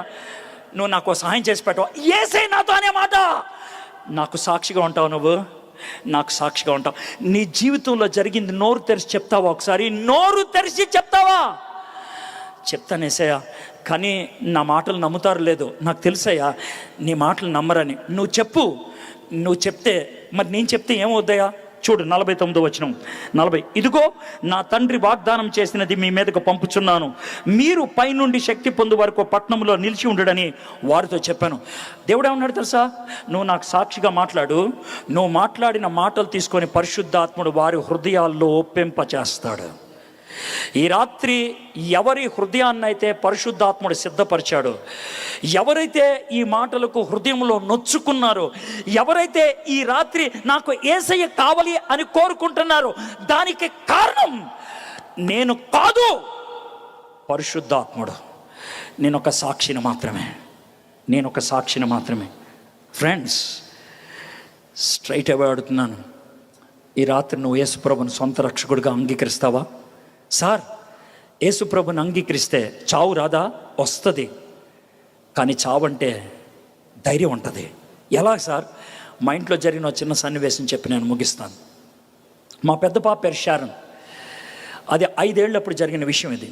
నువ్వు నాకు సహాయం చేసి పెట్టవా? యేసయ్య నాతో అనే మాట. నాకు సాక్షిగా ఉంటావు. నువ్వు నాకు సాక్షిగా ఉంటావు. నీ జీవితంలో జరిగింది నోరు తెరిచి చెప్తావా? ఒకసారి నోరు తెరిచి చెప్తావా? చెప్తాను యేసయ్య, కానీ నా మాటలు నమ్ముతారు లేదు నాకు తెలుసయ్యా. నీ మాటలు నమ్మరని. నువ్వు చెప్పు. నువ్వు చెప్తే మరి నేను చెప్తే ఏమవుద్దయ్యా? చూడు 49వ వచనం. 40. ఇదిగో నా తండ్రి వాగ్దానం చేసినది మీ మీదకు పంపుచున్నాను. మీరు పైనుండి శక్తి పొందు వరకు పట్టణంలో నిలిచి ఉండడని వారితో చెప్పాను. దేవుడు ఏమన్నాడు తెలుసా? నువ్వు నాకు సాక్షిగా మాట్లాడు. నువ్వు మాట్లాడిన మాటలు తీసుకొని పరిశుద్ధాత్ముడు వారి హృదయాల్లో ఒప్పింపచేస్తాడు. ఈ రాత్రి ఎవరి హృదయాన్నైతే పరిశుద్ధాత్ముడు సిద్ధపరిచాడో, ఎవరైతే ఈ మాటలకు హృదయంలో నొచ్చుకున్నారో, ఎవరైతే ఈ రాత్రి నాకు యేసయ్య కావాలి అని కోరుకుంటున్నారో, దానికి కారణం నేను కాదు, పరిశుద్ధాత్ముడు. నేను ఒక సాక్షిని మాత్రమే. ఫ్రెండ్స్, స్ట్రైట్ అవే అడుగుతున్నాను. ఈ రాత్రి నువ్వు యేసుప్రభుని సొంత రక్షకుడిగా అంగీకరిస్తావా? సార్, యేసుప్రభుని అంగీకరిస్తే చావు రాదా? వస్తుంది. కానీ చావు అంటే ధైర్యం ఉంటుంది. ఎలా సార్? మా ఇంట్లో జరిగిన చిన్న సన్నివేశం చెప్పి నేను ముగిస్తాను. మా పెద్ద పాప పేరు షారన్. అది 5 ఏళ్ళప్పుడు జరిగిన విషయం ఇది.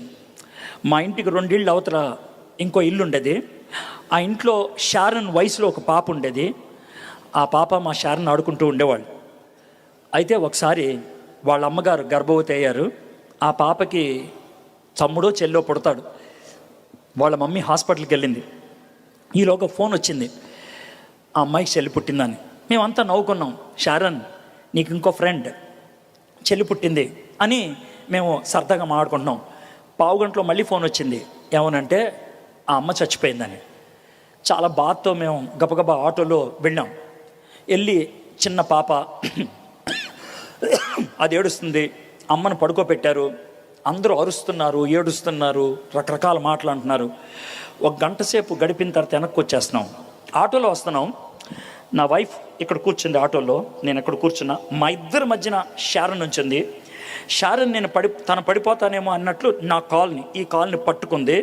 మా ఇంటికి 2 ఇళ్ళు అవతల ఇంకో ఇల్లు ఉండేది. ఆ ఇంట్లో షారన్ వయసులో ఒక పాప ఉండేది. ఆ పాప మా షారన్ ఆడుకుంటూ ఉండేవాళ్ళు. అయితే ఒకసారి వాళ్ళ అమ్మగారు గర్భవతి అయ్యారు. ఆ పాపకి తమ్ముడో చెల్లో పుడతాడు. వాళ్ళ మమ్మీ హాస్పిటల్కి వెళ్ళింది. ఈలోగా ఫోన్ వచ్చింది, ఆ అమ్మాయికి చెల్లి పుట్టిందని. మేమంతా నవ్వుకున్నాం. షారన్, నీకు ఇంకో ఫ్రెండ్ చెల్లి పుట్టింది అని మేము సరదాగా మాట్లాడుకుంటున్నాం. పావు గంటలో మళ్ళీ ఫోన్ వచ్చింది. ఏమనంటే ఆ అమ్మ చచ్చిపోయిందని. చాలా బాధతో మేము గబగబా ఆటోలో వెళ్ళాం. వెళ్ళి చిన్న పాప అది ఏడుస్తుంది. అమ్మను పడుకోబెట్టారు. అందరూ అరుస్తున్నారు, ఏడుస్తున్నారు, రకరకాల మాటలు అంటున్నారు. 1 గంట సేపు గడిపిన తర్వాత వెనక్కి వచ్చేస్తున్నాం. ఆటోలో వస్తున్నాం. నా వైఫ్ ఇక్కడ కూర్చుంది ఆటోలో, నేను ఎక్కడ కూర్చున్నా. మా ఇద్దరి మధ్యన షారన్ ఉంచింది. షారన్ తను పడిపోతానేమో అన్నట్లు ఈ కాల్ని పట్టుకుంది.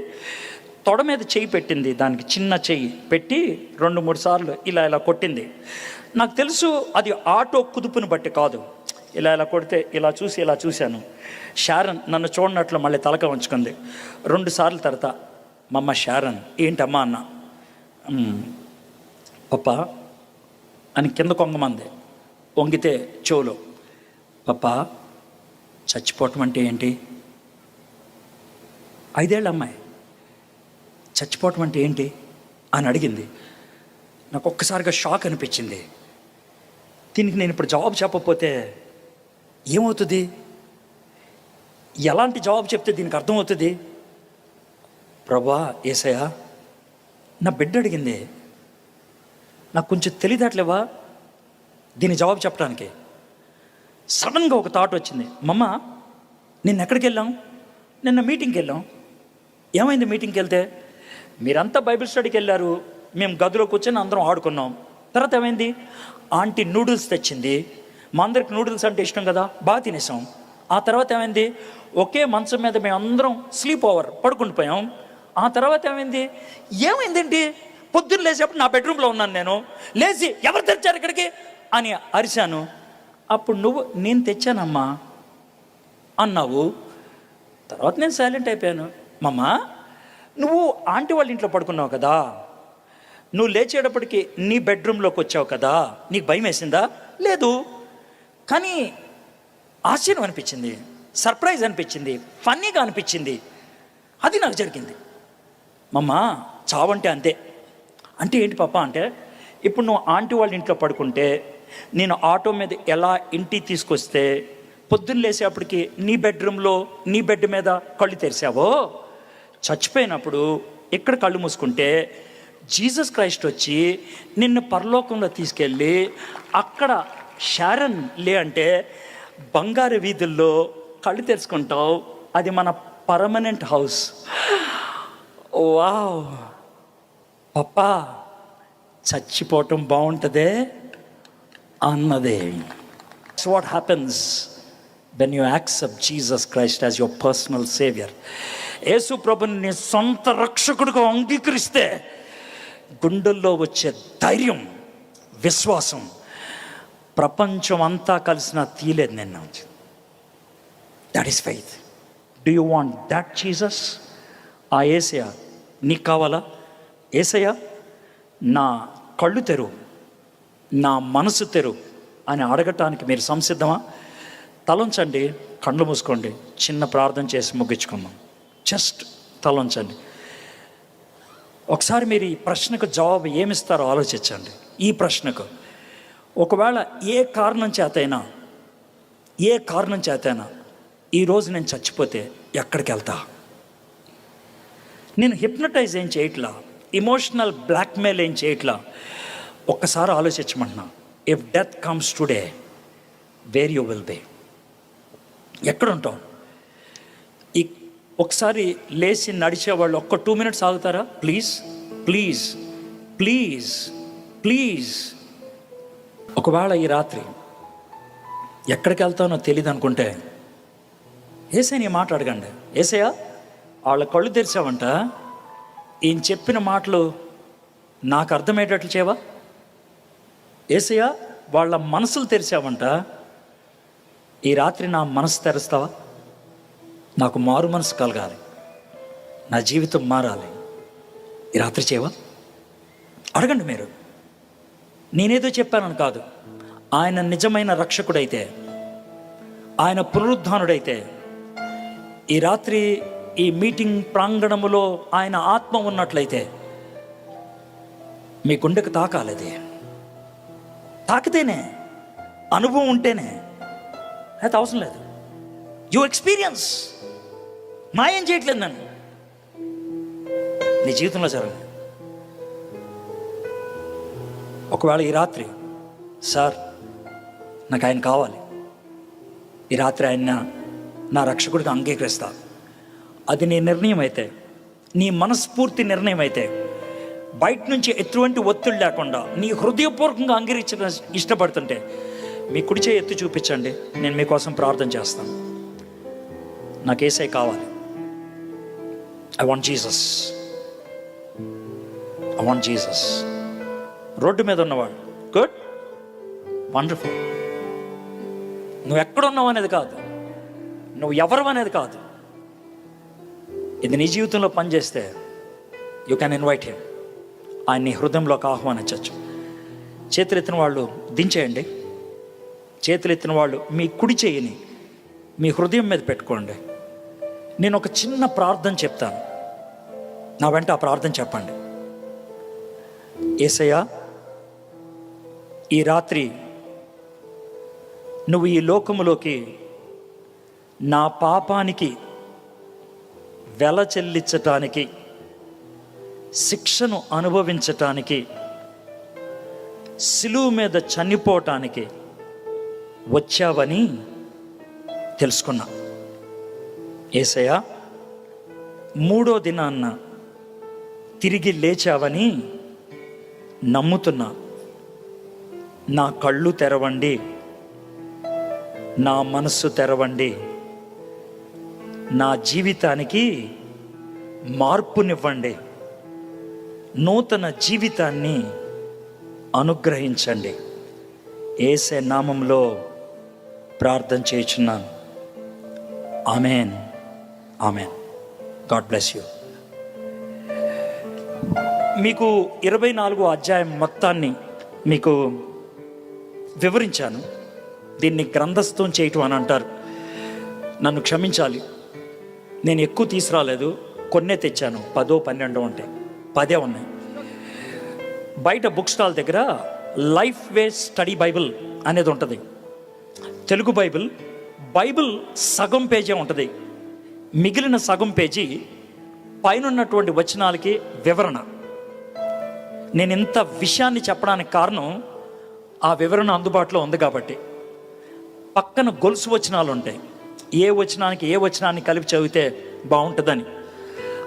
తొడ మీద చెయ్యి పెట్టింది. దానికి చిన్న చెయ్యి పెట్టి 2-3 సార్లు ఇలా కొట్టింది. నాకు తెలుసు అది ఆటో కుదుపుని బట్టి కాదు. ఇలా కొడితే ఇలా చూశాను. షారన్ నన్ను చూడనట్లు మళ్ళీ తలక ఉంచుకుంది. 2 సార్లు తర్వాత, మమ్మ షారన్ ఏంటమ్మా అన్న. పప్పా అని కింద కొంగమంది. వంగితే చెవులో, పప్పా చచ్చిపోవటం అంటే ఏంటి? 5 ఏళ్ళ అమ్మాయి చచ్చిపోవటం అంటే ఏంటి అని అడిగింది. నాకు ఒక్కసారిగా షాక్ అనిపించింది. దీనికి నేను ఇప్పుడు జవాబు చెప్పకపోతే ఏమవుతుంది? ఎలాంటి జవాబు చెప్తే దీనికి అర్థమవుతుంది? ప్రభా యేసయ్య, నా బిడ్డ అడిగింది, నాకు కొంచెం తెలియదట్లేవా దీని జవాబు చెప్పడానికి? సడన్గా ఒక థాట్ వచ్చింది. మమ్మ, నిన్న ఎక్కడికి వెళ్ళాం? నిన్న మీటింగ్కి వెళ్ళాం. ఏమైంది మీటింగ్కి వెళ్తే? మీరంతా బైబిల్ స్టడీకి వెళ్ళారు, మేము గదిలో కూర్చొని అందరం ఆడుకున్నాం. తర్వాత ఏమైంది? ఆంటీ నూడిల్స్ తెచ్చింది. మా అందరికి నూడిల్స్ అంటే ఇష్టం కదా, బాగా తినేసాం. ఆ తర్వాత ఏమైంది, ఒకే మంచం మీద మేము అందరం స్లీప్ ఓవర్ పడుకుంటూ పోయాం. ఆ తర్వాత ఏమైందేంటి, పొద్దున్న లేచేప్పుడు నా బెడ్రూమ్లో ఉన్నాను, నేను లేచి ఎవరు తెచ్చారు ఇక్కడికి అని అరిశాను. అప్పుడు నువ్వు నేను తెచ్చానమ్మా అన్నావు. తర్వాత నేను సైలెంట్ అయిపోయాను. మమ్మ, నువ్వు ఆంటీ వాళ్ళ ఇంట్లో పడుకున్నావు కదా, నువ్వు లేచేటప్పటికి నీ బెడ్రూమ్లోకి వచ్చావు కదా, నీకు భయం వేసిందా? లేదు. కానీ ఆశ్చర్యం అనిపించింది, సర్ప్రైజ్ అనిపించింది, ఫన్నీగా అనిపించింది. అది నాకు జరిగింది. మమ్మ, చావంటే అంతే. అంటే ఏంటి పాప అంటే, ఇప్పుడు నువ్వు ఆంటీ వాళ్ళ ఇంట్లో పడుకుంటే నేను ఆటో మీద ఎలా ఇంటికి తీసుకొస్తే పొద్దున్న లేసేపటికి నీ బెడ్రూమ్లో నీ బెడ్ మీద కళ్ళు తెరిచావో, చచ్చిపోయినప్పుడు ఇక్కడ కళ్ళు మూసుకుంటే జీసస్ క్రైస్ట్ వచ్చి నిన్ను పరలోకంలో తీసుకెళ్ళి అక్కడ షారన్ లే అంటే బంగారు వీధుల్లో కళ్ళు తెరుచుకుంటావు. అది మన పర్మనెంట్ హౌస్. వావ్ పప్పా, చచ్చిపోవటం బాగుంటుందే అన్నదే. What happens when you accept Jesus Christ as your personal savior. యేసు ప్రభుని నీ సొంత రక్షకుడిగా అంగీకరిస్తే గుండెల్లో వచ్చే ధైర్యం, విశ్వాసం ప్రపంచం అంతా కలిసినా తీయలేదు నిన్న. That is faith. Do you want that Jesus? ఆ యేసయ్య నీకు కావాలా? యేసయ్య నా కళ్ళు తెరువు, నా మనసు తెరువు అని అడగటానికి మీరు సంసిద్ధమా? తలంచండి, కళ్ళు మూసుకోండి, చిన్న ప్రార్థన చేసి ముగించుకుందాం. జస్ట్ తలంచండి. ఒకసారి మీరు ఈ ప్రశ్నకు జవాబు ఏమిస్తారో ఆలోచించండి. ఈ ప్రశ్నకు ఒకవేళ ఏ కారణం చేతైనా ఈరోజు నేను చచ్చిపోతే ఎక్కడికి వెళ్తా? నేను హిప్నటైజ్ ఏం చేయట్లా, ఇమోషనల్ బ్లాక్మెయిల్ ఏం చేయట్లా. ఒక్కసారి ఆలోచించమంటున్నా. If death comes today, where you will be? ఎక్కడ ఉంటాం? ఒకసారి లేచి నడిచేవాళ్ళు ఒక్క 2 minutes ఆగుతారా? Please please please please. ఒకవేళ ఈ రాత్రి ఎక్కడికి వెళ్తానో తెలియదు అనుకుంటే యేసయ్యని మాట అడగండి. యేసయ్య, వాళ్ళ కళ్ళు తెరిచావంట, ఈయన చెప్పిన మాటలు నాకు అర్థమయ్యేటట్లు చేయవా? యేసయ్య, వాళ్ళ మనసులు తెరిచావంట, ఈ రాత్రి నా మనసు తెరుస్తావా? నాకు మారు మనసు కలగాలి, నా జీవితం మారాలి, ఈ రాత్రి చేయవా? అడగండి మీరు. నేనేదో చెప్పానని కాదు. ఆయన నిజమైన రక్షకుడైతే, ఆయన పునరుద్ధానుడైతే ఈ రాత్రి ఈ మీటింగ్ ప్రాంగణములో ఆయన ఆత్మ ఉన్నట్లయితే మీ గుండెకు తాకాలది. తాకితేనే, అనుభవం ఉంటేనే, అయితే అవసరం లేదు. You experience. మాయం చేయట్లేదు నన్ను, నీ జీవితంలో జరగదు. ఒకవేళ ఈ రాత్రి, సార్ నాకు ఆయన కావాలి, ఈ రాత్రి ఆయన నా రక్షకుడిగా అంగీకరిస్తా, అది నీ నిర్ణయం అయితే, నీ మనస్ఫూర్తి నిర్ణయం అయితే, బయట నుంచి ఎటువంటి ఒత్తిడి లేకుండా నీ హృదయపూర్వకంగా అంగీకరించడం ఇష్టపడుతుంటే మీ కుడి చేయి ఎత్తి చూపించండి. నేను మీకోసం ప్రార్థన చేస్తాను. నాకు యేసయ్య కావాలి. I want Jesus, I want Jesus. Road మీద ఉన్నవాడు, గుడ్, వండర్ఫుల్. నువ్వు ఎక్కడున్నావు అనేది కాదు, నువ్వు ఎవరు అనేది కాదు. ఇది నీ జీవితంలో పనిచేస్తే యూ క్యాన్ ఇన్వైట్ హిమ్. ఆయన నీ హృదయంలోకి ఆహ్వానించవచ్చు. చేతులెత్తిన వాళ్ళు దించేయండి. చేతులెత్తిన వాళ్ళు మీ కుడి చేయిని మీ హృదయం మీద పెట్టుకోండి. నేను ఒక చిన్న ప్రార్థన చెప్తాను, నా వెంట ఆ ప్రార్థన చెప్పండి. యేసయ్య, ఈ రాత్రి నువ్వు ఈ లోకములోకి నా పాపానికి వెల చెల్లించటానికి, శిక్షను అనుభవించటానికి, సిలువ మీద చనిపోవటానికి వచ్చావని తెలుసుకున్నా. యేసయ్య, 3వ దినాన్న తిరిగి లేచావని నమ్ముతున్నా. నా కళ్ళు తెరవండి, నా మనస్సు తెరవండి, నా జీవితానికి మార్పునివ్వండి, నూతన జీవితాన్ని అనుగ్రహించండి. యేసే నామంలో ప్రార్థన చేయుచున్నాను. Amen, amen. God bless you. మీకు 24వ అధ్యాయం మొత్తాన్ని మీకు వివరించాను. దీన్ని గ్రంథస్థం చేయటం అని అంటారు. నన్ను క్షమించాలి, నేను ఎక్కువ తీసుకురాలేదు, కొన్నే తెచ్చాను. 10, 12 ఉంటాయి, 10 ఉన్నాయి. బయట బుక్ స్టాల్ దగ్గర లైఫ్ వే స్టడీ బైబిల్ అనేది ఉంటుంది. తెలుగు బైబిల్ సగం పేజీ ఉంటుంది. మిగిలిన సగం పేజీ పైన ఉన్నటువంటి వచనాలకి వివరణ. నేను ఇంత విషయాన్ని చెప్పడానికి కారణం ఆ వివరణ అందుబాటులో ఉంది కాబట్టి. పక్కన గొలుసు వచనాలు ఉంటాయి, ఏ వచనానికి ఏ వచనాన్ని కలిపి చదివితే బాగుంటుందని.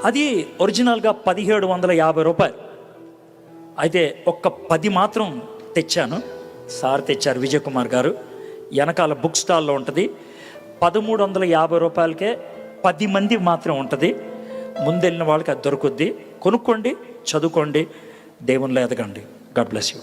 అది ఒరిజినల్గా 1750 రూపాయలు. అయితే ఒక్క 10 మాత్రం తెచ్చాను. సార్ తెచ్చారు, విజయ్ కుమార్ గారు. వెనకాల బుక్ స్టాల్లో ఉంటుంది. 1350 రూపాయలకే 10 మంది మాత్రం ఉంటుంది. ముందెళ్ళిన వాళ్ళకి అది దొరుకుద్ది. కొనుక్కోండి, చదువుకోండి, దేవునిలో ఎదగండి. God bless you.